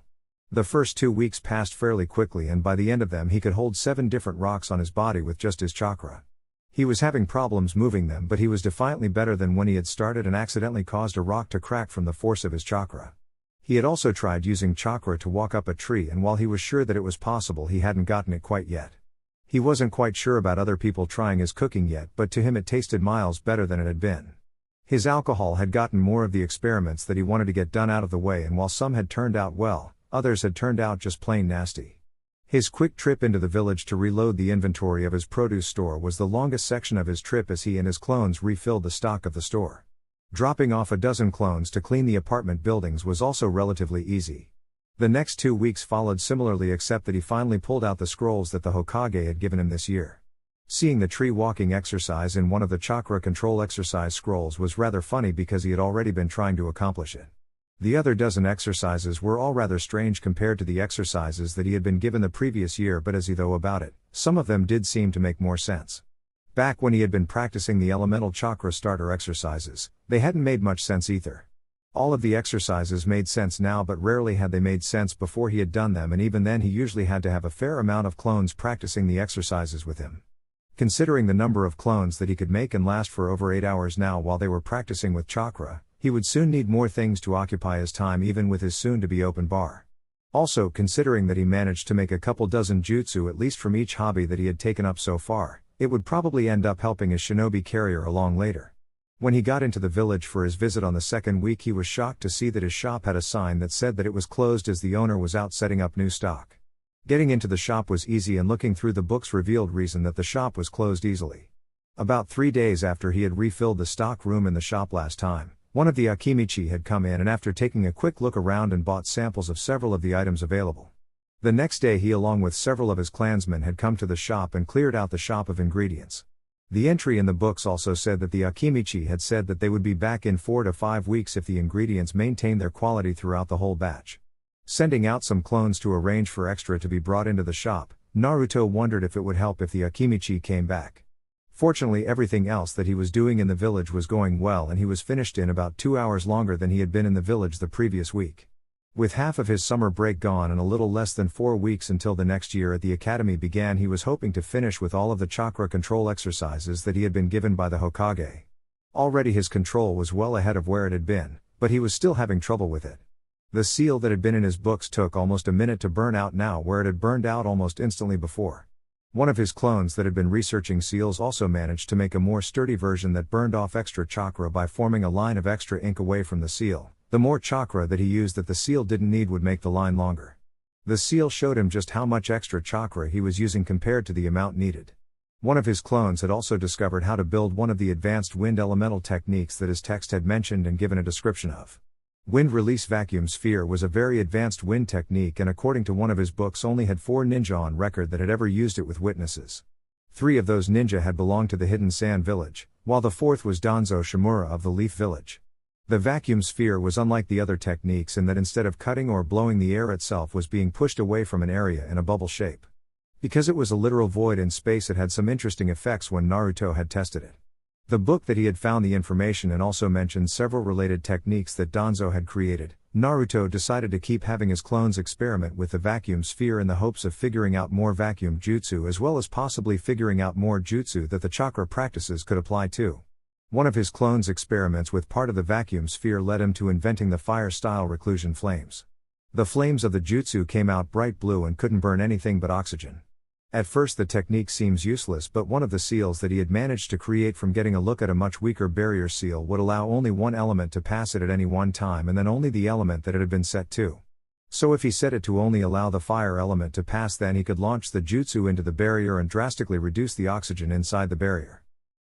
The first 2 weeks passed fairly quickly, and by the end of them he could hold 7 different rocks on his body with just his chakra. He was having problems moving them, but he was defiantly better than when he had started and accidentally caused a rock to crack from the force of his chakra. He had also tried using chakra to walk up a tree, and while he was sure that it was possible, he hadn't gotten it quite yet. He wasn't quite sure about other people trying his cooking yet, but to him it tasted miles better than it had been. His alcohol had gotten more of the experiments that he wanted to get done out of the way, and while some had turned out well, others had turned out just plain nasty. His quick trip into the village to reload the inventory of his produce store was the longest section of his trip as he and his clones refilled the stock of the store. Dropping off a dozen clones to clean the apartment buildings was also relatively easy. The next 2 weeks followed similarly, except that he finally pulled out the scrolls that the Hokage had given him this year. Seeing the tree walking exercise in one of the chakra control exercise scrolls was rather funny because he had already been trying to accomplish it. The other dozen exercises were all rather strange compared to the exercises that he had been given the previous year, but as he thought about it, some of them did seem to make more sense. Back when he had been practicing the elemental chakra starter exercises, they hadn't made much sense either. All of the exercises made sense now, but rarely had they made sense before he had done them, and even then he usually had to have a fair amount of clones practicing the exercises with him. Considering the number of clones that he could make and last for over 8 hours now while they were practicing with chakra, he would soon need more things to occupy his time even with his soon-to-be open bar. Also, considering that he managed to make a couple dozen jutsu at least from each hobby that he had taken up so far, it would probably end up helping his shinobi carrier along later. When he got into the village for his visit on the second week, he was shocked to see that his shop had a sign that said that it was closed as the owner was out setting up new stock. Getting into the shop was easy, and looking through the books revealed reason that the shop was closed easily. About 3 days after he had refilled the stock room in the shop last time, one of the Akimichi had come in and after taking a quick look around and bought samples of several of the items available. The next day he along with several of his clansmen had come to the shop and cleared out the shop of ingredients. The entry in the books also said that the Akimichi had said that they would be back in 4 to 5 weeks if the ingredients maintained their quality throughout the whole batch. Sending out some clones to arrange for extra to be brought into the shop, Naruto wondered if it would help if the Akimichi came back. Fortunately, everything else that he was doing in the village was going well, and he was finished in about 2 hours longer than he had been in the village the previous week. With half of his summer break gone and a little less than 4 weeks until the next year at the academy began, he was hoping to finish with all of the chakra control exercises that he had been given by the Hokage. Already his control was well ahead of where it had been, but he was still having trouble with it. The seal that had been in his books took almost a minute to burn out now where it had burned out almost instantly before. One of his clones that had been researching seals also managed to make a more sturdy version that burned off extra chakra by forming a line of extra ink away from the seal. The more chakra that he used that the seal didn't need would make the line longer. The seal showed him just how much extra chakra he was using compared to the amount needed. One of his clones had also discovered how to build one of the advanced wind elemental techniques that his text had mentioned and given a description of. Wind release vacuum sphere was a very advanced wind technique, and according to one of his books only had 4 ninja on record that had ever used it with witnesses. 3 of those ninja had belonged to the Hidden Sand village, while the 4th was Danzo Shimura of the Leaf village. The vacuum sphere was unlike the other techniques in that instead of cutting or blowing, the air itself was being pushed away from an area in a bubble shape. Because it was a literal void in space, it had some interesting effects when Naruto had tested it. The book that he had found the information and also mentioned several related techniques that Danzo had created. Naruto decided to keep having his clones experiment with the vacuum sphere in the hopes of figuring out more vacuum jutsu, as well as possibly figuring out more jutsu that the chakra practices could apply to. One of his clones' experiments with part of the vacuum sphere led him to inventing the fire-style reclusion flames. The flames of the jutsu came out bright blue and couldn't burn anything but oxygen. At first the technique seems useless, but one of the seals that he had managed to create from getting a look at a much weaker barrier seal would allow only one element to pass it at any one time, and then only the element that it had been set to. So if he set it to only allow the fire element to pass, then he could launch the jutsu into the barrier and drastically reduce the oxygen inside the barrier.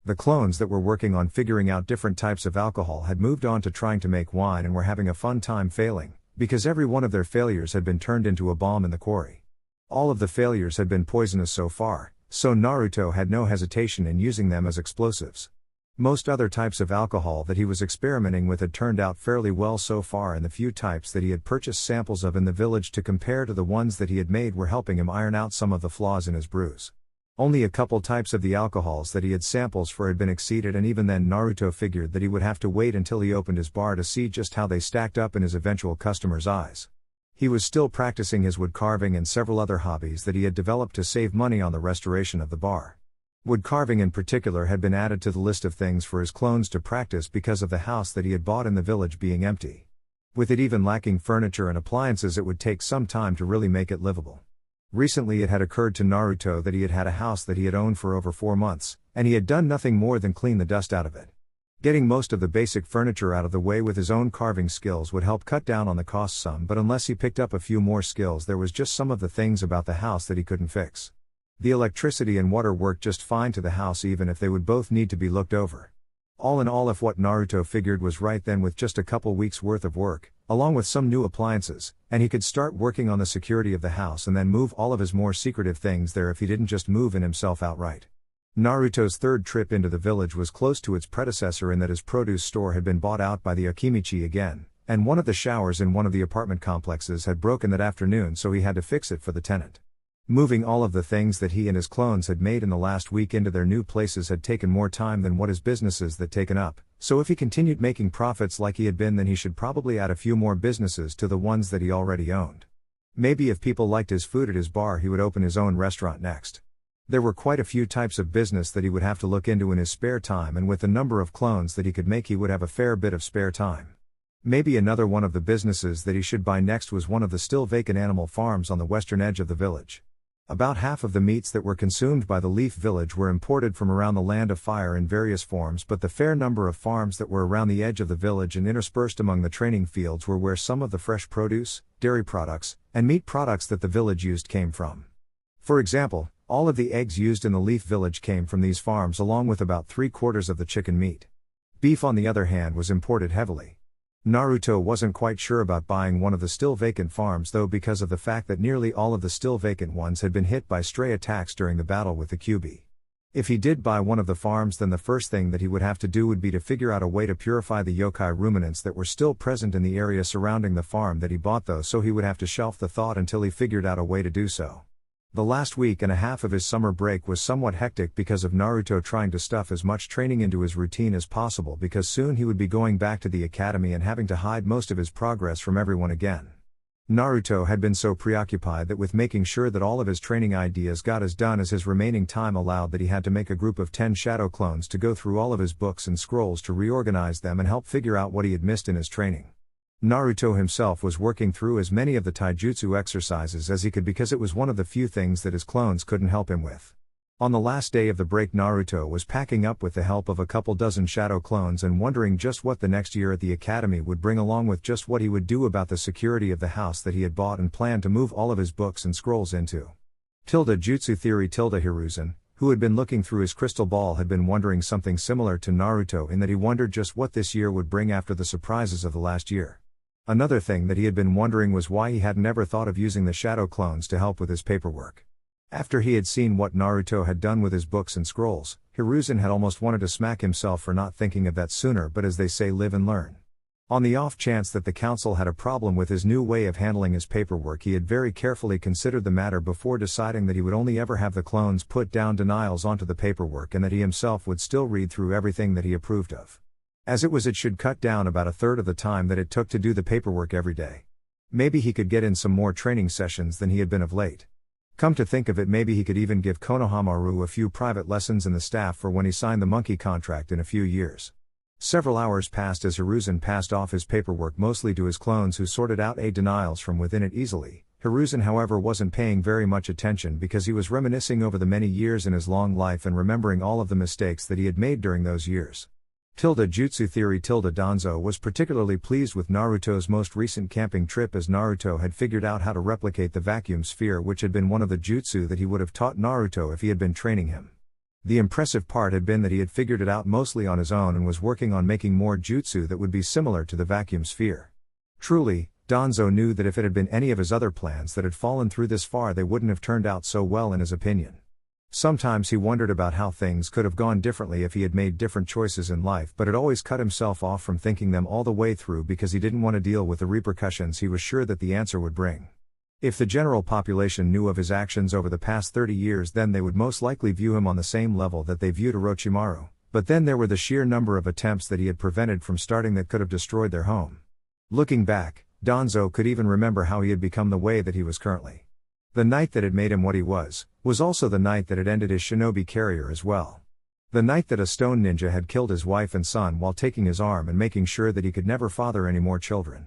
The clones that were working on figuring out different types of alcohol had moved on to trying to make wine and were having a fun time failing, because every one of their failures had been turned into a bomb in the quarry. All of the failures had been poisonous so far, so Naruto had no hesitation in using them as explosives. Most other types of alcohol that he was experimenting with had turned out fairly well so far, and the few types that he had purchased samples of in the village to compare to the ones that he had made were helping him iron out some of the flaws in his brews. Only a couple types of the alcohols that he had samples for had been exceeded, and even then Naruto figured that he would have to wait until he opened his bar to see just how they stacked up in his eventual customers' eyes. He was still practicing his wood carving and several other hobbies that he had developed to save money on the restoration of the bar. Wood carving in particular had been added to the list of things for his clones to practice because of the house that he had bought in the village being empty. With it even lacking furniture and appliances, it would take some time to really make it livable. Recently it had occurred to Naruto that he had had a house that he had owned for over 4 months, and he had done nothing more than clean the dust out of it. Getting most of the basic furniture out of the way with his own carving skills would help cut down on the cost some, but unless he picked up a few more skills, there was just some of the things about the house that he couldn't fix. The electricity and water worked just fine to the house, even if they would both need to be looked over. All in all, if what Naruto figured was right, then with just a couple weeks worth of work, along with some new appliances, and he could start working on the security of the house and then move all of his more secretive things there if he didn't just move in himself outright. Naruto's third trip into the village was close to its predecessor in that his produce store had been bought out by the Akimichi again, and one of the showers in one of the apartment complexes had broken that afternoon, so he had to fix it for the tenant. Moving all of the things that he and his clones had made in the last week into their new places had taken more time than what his businesses had taken up, so if he continued making profits like he had been, then he should probably add a few more businesses to the ones that he already owned. Maybe if people liked his food at his bar, he would open his own restaurant next. There were quite a few types of business that he would have to look into in his spare time, and with the number of clones that he could make, he would have a fair bit of spare time. Maybe another one of the businesses that he should buy next was one of the still vacant animal farms on the western edge of the village. About half of the meats that were consumed by the Leaf Village were imported from around the Land of Fire in various forms, but the fair number of farms that were around the edge of the village and interspersed among the training fields were where some of the fresh produce, dairy products, and meat products that the village used came from. For example, all of the eggs used in the Leaf Village came from these farms, along with about 3/4 of the chicken meat. Beef, on the other hand, was imported heavily. Naruto wasn't quite sure about buying one of the still vacant farms though, because of the fact that nearly all of the still vacant ones had been hit by stray attacks during the battle with the Kyuubi. If he did buy one of the farms, then the first thing that he would have to do would be to figure out a way to purify the yokai ruminants that were still present in the area surrounding the farm that he bought though, so he would have to shelf the thought until he figured out a way to do so. The last week and a half of his summer break was somewhat hectic because of Naruto trying to stuff as much training into his routine as possible, because soon he would be going back to the academy and having to hide most of his progress from everyone again. Naruto had been so preoccupied that with making sure that all of his training ideas got as done as his remaining time allowed, that he had to make a group of 10 shadow clones to go through all of his books and scrolls to reorganize them and help figure out what he had missed in his training. Naruto himself was working through as many of the taijutsu exercises as he could, because it was one of the few things that his clones couldn't help him with. On the last day of the break, Naruto was packing up with the help of a couple dozen shadow clones and wondering just what the next year at the academy would bring, along with just what he would do about the security of the house that he had bought and planned to move all of his books and scrolls into. Jutsu Theory Hiruzen, who had been looking through his crystal ball, had been wondering something similar to Naruto, in that he wondered just what this year would bring after the surprises of the last year. Another thing that he had been wondering was why he hadn't ever thought of using the shadow clones to help with his paperwork. After he had seen what Naruto had done with his books and scrolls, Hiruzen had almost wanted to smack himself for not thinking of that sooner, but as they say, live and learn. On the off chance that the council had a problem with his new way of handling his paperwork, he had very carefully considered the matter before deciding that he would only ever have the clones put down denials onto the paperwork, and that he himself would still read through everything that he approved of. As it was, it should cut down about 1/3 of the time that it took to do the paperwork every day. Maybe he could get in some more training sessions than he had been of late. Come to think of it, maybe he could even give Konohamaru a few private lessons in the staff for when he signed the monkey contract in a few years. Several hours passed as Hiruzen passed off his paperwork mostly to his clones, who sorted out denials from within it easily. Hiruzen, however, wasn't paying very much attention because he was reminiscing over the many years in his long life and remembering all of the mistakes that he had made during those years. Jutsu Theory Danzo was particularly pleased with Naruto's most recent camping trip, as Naruto had figured out how to replicate the vacuum sphere, which had been one of the jutsu that he would have taught Naruto if he had been training him. The impressive part had been that he had figured it out mostly on his own and was working on making more jutsu that would be similar to the vacuum sphere. Truly, Danzo knew that if it had been any of his other plans that had fallen through this far, they wouldn't have turned out so well in his opinion. Sometimes he wondered about how things could have gone differently if he had made different choices in life, but had always cut himself off from thinking them all the way through because he didn't want to deal with the repercussions he was sure that the answer would bring. If the general population knew of his actions over the past 30 years, then they would most likely view him on the same level that they viewed Orochimaru, but then there were the sheer number of attempts that he had prevented from starting that could have destroyed their home. Looking back, Danzo could even remember how he had become the way that he was currently. The night that had made him what he was also the night that had ended his shinobi career as well. The night that a stone ninja had killed his wife and son while taking his arm and making sure that he could never father any more children.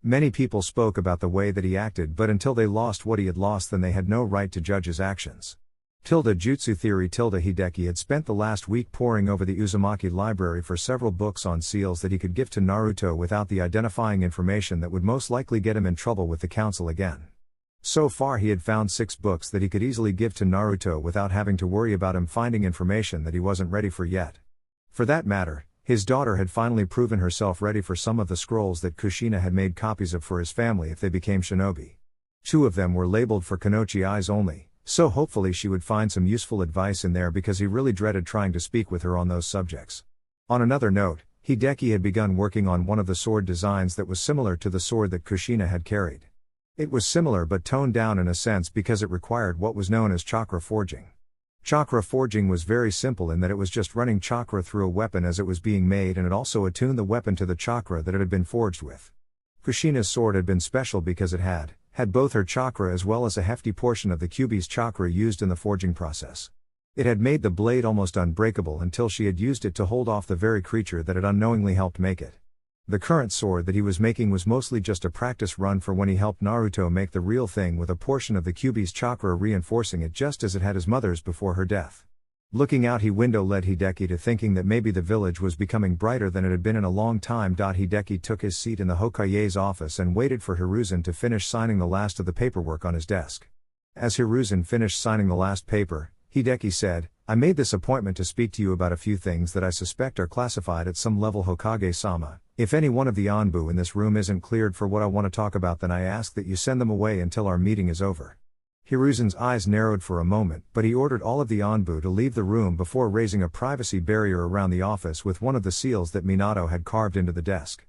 Many people spoke about the way that he acted, but until they lost what he had lost, then they had no right to judge his actions. Jutsu Theory Hideki had spent the last week poring over the Uzumaki library for several books on seals that he could give to Naruto without the identifying information that would most likely get him in trouble with the council again. So far he had found 6 books that he could easily give to Naruto without having to worry about him finding information that he wasn't ready for yet. For that matter, his daughter had finally proven herself ready for some of the scrolls that Kushina had made copies of for his family if they became shinobi. 2 of them were labeled for Kanochi eyes only, so hopefully she would find some useful advice in there, because he really dreaded trying to speak with her on those subjects. On another note, Hideki had begun working on one of the sword designs that was similar to the sword that Kushina had carried. It was similar but toned down in a sense because it required what was known as chakra forging. Chakra forging was very simple in that it was just running chakra through a weapon as it was being made, and it also attuned the weapon to the chakra that it had been forged with. Kushina's sword had been special because it had both her chakra as well as a hefty portion of the Kyuubi's chakra used in the forging process. It had made the blade almost unbreakable until she had used it to hold off the very creature that had unknowingly helped make it. The current sword that he was making was mostly just a practice run for when he helped Naruto make the real thing, with a portion of the Kyuubi's chakra reinforcing it just as it had his mother's before her death. Looking out he window led Hideki to thinking that maybe the village was becoming brighter than it had been in a long time. Hideki took his seat in the Hokage's office and waited for Hiruzen to finish signing the last of the paperwork on his desk. As Hiruzen finished signing the last paper, Hideki said, "I made this appointment to speak to you about a few things that I suspect are classified at some level, Hokage-sama. If any one of the Anbu in this room isn't cleared for what I want to talk about, then I ask that you send them away until our meeting is over." Hiruzen's eyes narrowed for a moment, but he ordered all of the Anbu to leave the room before raising a privacy barrier around the office with one of the seals that Minato had carved into the desk.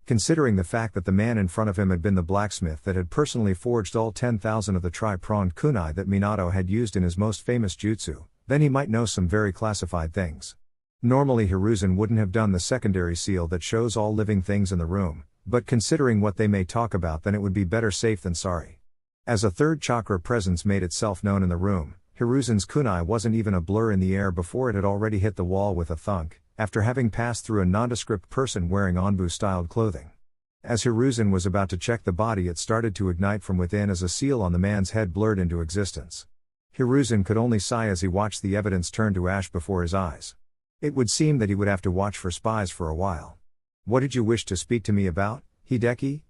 Considering the fact that the man in front of him had been the blacksmith that had personally forged all 10,000 of the tri-pronged kunai that Minato had used in his most famous jutsu, then he might know some very classified things. Normally Hiruzen wouldn't have done the secondary seal that shows all living things in the room, but considering what they may talk about, then it would be better safe than sorry. As a third chakra presence made itself known in the room, Hiruzen's kunai wasn't even a blur in the air before it had already hit the wall with a thunk, after having passed through a nondescript person wearing Anbu-styled clothing. As Hiruzen was about to check the body, it started to ignite from within as a seal on the man's head blurred into existence. Hiruzen could only sigh as he watched the evidence turn to ash before his eyes. It would seem that he would have to watch for spies for a while. "What did you wish to speak to me about, Hideki?"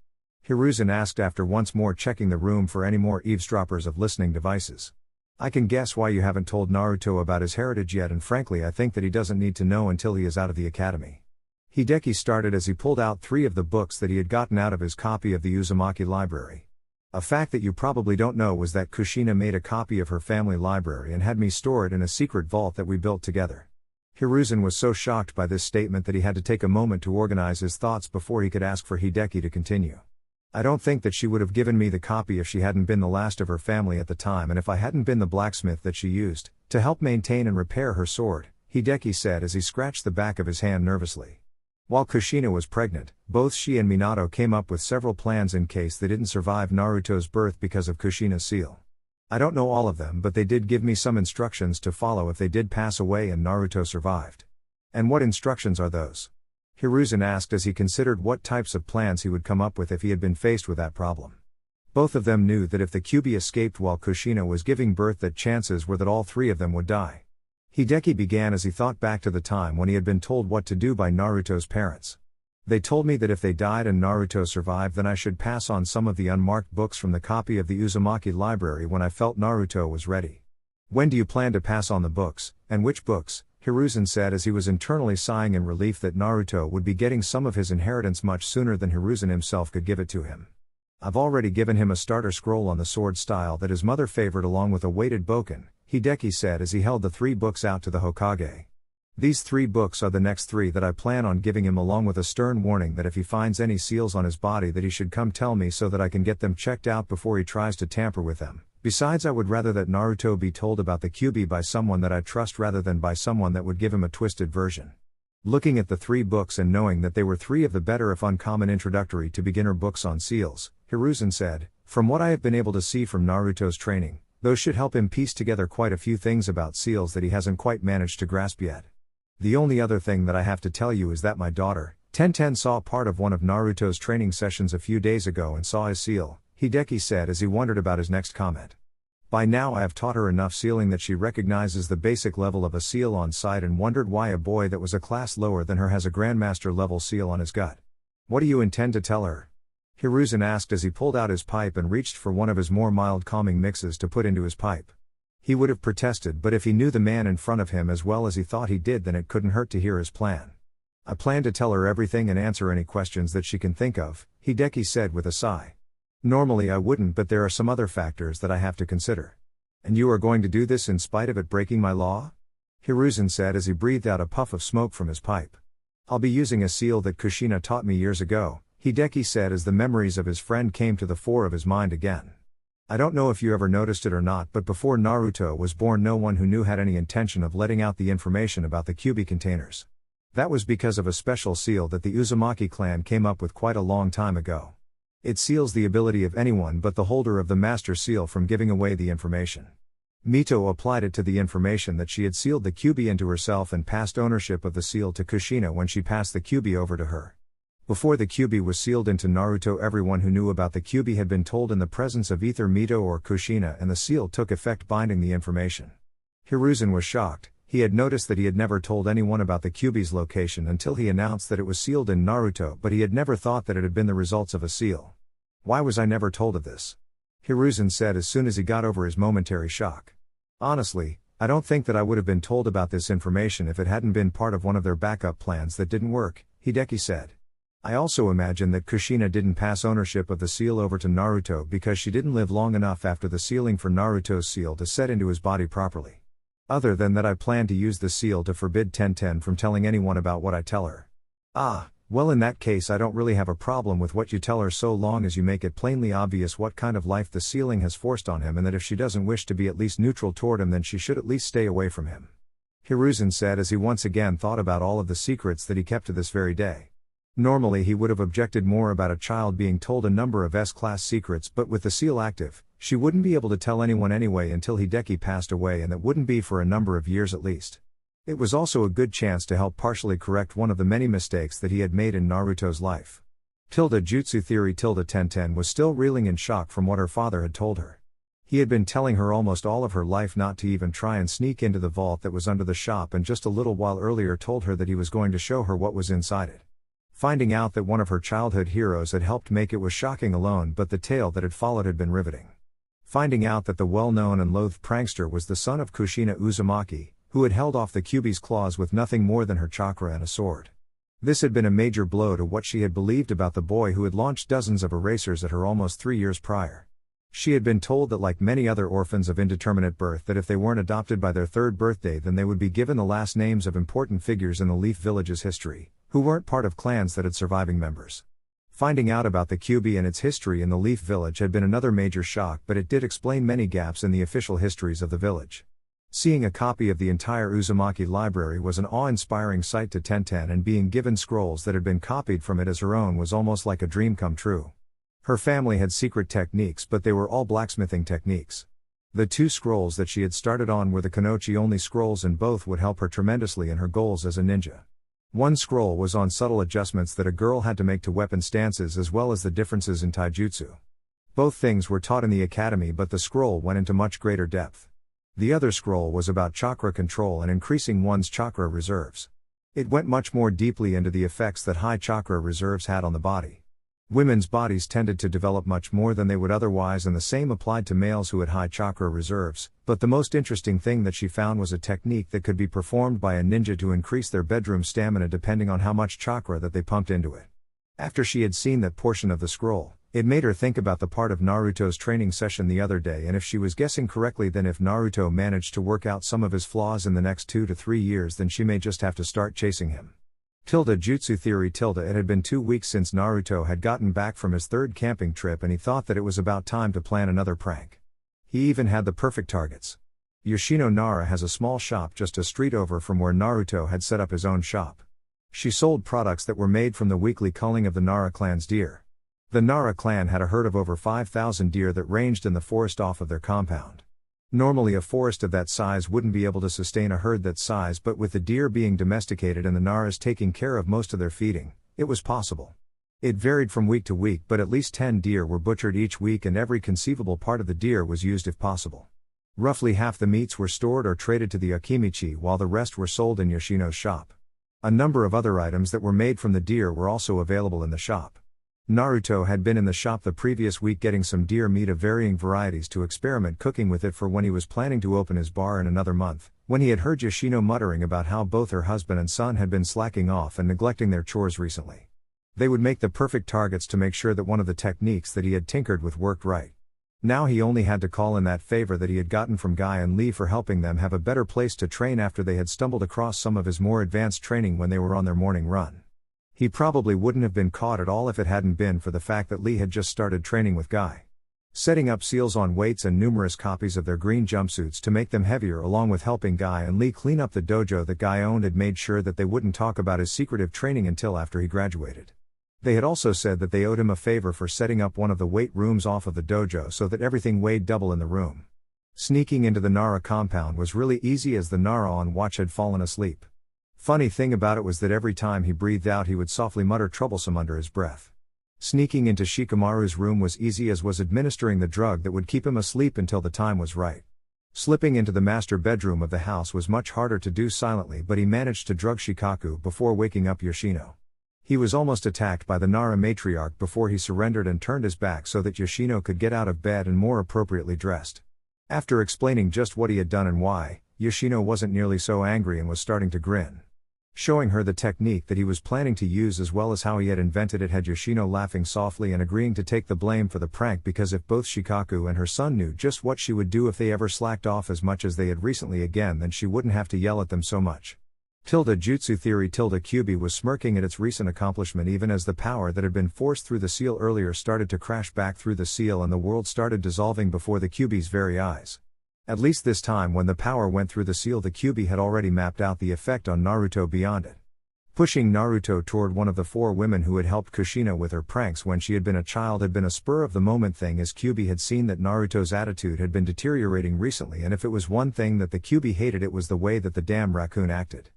Hiruzen asked after once more checking the room for any more eavesdroppers of listening devices. "I can guess why you haven't told Naruto about his heritage yet, and frankly I think that he doesn't need to know until he is out of the academy." Hideki started as he pulled out 3 of the books that he had gotten out of his copy of the Uzumaki library. "A fact that you probably don't know was that Kushina made a copy of her family library and had me store it in a secret vault that we built together." Hiruzen was so shocked by this statement that he had to take a moment to organize his thoughts before he could ask for Hideki to continue. "I don't think that she would have given me the copy if she hadn't been the last of her family at the time, and if I hadn't been the blacksmith that she used to help maintain and repair her sword," Hideki said as he scratched the back of his hand nervously. While Kushina was pregnant, both she and Minato came up with several plans in case they didn't survive Naruto's birth because of Kushina's seal. "I don't know all of them, but they did give me some instructions to follow if they did pass away and Naruto survived." "And what instructions are those?" Hiruzen asked as he considered what types of plans he would come up with if he had been faced with that problem. Both of them knew that if the Kyuubi escaped while Kushina was giving birth, that chances were that all 3 of them would die. Hideki began as he thought back to the time when he had been told what to do by Naruto's parents. "They told me that if they died and Naruto survived, then I should pass on some of the unmarked books from the copy of the Uzumaki library when I felt Naruto was ready." "When do you plan to pass on the books, and which books?" Hiruzen said as he was internally sighing in relief that Naruto would be getting some of his inheritance much sooner than Hiruzen himself could give it to him. "I've already given him a starter scroll on the sword style that his mother favored along with a weighted bokken," Hideki said as he held the 3 books out to the Hokage. "These 3 books are the next 3 that I plan on giving him, along with a stern warning that if he finds any seals on his body that he should come tell me so that I can get them checked out before he tries to tamper with them. Besides, I would rather that Naruto be told about the Kyuubi by someone that I trust rather than by someone that would give him a twisted version." Looking at the 3 books and knowing that they were 3 of the better if uncommon introductory to beginner books on seals, Hiruzen said, "From what I have been able to see from Naruto's training, those should help him piece together quite a few things about seals that he hasn't quite managed to grasp yet. The only other thing that I have to tell you is that my daughter, Tenten, saw part of one of Naruto's training sessions a few days ago and saw his seal," Hideki said as he wondered about his next comment. "By now I have taught her enough sealing that she recognizes the basic level of a seal on sight and wondered why a boy that was a class lower than her has a grandmaster level seal on his gut." "What do you intend to tell her?" Hiruzen asked as he pulled out his pipe and reached for one of his more mild calming mixes to put into his pipe. He would have protested, but if he knew the man in front of him as well as he thought he did, then it couldn't hurt to hear his plan. "I plan to tell her everything and answer any questions that she can think of," Hideki said with a sigh. "Normally I wouldn't, but there are some other factors that I have to consider." "And you are going to do this in spite of it breaking my law?" Hiruzen said as he breathed out a puff of smoke from his pipe. "I'll be using a seal that Kushina taught me years ago," Hideki said as the memories of his friend came to the fore of his mind again. "I don't know if you ever noticed it or not, but before Naruto was born no one who knew had any intention of letting out the information about the Kyuubi containers. That was because of a special seal that the Uzumaki clan came up with quite a long time ago. It seals the ability of anyone but the holder of the master seal from giving away the information. Mito applied it to the information that she had sealed the Kyuubi into herself and passed ownership of the seal to Kushina when she passed the Kyuubi over to her. Before the Kyuubi was sealed into Naruto, everyone who knew about the Kyuubi had been told in the presence of either Mito or Kushina, and the seal took effect binding the information. Hiruzen was shocked. He had noticed that he had never told anyone about the Kyuubi's location until he announced that it was sealed in Naruto, but he had never thought that it had been the results of a seal. Why was I never told of this? Hiruzen said as soon as he got over his momentary shock. Honestly, I don't think that I would have been told about this information if it hadn't been part of one of their backup plans that didn't work, Hideki said. I also imagine that Kushina didn't pass ownership of the seal over to Naruto because she didn't live long enough after the sealing for Naruto's seal to set into his body properly. Other than that, I plan to use the seal to forbid Tenten from telling anyone about what I tell her. Ah, well, in that case I don't really have a problem with what you tell her so long as you make it plainly obvious what kind of life the sealing has forced on him, and that if she doesn't wish to be at least neutral toward him, then she should at least stay away from him. Hiruzen said as he once again thought about all of the secrets that he kept to this very day. Normally he would have objected more about a child being told a number of S-class secrets, but with the seal active, she wouldn't be able to tell anyone anyway until Hideki passed away, and that wouldn't be for a number of years at least. It was also a good chance to help partially correct one of the many mistakes that he had made in Naruto's life. Jutsu theory. Tenten was still reeling in shock from what her father had told her. He had been telling her almost all of her life not to even try and sneak into the vault that was under the shop, and just a little while earlier told her that he was going to show her what was inside it. Finding out that one of her childhood heroes had helped make it was shocking alone, but the tale that had followed had been riveting. Finding out that the well-known and loathed prankster was the son of Kushina Uzumaki, who had held off the Kyuubi's claws with nothing more than her chakra and a sword. This had been a major blow to what she had believed about the boy who had launched dozens of erasers at her almost 3 years prior. She had been told that, like many other orphans of indeterminate birth, that if they weren't adopted by their 3rd birthday, then they would be given the last names of important figures in the Leaf Village's history, who weren't part of clans that had surviving members. Finding out about the Kyuubi and its history in the Leaf Village had been another major shock, but it did explain many gaps in the official histories of the village. Seeing a copy of the entire Uzumaki library was an awe-inspiring sight to Tenten, and being given scrolls that had been copied from it as her own was almost like a dream come true. Her family had secret techniques, but they were all blacksmithing techniques. The 2 scrolls that she had started on were the Kanochi-only scrolls, and both would help her tremendously in her goals as a ninja. One scroll was on subtle adjustments that a girl had to make to weapon stances, as well as the differences in taijutsu. Both things were taught in the academy, but the scroll went into much greater depth. The other scroll was about chakra control and increasing one's chakra reserves. It went much more deeply into the effects that high chakra reserves had on the body. Women's bodies tended to develop much more than they would otherwise, and the same applied to males who had high chakra reserves, but the most interesting thing that she found was a technique that could be performed by a ninja to increase their bedroom stamina depending on how much chakra that they pumped into it. After she had seen that portion of the scroll, it made her think about the part of Naruto's training session the other day, and if she was guessing correctly, then if Naruto managed to work out some of his flaws in the next 2 to 3 years, then she may just have to start chasing him. Jutsu theory. It had been 2 weeks since Naruto had gotten back from his 3rd camping trip, and he thought that it was about time to plan another prank. He even had the perfect targets. Yoshino Nara has a small shop just a street over from where Naruto had set up his own shop. She sold products that were made from the weekly culling of the Nara clan's deer. The Nara clan had a herd of over 5,000 deer that ranged in the forest off of their compound. Normally a forest of that size wouldn't be able to sustain a herd that size, but with the deer being domesticated and the Naras taking care of most of their feeding, it was possible. It varied from week to week, but at least 10 deer were butchered each week, and every conceivable part of the deer was used if possible. Roughly half the meats were stored or traded to the Akimichi, while the rest were sold in Yoshino's shop. A number of other items that were made from the deer were also available in the shop. Naruto had been in the shop the previous week getting some deer meat of varying varieties to experiment cooking with it for when he was planning to open his bar in another month, when he had heard Yoshino muttering about how both her husband and son had been slacking off and neglecting their chores recently. They would make the perfect targets to make sure that one of the techniques that he had tinkered with worked right. Now he only had to call in that favor that he had gotten from Guy and Lee for helping them have a better place to train after they had stumbled across some of his more advanced training when they were on their morning run. He probably wouldn't have been caught at all if it hadn't been for the fact that Lee had just started training with Guy. Setting up seals on weights and numerous copies of their green jumpsuits to make them heavier, along with helping Guy and Lee clean up the dojo that Guy owned, had made sure that they wouldn't talk about his secretive training until after he graduated. They had also said that they owed him a favor for setting up one of the weight rooms off of the dojo so that everything weighed double in the room. Sneaking into the Nara compound was really easy, as the Nara on watch had fallen asleep. Funny thing about it was that every time he breathed out he would softly mutter troublesome under his breath. Sneaking into Shikamaru's room was easy as was administering the drug that would keep him asleep until the time was right. Slipping into the master bedroom of the house was much harder to do silently, but he managed to drug Shikaku before waking up Yoshino. He was almost attacked by the Nara matriarch before he surrendered and turned his back so that Yoshino could get out of bed and more appropriately dressed. After explaining just what he had done and why, Yoshino wasn't nearly so angry and was starting to grin. Showing her the technique that he was planning to use as well as how he had invented it had Yoshino laughing softly and agreeing to take the blame for the prank, because if both Shikaku and her son knew just what she would do if they ever slacked off as much as they had recently again, then she wouldn't have to yell at them so much. Jutsu theory. Kyubi was smirking at its recent accomplishment even as the power that had been forced through the seal earlier started to crash back through the seal and the world started dissolving before the Kyubi's very eyes. At least this time when the power went through the seal, the Kyubi had already mapped out the effect on Naruto beyond it. Pushing Naruto toward one of the 4 women who had helped Kushina with her pranks when she had been a child had been a spur-of-the-moment thing, as Kyubi had seen that Naruto's attitude had been deteriorating recently, and if it was one thing that the Kyubi hated, it was the way that the damn raccoon acted.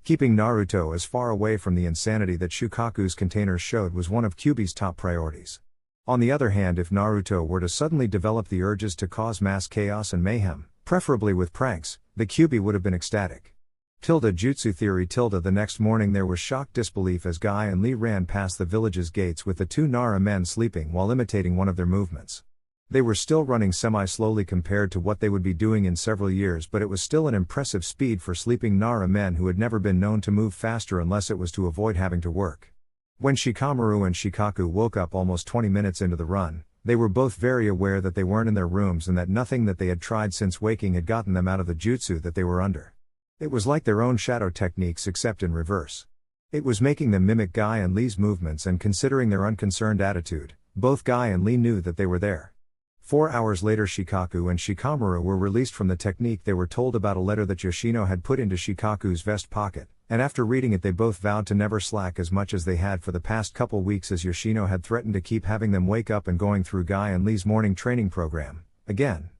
Keeping Naruto as far away from the insanity that Shukaku's containers showed was one of Kyubi's top priorities. On the other hand, if Naruto were to suddenly develop the urges to cause mass chaos and mayhem, preferably with pranks, the Kyubi would have been ecstatic. Jutsu theory. The next morning there was shocked disbelief as Guy and Lee ran past the village's gates with the 2 Nara men sleeping while imitating one of their movements. They were still running semi-slowly compared to what they would be doing in several years, but it was still an impressive speed for sleeping Nara men who had never been known to move faster unless it was to avoid having to work. When Shikamaru and Shikaku woke up almost 20 minutes into the run, they were both very aware that they weren't in their rooms and that nothing that they had tried since waking had gotten them out of the jutsu that they were under. It was like their own shadow techniques except in reverse. It was making them mimic Guy and Lee's movements, and considering their unconcerned attitude, both Guy and Lee knew that they were there. 4 hours later, Shikaku and Shikamaru were released from the technique. They were told about a letter that Yoshino had put into Shikaku's vest pocket, and after reading it they both vowed to never slack as much as they had for the past couple weeks, as Yoshino had threatened to keep having them wake up and going through Guy and Lee's morning training program, again.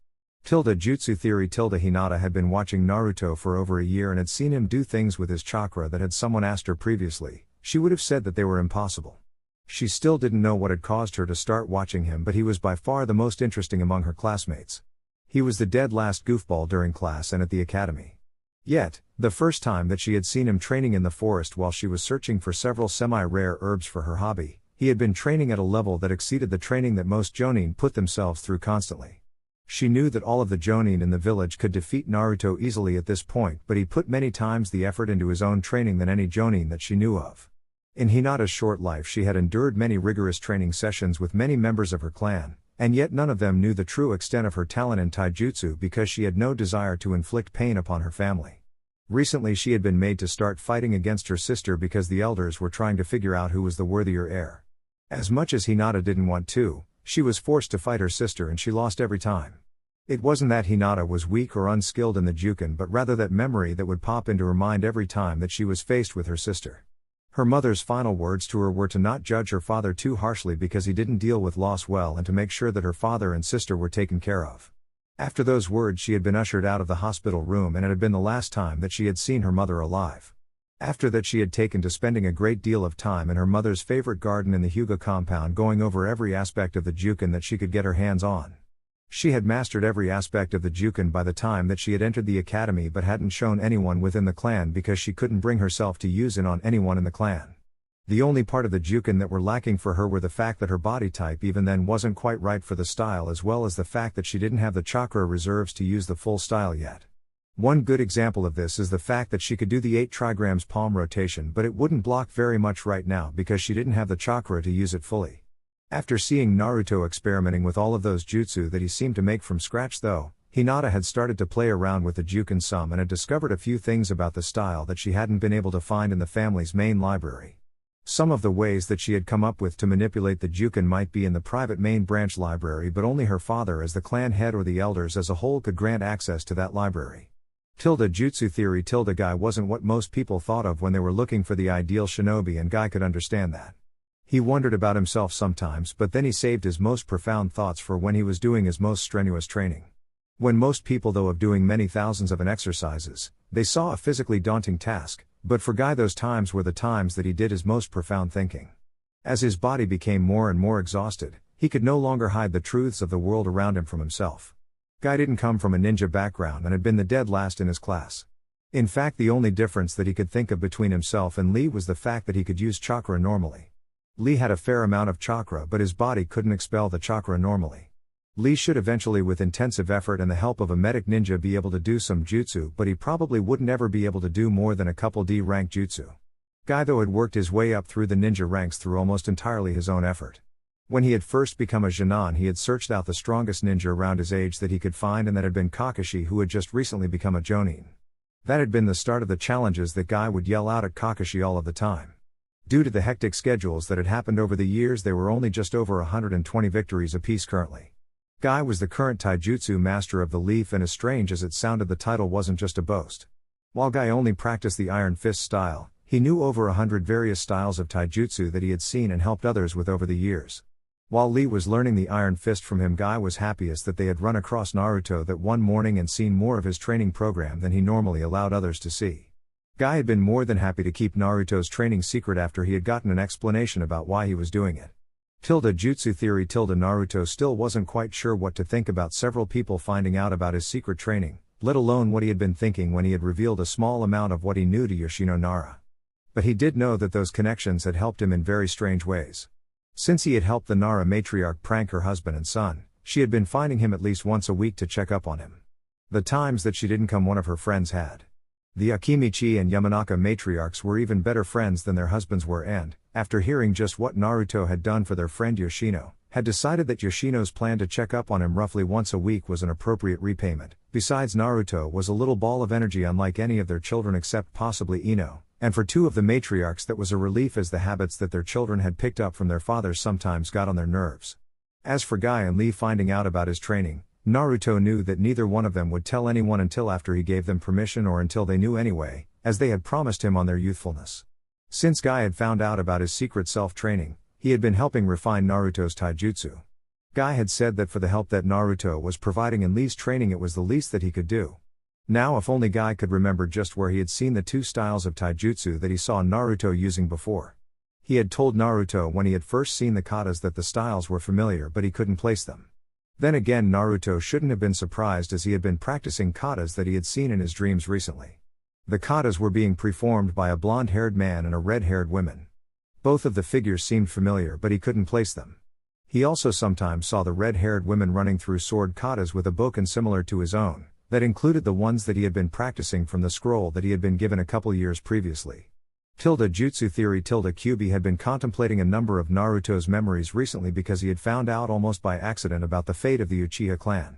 Jutsu theory. Hinata had been watching Naruto for over a year and had seen him do things with his chakra that had someone asked her previously, she would have said that they were impossible. She still didn't know what had caused her to start watching him, but he was by far the most interesting among her classmates. He was the dead last goofball during class and at the academy. Yet, the first time that she had seen him training in the forest while she was searching for several semi-rare herbs for her hobby, he had been training at a level that exceeded the training that most jonin put themselves through constantly. She knew that all of the jonin in the village could defeat Naruto easily at this point, but he put many times the effort into his own training than any jonin that she knew of. In Hinata's short life she had endured many rigorous training sessions with many members of her clan, and yet none of them knew the true extent of her talent in taijutsu because she had no desire to inflict pain upon her family. Recently she had been made to start fighting against her sister because the elders were trying to figure out who was the worthier heir. As much as Hinata didn't want to, she was forced to fight her sister and she lost every time. It wasn't that Hinata was weak or unskilled in the juken, but rather that memory that would pop into her mind every time that she was faced with her sister. Her mother's final words to her were to not judge her father too harshly because he didn't deal with loss well, and to make sure that her father and sister were taken care of. After those words she had been ushered out of the hospital room, and it had been the last time that she had seen her mother alive. After that she had taken to spending a great deal of time in her mother's favorite garden in the Hyuga compound, going over every aspect of the juken that she could get her hands on. She had mastered every aspect of the juken by the time that she had entered the academy, but hadn't shown anyone within the clan because she couldn't bring herself to use it on anyone in the clan. The only part of the juken that were lacking for her were the fact that her body type even then wasn't quite right for the style, as well as the fact that she didn't have the chakra reserves to use the full style yet. One good example of this is the fact that she could do the 8 trigrams palm rotation, but it wouldn't block very much right now because she didn't have the chakra to use it fully. After seeing Naruto experimenting with all of those jutsu that he seemed to make from scratch though, Hinata had started to play around with the juken some and had discovered a few things about the style that she hadn't been able to find in the family's main library. Some of the ways that she had come up with to manipulate the juken might be in the private main branch library, but only her father as the clan head or the elders as a whole could grant access to that library. Jutsu theory. Guy wasn't what most people thought of when they were looking for the ideal shinobi, and Guy could understand that. He wondered about himself sometimes, but then he saved his most profound thoughts for when he was doing his most strenuous training. When most people, though of doing many thousands of exercises, they saw a physically daunting task, But for Guy, those times were the times that he did his most profound thinking. As his body became more and more exhausted, he could no longer hide the truths of the world around him from himself. Guy didn't come from a ninja background and had been the dead last in his class. In fact, the only difference that he could think of between himself and Lee was the fact that he could use chakra normally. Lee had a fair amount of chakra, but his body couldn't expel the chakra normally. Lee should eventually, with intensive effort and the help of a medic ninja, be able to do some jutsu, but he probably wouldn't ever be able to do more than a couple D-rank jutsu. Guy, though, had worked his way up through the ninja ranks through almost entirely his own effort. When he had first become a Jonin, he had searched out the strongest ninja around his age that he could find, and that had been Kakashi, who had just recently become a Jonin. That had been the start of the challenges that Guy would yell out at Kakashi all of the time. Due to the hectic schedules that had happened over the years, they were only just over 120 victories apiece currently. Guy was the current taijutsu master of the Leaf, and as strange as it sounded, the title wasn't just a boast. While Guy only practiced the Iron Fist style, he knew over 100 various styles of taijutsu that he had seen and helped others with over the years. While Lee was learning the Iron Fist from him, Guy was happiest that they had run across Naruto that one morning and seen more of his training program than he normally allowed others to see. Guy had been more than happy to keep Naruto's training secret after he had gotten an explanation about why he was doing it. Jutsu theory. Naruto still wasn't quite sure what to think about several people finding out about his secret training, let alone what he had been thinking when he had revealed a small amount of what he knew to Yoshino Nara. But he did know that those connections had helped him in very strange ways. Since he had helped the Nara matriarch prank her husband and son, she had been finding him at least once a week to check up on him. The times that she didn't come, one of her friends had. The Akimichi and Yamanaka matriarchs were even better friends than their husbands were, and, after hearing just what Naruto had done for their friend Yoshino, had decided that Yoshino's plan to check up on him roughly once a week was an appropriate repayment. Besides, Naruto was a little ball of energy unlike any of their children except possibly Ino, and for two of the matriarchs that was a relief, as the habits that their children had picked up from their fathers sometimes got on their nerves. As for Guy and Lee finding out about his training, Naruto knew that neither one of them would tell anyone until after he gave them permission, or until they knew anyway, as they had promised him on their youthfulness. Since Guy had found out about his secret self-training, he had been helping refine Naruto's taijutsu. Guy had said that for the help that Naruto was providing in Lee's training, it was the least that he could do. Now, if only Guy could remember just where he had seen the two styles of taijutsu that he saw Naruto using before. He had told Naruto when he had first seen the katas that the styles were familiar, but he couldn't place them. Then again, Naruto shouldn't have been surprised, as he had been practicing katas that he had seen in his dreams recently. The katas were being performed by a blonde-haired man and a red-haired woman. Both of the figures seemed familiar, but he couldn't place them. He also sometimes saw the red-haired women running through sword katas with a bokken similar to his own, that included the ones that he had been practicing from the scroll that he had been given a couple years previously. Jutsu theory. Kyubi had been contemplating a number of Naruto's memories recently because he had found out almost by accident about the fate of the Uchiha clan.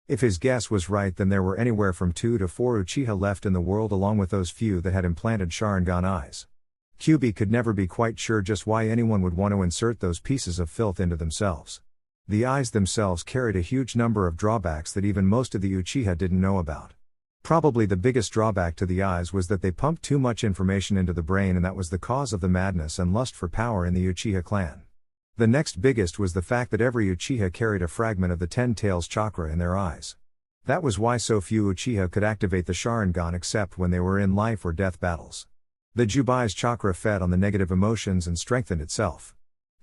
If his guess was right, then there were anywhere from 2 to 4 Uchiha left in the world, along with those few that had implanted Sharingan eyes. Kyubi could never be quite sure just why anyone would want to insert those pieces of filth into themselves. The eyes themselves carried a huge number of drawbacks that even most of the Uchiha didn't know about. Probably the biggest drawback to the eyes was that they pumped too much information into the brain, and that was the cause of the madness and lust for power in the Uchiha clan. The next biggest was the fact that every Uchiha carried a fragment of the 10 Tails chakra in their eyes. That was why so few Uchiha could activate the Sharingan except when they were in life or death battles. The Jubai's chakra fed on the negative emotions and strengthened itself.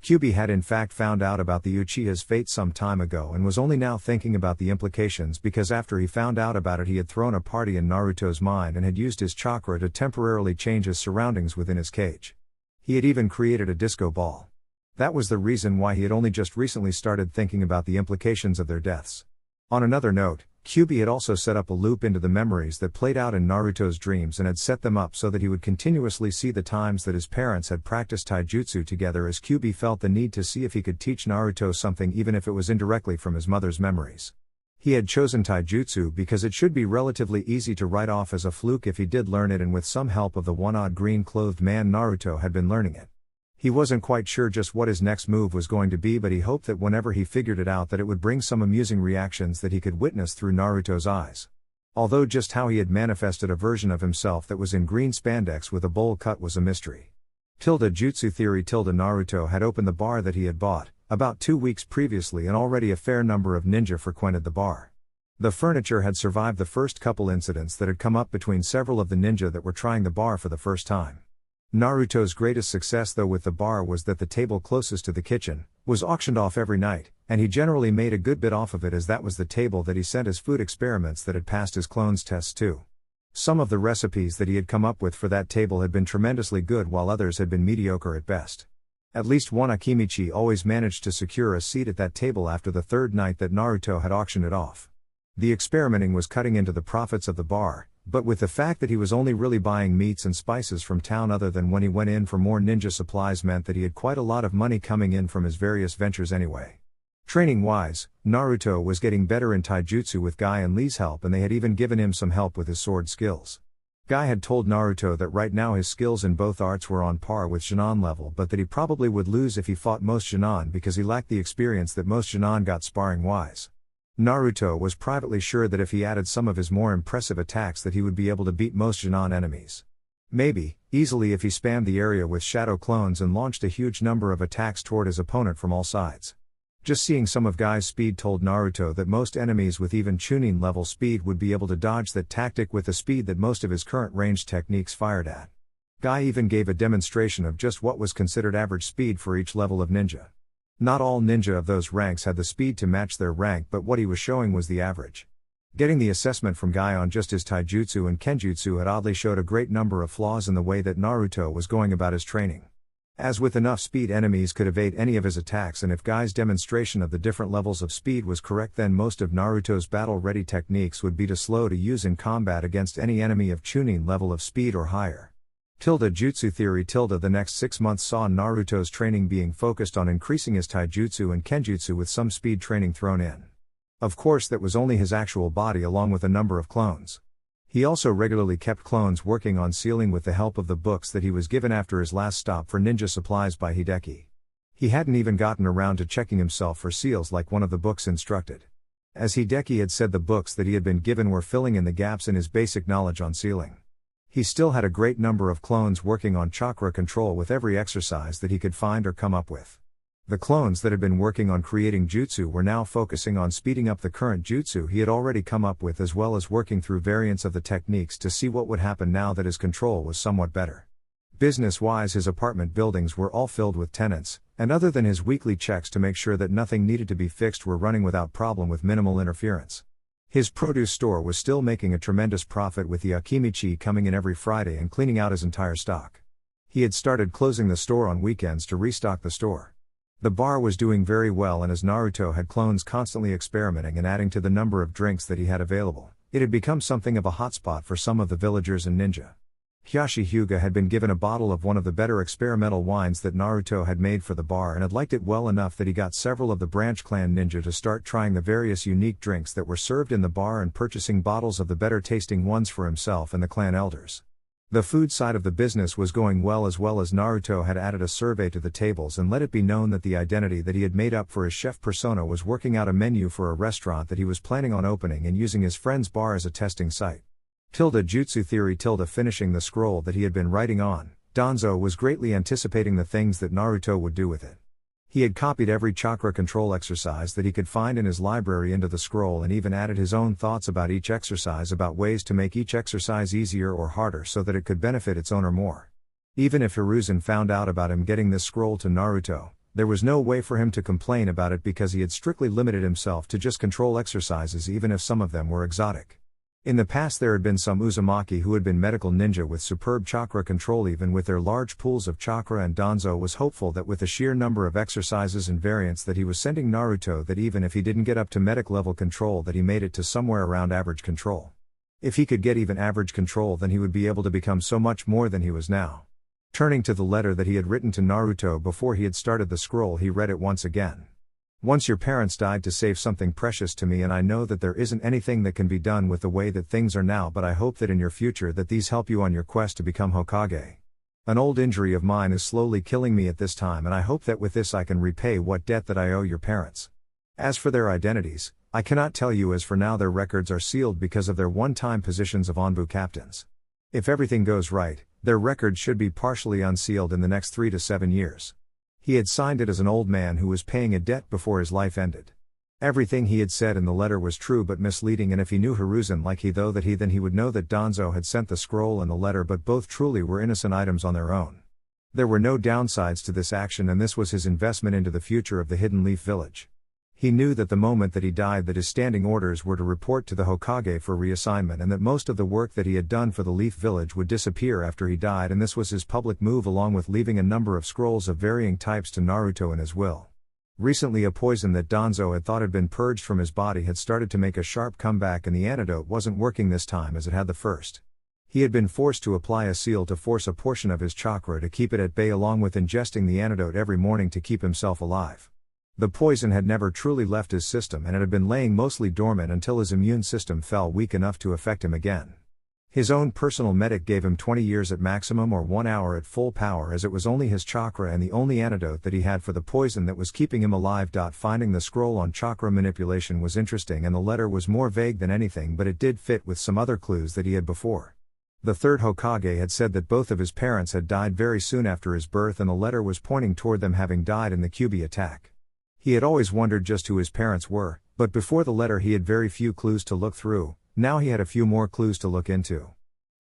Kyubi had in fact found out about the Uchiha's fate some time ago and was only now thinking about the implications, because after he found out about it, he had thrown a party in Naruto's mind and had used his chakra to temporarily change his surroundings within his cage. He had even created a disco ball. That was the reason why he had only just recently started thinking about the implications of their deaths. On another note, Kyubi had also set up a loop into the memories that played out in Naruto's dreams and had set them up so that he would continuously see the times that his parents had practiced taijutsu together, as Kyubi felt the need to see if he could teach Naruto something, even if it was indirectly from his mother's memories. He had chosen taijutsu because it should be relatively easy to write off as a fluke if he did learn it, and with some help of the one-odd green-clothed man, Naruto had been learning it. He wasn't quite sure just what his next move was going to be, but he hoped that whenever he figured it out that it would bring some amusing reactions that he could witness through Naruto's eyes. Although just how he had manifested a version of himself that was in green spandex with a bowl cut was a mystery. Jutsu theory. Naruto had opened the bar that he had bought about 2 weeks previously, and already a fair number of ninja frequented the bar. The furniture had survived the first couple incidents that had come up between several of the ninja that were trying the bar for the first time. Naruto's greatest success though with the bar was that the table closest to the kitchen was auctioned off every night, and he generally made a good bit off of it as that was the table that he sent his food experiments that had passed his clones tests to. Some of the recipes that he had come up with for that table had been tremendously good while others had been mediocre at best. At least one Akimichi always managed to secure a seat at that table after the third night that Naruto had auctioned it off. The experimenting was cutting into the profits of the bar, but with the fact that he was only really buying meats and spices from town other than when he went in for more ninja supplies meant that he had quite a lot of money coming in from his various ventures anyway. Training-wise, Naruto was getting better in taijutsu with Guy and Lee's help, and they had even given him some help with his sword skills. Guy had told Naruto that right now his skills in both arts were on par with Shin'an level, but that he probably would lose if he fought most Shin'an because he lacked the experience that most Shin'an got sparring-wise. Naruto was privately sure that if he added some of his more impressive attacks that he would be able to beat most Shin'an enemies. Maybe, easily if he spammed the area with shadow clones and launched a huge number of attacks toward his opponent from all sides. Just seeing some of Guy's speed told Naruto that most enemies with even Chunin level speed would be able to dodge that tactic with the speed that most of his current ranged techniques fired at. Guy even gave a demonstration of just what was considered average speed for each level of ninja. Not all ninja of those ranks had the speed to match their rank, but what he was showing was the average. Getting the assessment from Guy on just his taijutsu and kenjutsu had oddly showed a great number of flaws in the way that Naruto was going about his training. As with enough speed, enemies could evade any of his attacks, and if Guy's demonstration of the different levels of speed was correct, then most of Naruto's battle-ready techniques would be too slow to use in combat against any enemy of Chunin level of speed or higher. Jutsu theory. The next 6 months saw Naruto's training being focused on increasing his taijutsu and kenjutsu with some speed training thrown in. Of course, that was only his actual body along with a number of clones. He also regularly kept clones working on sealing with the help of the books that he was given after his last stop for ninja supplies by Hideki. He hadn't even gotten around to checking himself for seals like one of the books instructed. As Hideki had said, the books that he had been given were filling in the gaps in his basic knowledge on sealing. He still had a great number of clones working on chakra control with every exercise that he could find or come up with. The clones that had been working on creating jutsu were now focusing on speeding up the current jutsu he had already come up with, as well as working through variants of the techniques to see what would happen now that his control was somewhat better. Business-wise, his apartment buildings were all filled with tenants, and other than his weekly checks to make sure that nothing needed to be fixed, were running without problem with minimal interference. His produce store was still making a tremendous profit, with the Akimichi coming in every Friday and cleaning out his entire stock. He had started closing the store on weekends to restock the store. The bar was doing very well, and as Naruto had clones constantly experimenting and adding to the number of drinks that he had available, it had become something of a hotspot for some of the villagers and ninja. Hyashi Hyuga had been given a bottle of one of the better experimental wines that Naruto had made for the bar and had liked it well enough that he got several of the branch clan ninja to start trying the various unique drinks that were served in the bar and purchasing bottles of the better tasting ones for himself and the clan elders. The food side of the business was going well as Naruto had added a survey to the tables and let it be known that the identity that he had made up for his chef persona was working out a menu for a restaurant that he was planning on opening and using his friend's bar as a testing site. Jutsu theory. Finishing the scroll that he had been writing on, Danzo was greatly anticipating the things that Naruto would do with it. He had copied every chakra control exercise that he could find in his library into the scroll and even added his own thoughts about each exercise, about ways to make each exercise easier or harder so that it could benefit its owner more. Even if Hiruzen found out about him getting this scroll to Naruto, there was no way for him to complain about it because he had strictly limited himself to just control exercises, even if some of them were exotic. In the past there had been some Uzumaki who had been medical ninja with superb chakra control even with their large pools of chakra, and Danzo was hopeful that with the sheer number of exercises and variants that he was sending Naruto, that even if he didn't get up to medic level control, that he made it to somewhere around average control. If he could get even average control, then he would be able to become so much more than he was now. Turning to the letter that he had written to Naruto before he had started the scroll, he read it once again. Once your parents died to save something precious to me, and I know that there isn't anything that can be done with the way that things are now, but I hope that in your future that these help you on your quest to become Hokage. An old injury of mine is slowly killing me at this time, and I hope that with this I can repay what debt that I owe your parents. As for their identities, I cannot tell you, as for now their records are sealed because of their one-time positions of Anbu captains. If everything goes right, their records should be partially unsealed in the next 3 to 7 years. He had signed it as an old man who was paying a debt before his life ended. Everything he had said in the letter was true but misleading, and if he knew Hiruzen like he though that he then he would know that Danzo had sent the scroll and the letter, but both truly were innocent items on their own. There were no downsides to this action, and this was his investment into the future of the Hidden Leaf Village. He knew that the moment that he died that his standing orders were to report to the Hokage for reassignment, and that most of the work that he had done for the Leaf Village would disappear after he died, and this was his public move along with leaving a number of scrolls of varying types to Naruto in his will. Recently a poison that Danzo had thought had been purged from his body had started to make a sharp comeback, and the antidote wasn't working this time as it had the first. He had been forced to apply a seal to force a portion of his chakra to keep it at bay, along with ingesting the antidote every morning to keep himself alive. The poison had never truly left his system, and it had been laying mostly dormant until his immune system fell weak enough to affect him again. His own personal medic gave him 20 years at maximum or 1 hour at full power, as it was only his chakra and the only antidote that he had for the poison that was keeping him alive. Finding the scroll on chakra manipulation was interesting, and the letter was more vague than anything, but it did fit with some other clues that he had before. The third Hokage had said that both of his parents had died very soon after his birth, and the letter was pointing toward them having died in the Kyuubi attack. He had always wondered just who his parents were, but before the letter he had very few clues to look through. Now he had a few more clues to look into.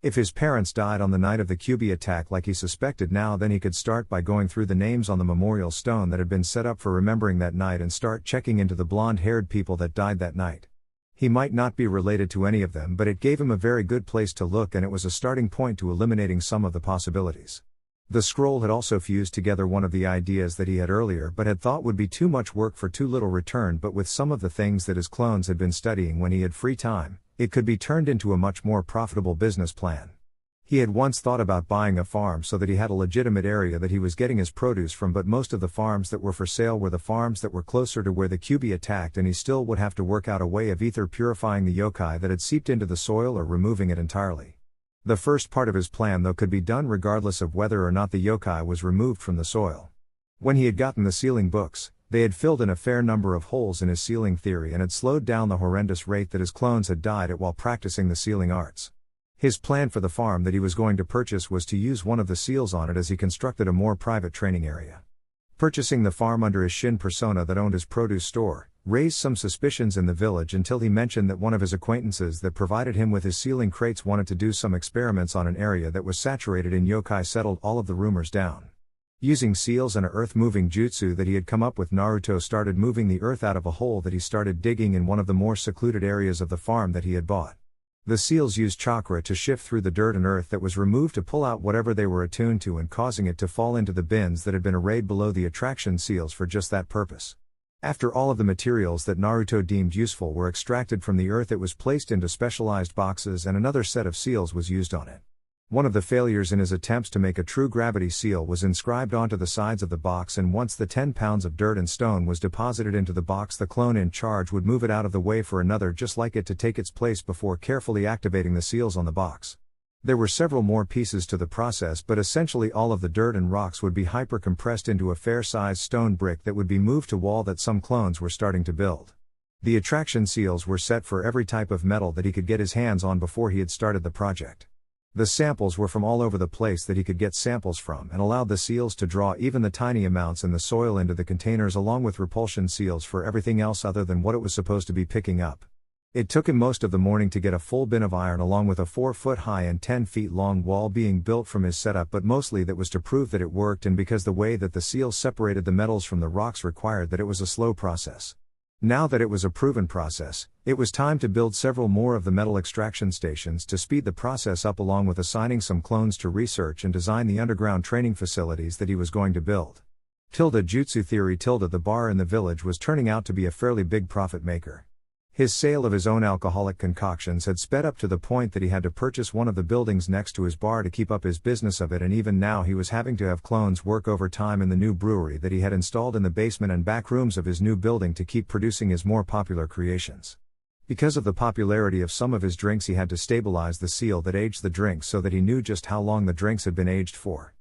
If his parents died on the night of the Kyuubi attack like he suspected now, then he could start by going through the names on the memorial stone that had been set up for remembering that night and start checking into the blonde-haired people that died that night. He might not be related to any of them, but it gave him a very good place to look, and it was a starting point to eliminating some of the possibilities. The scroll had also fused together one of the ideas that he had earlier but had thought would be too much work for too little return, but with some of the things that his clones had been studying when he had free time, it could be turned into a much more profitable business plan. He had once thought about buying a farm so that he had a legitimate area that he was getting his produce from, but most of the farms that were for sale were the farms that were closer to where the Kyuubi attacked, and he still would have to work out a way of either purifying the yokai that had seeped into the soil or removing it entirely. The first part of his plan though could be done regardless of whether or not the yokai was removed from the soil. When he had gotten the sealing books, they had filled in a fair number of holes in his sealing theory and had slowed down the horrendous rate that his clones had died at while practicing the sealing arts. His plan for the farm that he was going to purchase was to use one of the seals on it as he constructed a more private training area. Purchasing the farm under his Shin persona that owned his produce store raised some suspicions in the village until he mentioned that one of his acquaintances that provided him with his sealing crates wanted to do some experiments on an area that was saturated in yokai settled all of the rumors down. Using seals and a earth-moving jutsu that he had come up with, Naruto started moving the earth out of a hole that he started digging in one of the more secluded areas of the farm that he had bought. The seals used chakra to shift through the dirt and earth that was removed to pull out whatever they were attuned to, and causing it to fall into the bins that had been arrayed below the attraction seals for just that purpose. After all of the materials that Naruto deemed useful were extracted from the earth, it was placed into specialized boxes and another set of seals was used on it. One of the failures in his attempts to make a true gravity seal was inscribed onto the sides of the box, and once the 10 pounds of dirt and stone was deposited into the box, the clone in charge would move it out of the way for another just like it to take its place before carefully activating the seals on the box. There were several more pieces to the process, but essentially all of the dirt and rocks would be hyper-compressed into a fair-sized stone brick that would be moved to wall that some clones were starting to build. The attraction seals were set for every type of metal that he could get his hands on before he had started the project. The samples were from all over the place that he could get samples from, and allowed the seals to draw even the tiny amounts in the soil into the containers, along with repulsion seals for everything else other than what it was supposed to be picking up. It took him most of the morning to get a full bin of iron along with a 4-foot high and 10 feet long wall being built from his setup, but mostly that was to prove that it worked, and because the way that the seals separated the metals from the rocks required that it was a slow process. Now that it was a proven process, it was time to build several more of the metal extraction stations to speed the process up, along with assigning some clones to research and design the underground training facilities that he was going to build. Jutsu theory the bar in the village was turning out to be a fairly big profit maker. His sale of his own alcoholic concoctions had sped up to the point that he had to purchase one of the buildings next to his bar to keep up his business of it, and even now he was having to have clones work overtime in the new brewery that he had installed in the basement and back rooms of his new building to keep producing his more popular creations. Because of the popularity of some of his drinks, he had to stabilize the seal that aged the drinks so that he knew just how long the drinks had been aged for.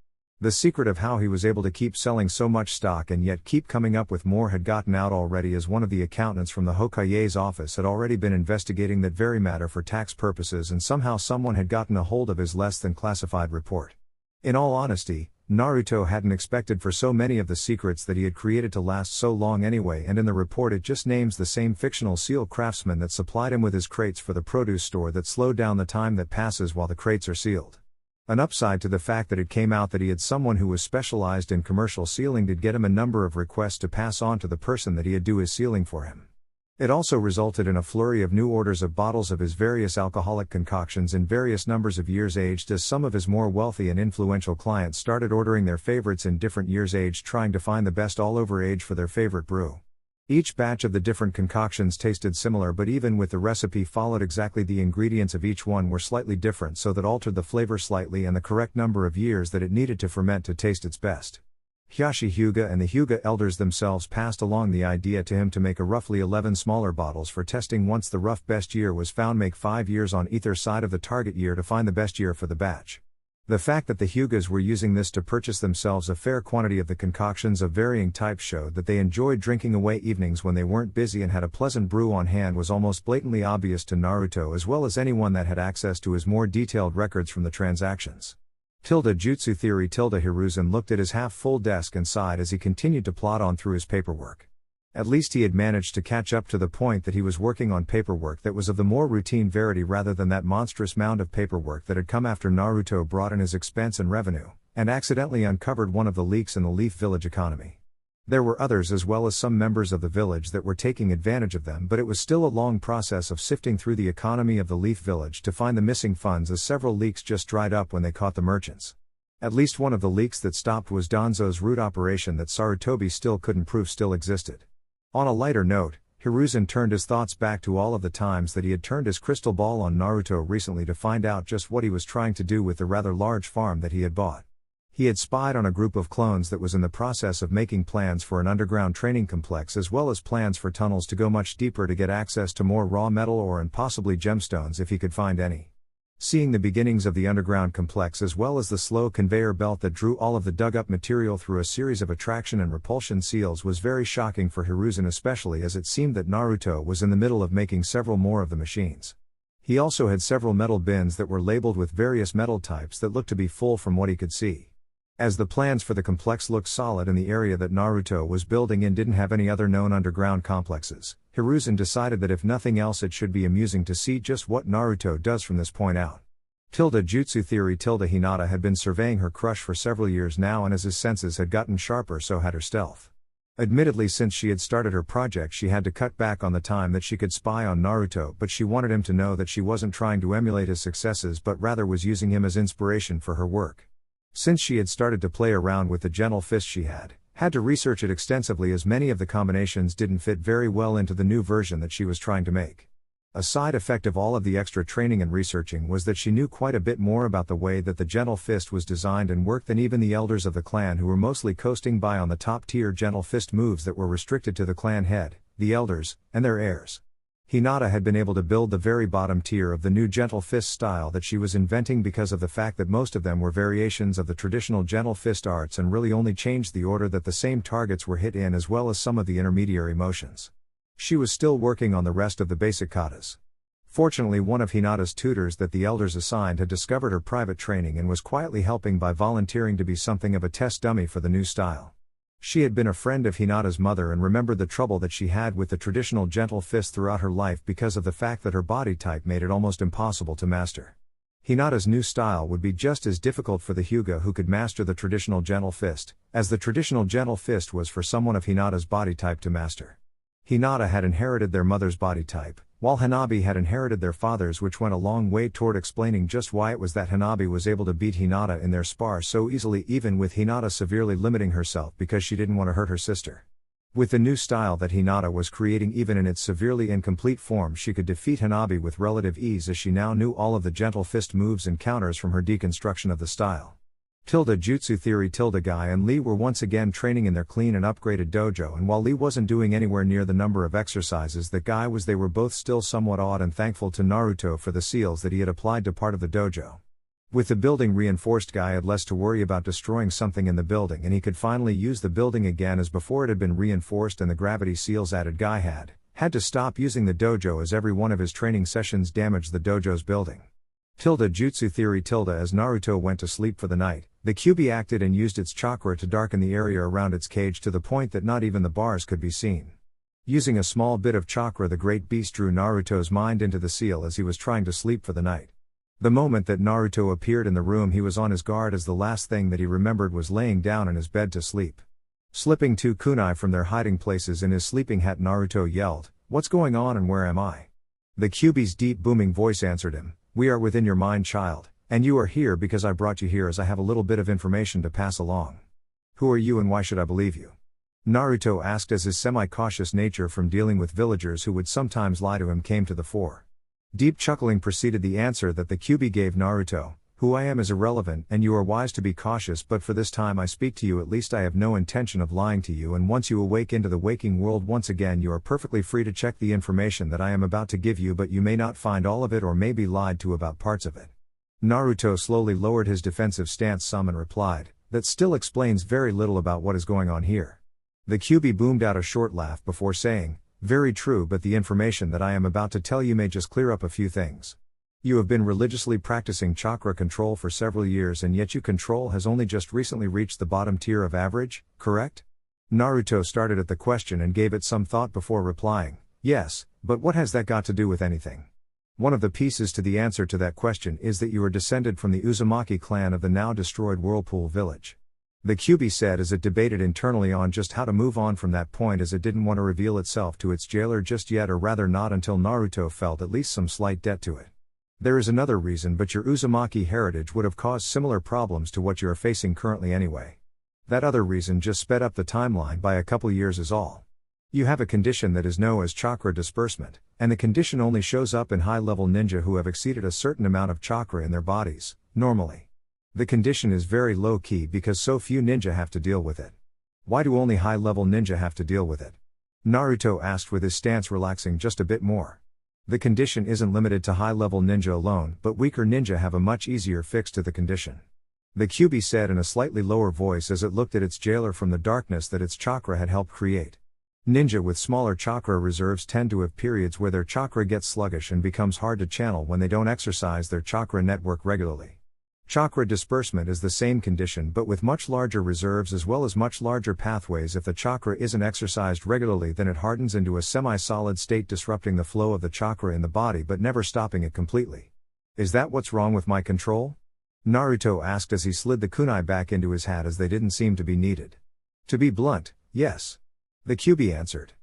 The secret of how he was able to keep selling so much stock and yet keep coming up with more had gotten out already, as one of the accountants from the Hokage's office had already been investigating that very matter for tax purposes, and somehow someone had gotten a hold of his less than classified report. In all honesty, Naruto hadn't expected for so many of the secrets that he had created to last so long anyway, and in the report it just names the same fictional seal craftsman that supplied him with his crates for the produce store that slowed down the time that passes while the crates are sealed. An upside to the fact that it came out that he had someone who was specialized in commercial sealing did get him a number of requests to pass on to the person that he'd do his sealing for him. It also resulted in a flurry of new orders of bottles of his various alcoholic concoctions in various numbers of years aged, as some of his more wealthy and influential clients started ordering their favorites in different years aged, trying to find the best all-over age for their favorite brew. Each batch of the different concoctions tasted similar, but even with the recipe followed exactly, the ingredients of each one were slightly different, so that altered the flavor slightly and the correct number of years that it needed to ferment to taste its best. Hyashi Hyuga and the Hyuga elders themselves passed along the idea to him to make a roughly 11 smaller bottles for testing once the rough best year was found. Make 5 years on either side of the target year to find the best year for the batch. The fact that the Hyugas were using this to purchase themselves a fair quantity of the concoctions of varying types showed that they enjoyed drinking away evenings when they weren't busy and had a pleasant brew on hand was almost blatantly obvious to Naruto, as well as anyone that had access to his more detailed records from the transactions. Jutsu Theory Hiruzen looked at his half-full desk and sighed as he continued to plod on through his paperwork. At least he had managed to catch up to the point that he was working on paperwork that was of the more routine variety rather than that monstrous mound of paperwork that had come after Naruto brought in his expense and revenue, and accidentally uncovered one of the leaks in the Leaf Village economy. There were others as well as some members of the village that were taking advantage of them, but it was still a long process of sifting through the economy of the Leaf Village to find the missing funds, as several leaks just dried up when they caught the merchants. At least one of the leaks that stopped was Danzo's root operation that Sarutobi still couldn't prove still existed. On a lighter note, Hiruzen turned his thoughts back to all of the times that he had turned his crystal ball on Naruto recently to find out just what he was trying to do with the rather large farm that he had bought. He had spied on a group of clones that was in the process of making plans for an underground training complex, as well as plans for tunnels to go much deeper to get access to more raw metal ore and possibly gemstones if he could find any. Seeing the beginnings of the underground complex as well as the slow conveyor belt that drew all of the dug-up material through a series of attraction and repulsion seals was very shocking for Hiruzen, especially as it seemed that Naruto was in the middle of making several more of the machines. He also had several metal bins that were labeled with various metal types that looked to be full from what he could see. As the plans for the complex looked solid and the area that Naruto was building in didn't have any other known underground complexes, Hiruzen decided that if nothing else it should be amusing to see just what Naruto does from this point out. Jutsu Theory Hinata had been surveying her crush for several years now, and as his senses had gotten sharper so had her stealth. Admittedly, since she had started her project she had to cut back on the time that she could spy on Naruto, but she wanted him to know that she wasn't trying to emulate his successes but rather was using him as inspiration for her work. Since she had started to play around with the gentle fist she had to research it extensively, as many of the combinations didn't fit very well into the new version that she was trying to make. A side effect of all of the extra training and researching was that she knew quite a bit more about the way that the gentle fist was designed and worked than even the elders of the clan, who were mostly coasting by on the top tier gentle fist moves that were restricted to the clan head, the elders, and their heirs. Hinata had been able to build the very bottom tier of the new gentle fist style that she was inventing because of the fact that most of them were variations of the traditional gentle fist arts and really only changed the order that the same targets were hit in, as well as some of the intermediary motions. She was still working on the rest of the basic katas. Fortunately, one of Hinata's tutors that the elders assigned had discovered her private training and was quietly helping by volunteering to be something of a test dummy for the new style. She had been a friend of Hinata's mother and remembered the trouble that she had with the traditional gentle fist throughout her life because of the fact that her body type made it almost impossible to master. Hinata's new style would be just as difficult for the Hyuga who could master the traditional gentle fist, as the traditional gentle fist was for someone of Hinata's body type to master. Hinata had inherited their mother's body type, while Hanabi had inherited their father's, which went a long way toward explaining just why it was that Hanabi was able to beat Hinata in their spar so easily, even with Hinata severely limiting herself because she didn't want to hurt her sister. With the new style that Hinata was creating, even in its severely incomplete form, she could defeat Hanabi with relative ease, as she now knew all of the gentle fist moves and counters from her deconstruction of the style. Jutsu Theory Guy and Lee were once again training in their clean and upgraded dojo, and while Lee wasn't doing anywhere near the number of exercises that Guy was, they were both still somewhat awed and thankful to Naruto for the seals that he had applied to part of the dojo. With the building reinforced, Guy had less to worry about destroying something in the building, and he could finally use the building again as before it had been reinforced and the gravity seals added. Guy had to stop using the dojo as every one of his training sessions damaged the dojo's building. Jutsu Theory As Naruto went to sleep for the night, The Kyuubi acted and used its chakra to darken the area around its cage to the point that not even the bars could be seen. Using a small bit of chakra, the great beast drew Naruto's mind into the seal as he was trying to sleep for the night. The moment that Naruto appeared in the room, he was on his guard, as the last thing that he remembered was laying down in his bed to sleep. Slipping two kunai from their hiding places in his sleeping hat, Naruto yelled, "What's going on and where am I?" The Kyuubi's deep booming voice answered him, "We are within your mind, child, and you are here because I brought you here as I have a little bit of information to pass along." "Who are you and why should I believe you?" Naruto asked, as his semi-cautious nature from dealing with villagers who would sometimes lie to him came to the fore. Deep chuckling preceded the answer that the Kyuubi gave Naruto. "Who I am is irrelevant, and you are wise to be cautious, but for this time I speak to you. At least I have no intention of lying to you, and once you awake into the waking world once again, you are perfectly free to check the information that I am about to give you, but you may not find all of it or may be lied to about parts of it." Naruto slowly lowered his defensive stance some and replied, "That still explains very little about what is going on here." The Kyuubi boomed out a short laugh before saying, "Very true, but the information that I am about to tell you may just clear up a few things. You have been religiously practicing chakra control for several years, and yet your control has only just recently reached the bottom tier of average, correct?" Naruto started at the question and gave it some thought before replying, "Yes, but what has that got to do with anything?" One of the pieces to the answer to that question is that you are descended from the Uzumaki clan of the now destroyed Whirlpool village. The Kyuubi said as it debated internally on just how to move on from that point, as it didn't want to reveal itself to its jailer just yet, or rather not until Naruto felt at least some slight debt to it. "There is another reason, but your Uzumaki heritage would have caused similar problems to what you are facing currently anyway. That other reason just sped up the timeline by a couple years is all. You have a condition that is known as chakra disbursement, and the condition only shows up in high-level ninja who have exceeded a certain amount of chakra in their bodies, normally. The condition is very low-key because so few ninja have to deal with it." "Why do only high-level ninja have to deal with it?" Naruto asked, with his stance relaxing just a bit more. "The condition isn't limited to high-level ninja alone, but weaker ninja have a much easier fix to the condition." The Kyuubi said in a slightly lower voice as it looked at its jailer from the darkness that its chakra had helped create. "Ninja with smaller chakra reserves tend to have periods where their chakra gets sluggish and becomes hard to channel when they don't exercise their chakra network regularly. Chakra disbursement is the same condition but with much larger reserves as well as much larger pathways. If the chakra isn't exercised regularly, then it hardens into a semi-solid state, disrupting the flow of the chakra in the body but never stopping it completely." "Is that what's wrong with my control?" Naruto asked as he slid the kunai back into his hat, as they didn't seem to be needed. "To be blunt, yes," the Kyuubi answered.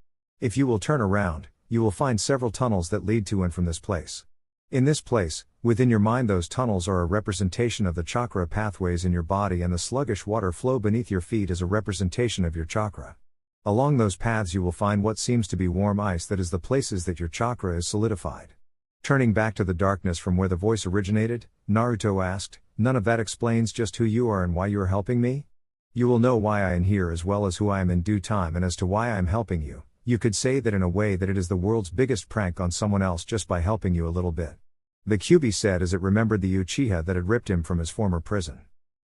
"If you will turn around, you will find several tunnels that lead to and from this place. In this place, within your mind, those tunnels are a representation of the chakra pathways in your body, and the sluggish water flow beneath your feet is a representation of your chakra. Along those paths you will find what seems to be warm ice, that is the places that your chakra is solidified." Turning back to the darkness from where the voice originated, Naruto asked, "None of that explains just who you are and why you are helping me?" "You will know why I am here as well as who I am in due time, and as to why I am helping you, you could say that in a way that it is the world's biggest prank on someone else just by helping you a little bit," the Kyuubi said as it remembered the Uchiha that had ripped him from his former prison.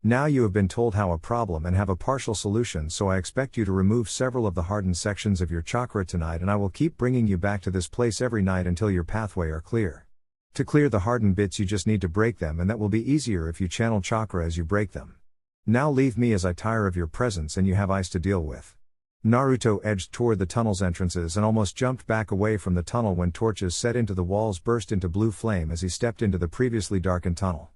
"Now you have been told how a problem and have a partial solution, so I expect you to remove several of the hardened sections of your chakra tonight, and I will keep bringing you back to this place every night until your pathway are clear. To clear the hardened bits you just need to break them, and that will be easier if you channel chakra as you break them. Now leave me as I tire of your presence and you have ice to deal with." Naruto edged toward the tunnel's entrances and almost jumped back away from the tunnel when torches set into the walls burst into blue flame as he stepped into the previously darkened tunnel.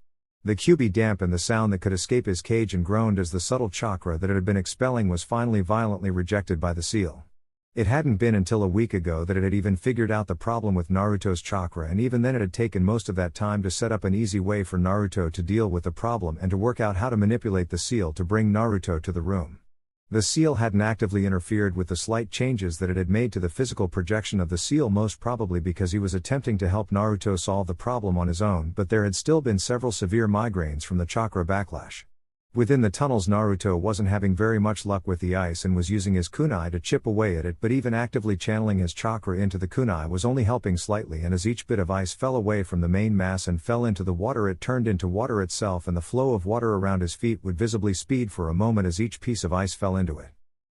The Kyuubi dampened the sound that could escape his cage and groaned as the subtle chakra that it had been expelling was finally violently rejected by the seal. It hadn't been until a week ago that it had even figured out the problem with Naruto's chakra, and even then it had taken most of that time to set up an easy way for Naruto to deal with the problem and to work out how to manipulate the seal to bring Naruto to the room. The seal hadn't actively interfered with the slight changes that it had made to the physical projection of the seal, most probably because he was attempting to help Naruto solve the problem on his own, but there had still been several severe migraines from the chakra backlash. Within the tunnels, Naruto wasn't having very much luck with the ice and was using his kunai to chip away at it, but even actively channeling his chakra into the kunai was only helping slightly, and as each bit of ice fell away from the main mass and fell into the water, it turned into water itself, and the flow of water around his feet would visibly speed for a moment as each piece of ice fell into it.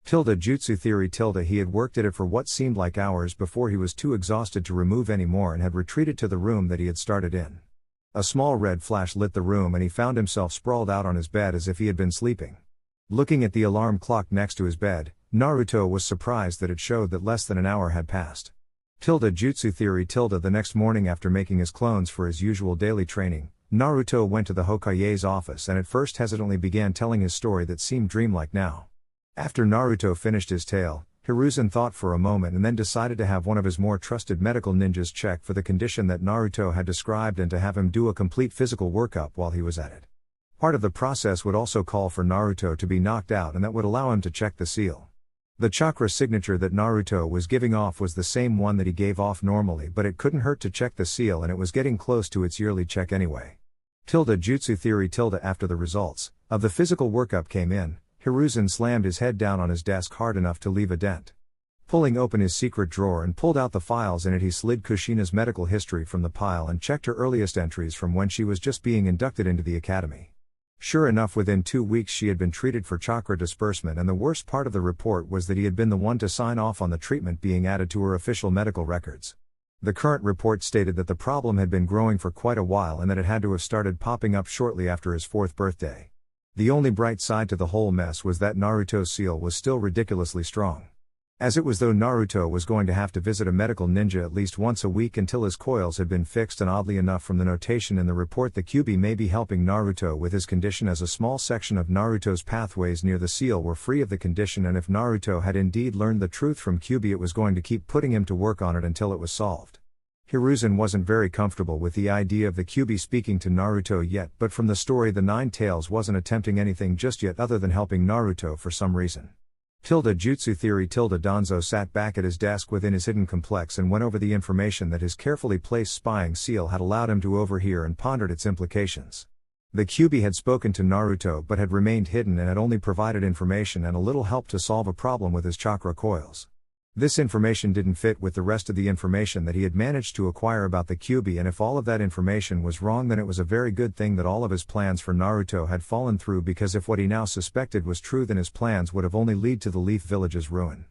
Jutsu theory. He had worked at it for what seemed like hours before he was too exhausted to remove any more and had retreated to the room that he had started in. A small red flash lit the room and he found himself sprawled out on his bed as if he had been sleeping. Looking at the alarm clock next to his bed, Naruto was surprised that it showed that less than an hour had passed. Jutsu theory. The next morning after making his clones for his usual daily training, Naruto went to the Hokage's office and at first hesitantly began telling his story that seemed dreamlike now. After Naruto finished his tale, Hiruzen thought for a moment and then decided to have one of his more trusted medical ninjas check for the condition that Naruto had described and to have him do a complete physical workup while he was at it. Part of the process would also call for Naruto to be knocked out and that would allow him to check the seal. The chakra signature that Naruto was giving off was the same one that he gave off normally, but it couldn't hurt to check the seal and it was getting close to its yearly check anyway. Jutsu theory. After the results of the physical workup came in, Hiruzen slammed his head down on his desk hard enough to leave a dent. Pulling open his secret drawer and pulled out the files in it, he slid Kushina's medical history from the pile and checked her earliest entries from when she was just being inducted into the academy. Sure enough, within 2 weeks she had been treated for chakra disbursement, and the worst part of the report was that he had been the one to sign off on the treatment being added to her official medical records. The current report stated that the problem had been growing for quite a while and that it had to have started popping up shortly after his 4th birthday. The only bright side to the whole mess was that Naruto's seal was still ridiculously strong. As it was though Naruto was going to have to visit a medical ninja at least once a week until his coils had been fixed, and oddly enough from the notation in the report the Kyuubi may be helping Naruto with his condition as a small section of Naruto's pathways near the seal were free of the condition, and if Naruto had indeed learned the truth from Kyuubi it was going to keep putting him to work on it until it was solved. Hiruzen wasn't very comfortable with the idea of the Kyuubi speaking to Naruto yet, but from the story the Nine Tails wasn't attempting anything just yet other than helping Naruto for some reason. Jutsu theory. Danzo sat back at his desk within his hidden complex and went over the information that his carefully placed spying seal had allowed him to overhear and pondered its implications. The Kyuubi had spoken to Naruto but had remained hidden and had only provided information and a little help to solve a problem with his chakra coils. This information didn't fit with the rest of the information that he had managed to acquire about the Kyuubi, and if all of that information was wrong then it was a very good thing that all of his plans for Naruto had fallen through, because if what he now suspected was true then his plans would have only led to the Leaf Village's ruin.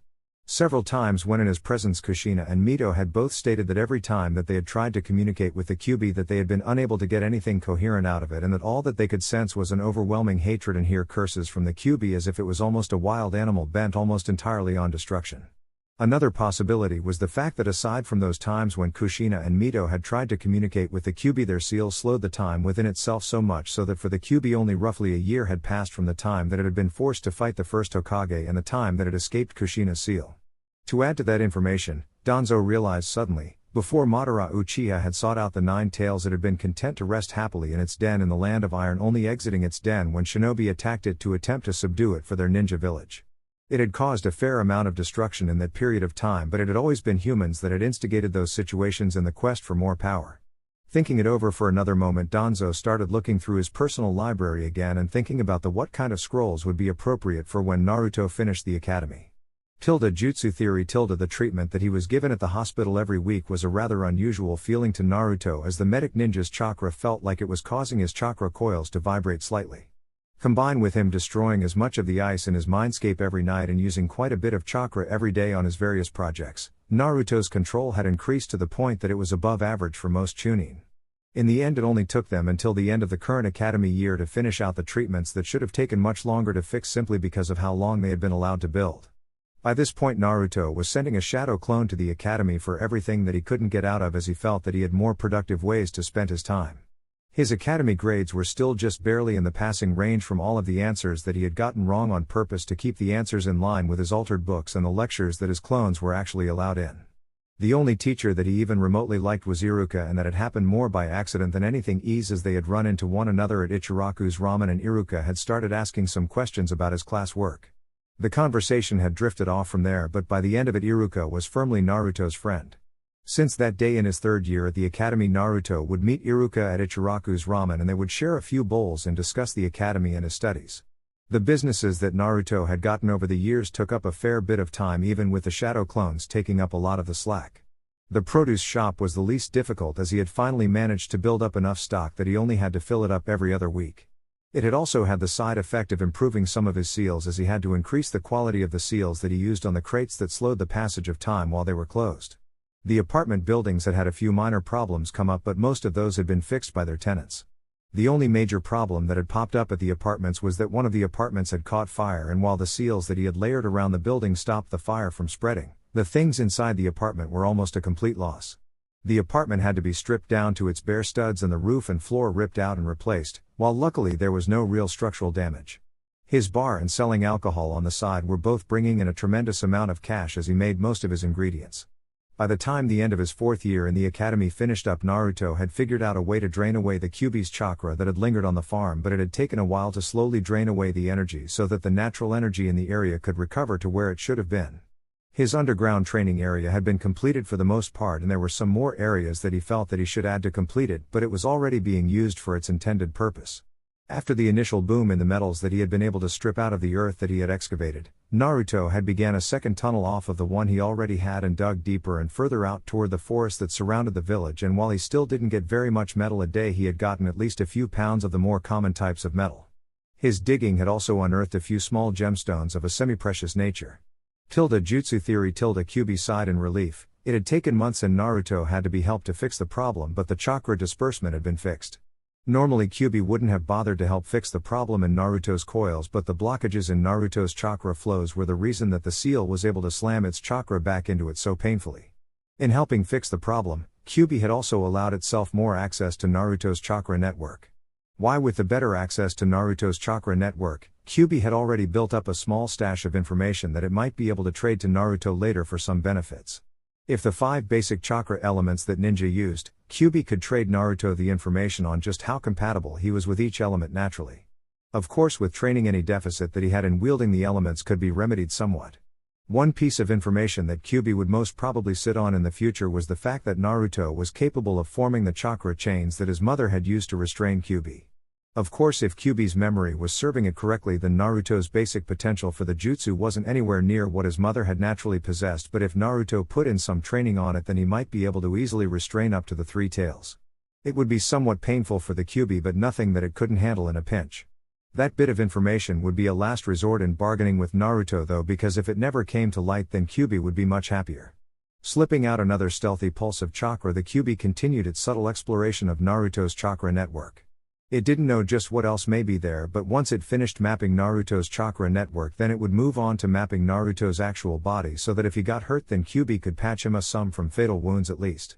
Several times when in his presence Kushina and Mito had both stated that every time that they had tried to communicate with the Kyuubi that they had been unable to get anything coherent out of it, and that all that they could sense was an overwhelming hatred and hear curses from the Kyuubi as if it was almost a wild animal bent almost entirely on destruction. Another possibility was the fact that aside from those times when Kushina and Mito had tried to communicate with the Kyuubi, their seal slowed the time within itself so much so that for the Kyuubi only roughly a year had passed from the time that it had been forced to fight the first Hokage and the time that it escaped Kushina's seal. To add to that information, Danzo realized suddenly, before Madara Uchiha had sought out the Nine Tails, it had been content to rest happily in its den in the Land of Iron, only exiting its den when shinobi attacked it to attempt to subdue it for their ninja village. It had caused a fair amount of destruction in that period of time, but it had always been humans that had instigated those situations in the quest for more power. Thinking it over for another moment, Danzo started looking through his personal library again and thinking about what kind of scrolls would be appropriate for when Naruto finished the academy. Jutsu theory. The treatment that he was given at the hospital every week was a rather unusual feeling to Naruto, as the medic ninja's chakra felt like it was causing his chakra coils to vibrate slightly. Combined with him destroying as much of the ice in his Mindscape every night and using quite a bit of chakra every day on his various projects, Naruto's control had increased to the point that it was above average for most chunin. In the end, it only took them until the end of the current academy year to finish out the treatments that should have taken much longer to fix simply because of how long they had been allowed to build. By this point, Naruto was sending a shadow clone to the academy for everything that he couldn't get out of, as he felt that he had more productive ways to spend his time. His academy grades were still just barely in the passing range from all of the answers that he had gotten wrong on purpose to keep the answers in line with his altered books and the lectures that his clones were actually allowed in. The only teacher that he even remotely liked was Iruka, and that had happened more by accident than anything, as they had run into one another at Ichiraku's ramen and Iruka had started asking some questions about his class work. The conversation had drifted off from there, but by the end of it Iruka was firmly Naruto's friend. Since that day in his 3rd year at the academy, Naruto would meet Iruka at Ichiraku's ramen and they would share a few bowls and discuss the academy and his studies. The businesses that Naruto had gotten over the years took up a fair bit of time, even with the shadow clones taking up a lot of the slack. The produce shop was the least difficult, as he had finally managed to build up enough stock that he only had to fill it up every other week. It had also had the side effect of improving some of his seals, as he had to increase the quality of the seals that he used on the crates that slowed the passage of time while they were closed. The apartment buildings had had a few minor problems come up, but most of those had been fixed by their tenants. The only major problem that had popped up at the apartments was that one of the apartments had caught fire, and while the seals that he had layered around the building stopped the fire from spreading, the things inside the apartment were almost a complete loss. The apartment had to be stripped down to its bare studs and the roof and floor ripped out and replaced, while luckily there was no real structural damage. His bar and selling alcohol on the side were both bringing in a tremendous amount of cash as he made most of his ingredients. By the time the end of his 4th year in the academy finished up, Naruto had figured out a way to drain away the Kyuubi's chakra that had lingered on the farm, but it had taken a while to slowly drain away the energy so that the natural energy in the area could recover to where it should have been. His underground training area had been completed for the most part, and there were some more areas that he felt that he should add to complete it, but it was already being used for its intended purpose. After the initial boom in the metals that he had been able to strip out of the earth that he had excavated, Naruto had began a second tunnel off of the one he already had and dug deeper and further out toward the forest that surrounded the village, and while he still didn't get very much metal a day, he had gotten at least a few pounds of the more common types of metal. His digging had also unearthed a few small gemstones of a semi-precious nature. Jutsu theory Kyuubi sighed in relief. It had taken months and Naruto had to be helped to fix the problem, but the chakra disbursement had been fixed. Normally Kyuubi wouldn't have bothered to help fix the problem in Naruto's coils, but the blockages in Naruto's chakra flows were the reason that the seal was able to slam its chakra back into it so painfully. In helping fix the problem, Kyuubi had also allowed itself more access to Naruto's chakra network. Why? With the better access to Naruto's chakra network, Kyuubi had already built up a small stash of information that it might be able to trade to Naruto later for some benefits. If the 5 basic chakra elements that ninja used, Kyuubi could trade Naruto the information on just how compatible he was with each element naturally. Of course, with training, any deficit that he had in wielding the elements could be remedied somewhat. One piece of information that Kyuubi would most probably sit on in the future was the fact that Naruto was capable of forming the chakra chains that his mother had used to restrain Kyuubi. Of course, if Kyuubi's memory was serving it correctly, then Naruto's basic potential for the jutsu wasn't anywhere near what his mother had naturally possessed, but if Naruto put in some training on it, then he might be able to easily restrain up to the 3 tails. It would be somewhat painful for the Kyuubi, but nothing that it couldn't handle in a pinch. That bit of information would be a last resort in bargaining with Naruto though, because if it never came to light, then Kyuubi would be much happier. Slipping out another stealthy pulse of chakra, the Kyuubi continued its subtle exploration of Naruto's chakra network. It didn't know just what else may be there, but once it finished mapping Naruto's chakra network, then it would move on to mapping Naruto's actual body, so that if he got hurt, then Kyuubi could patch him some from fatal wounds at least.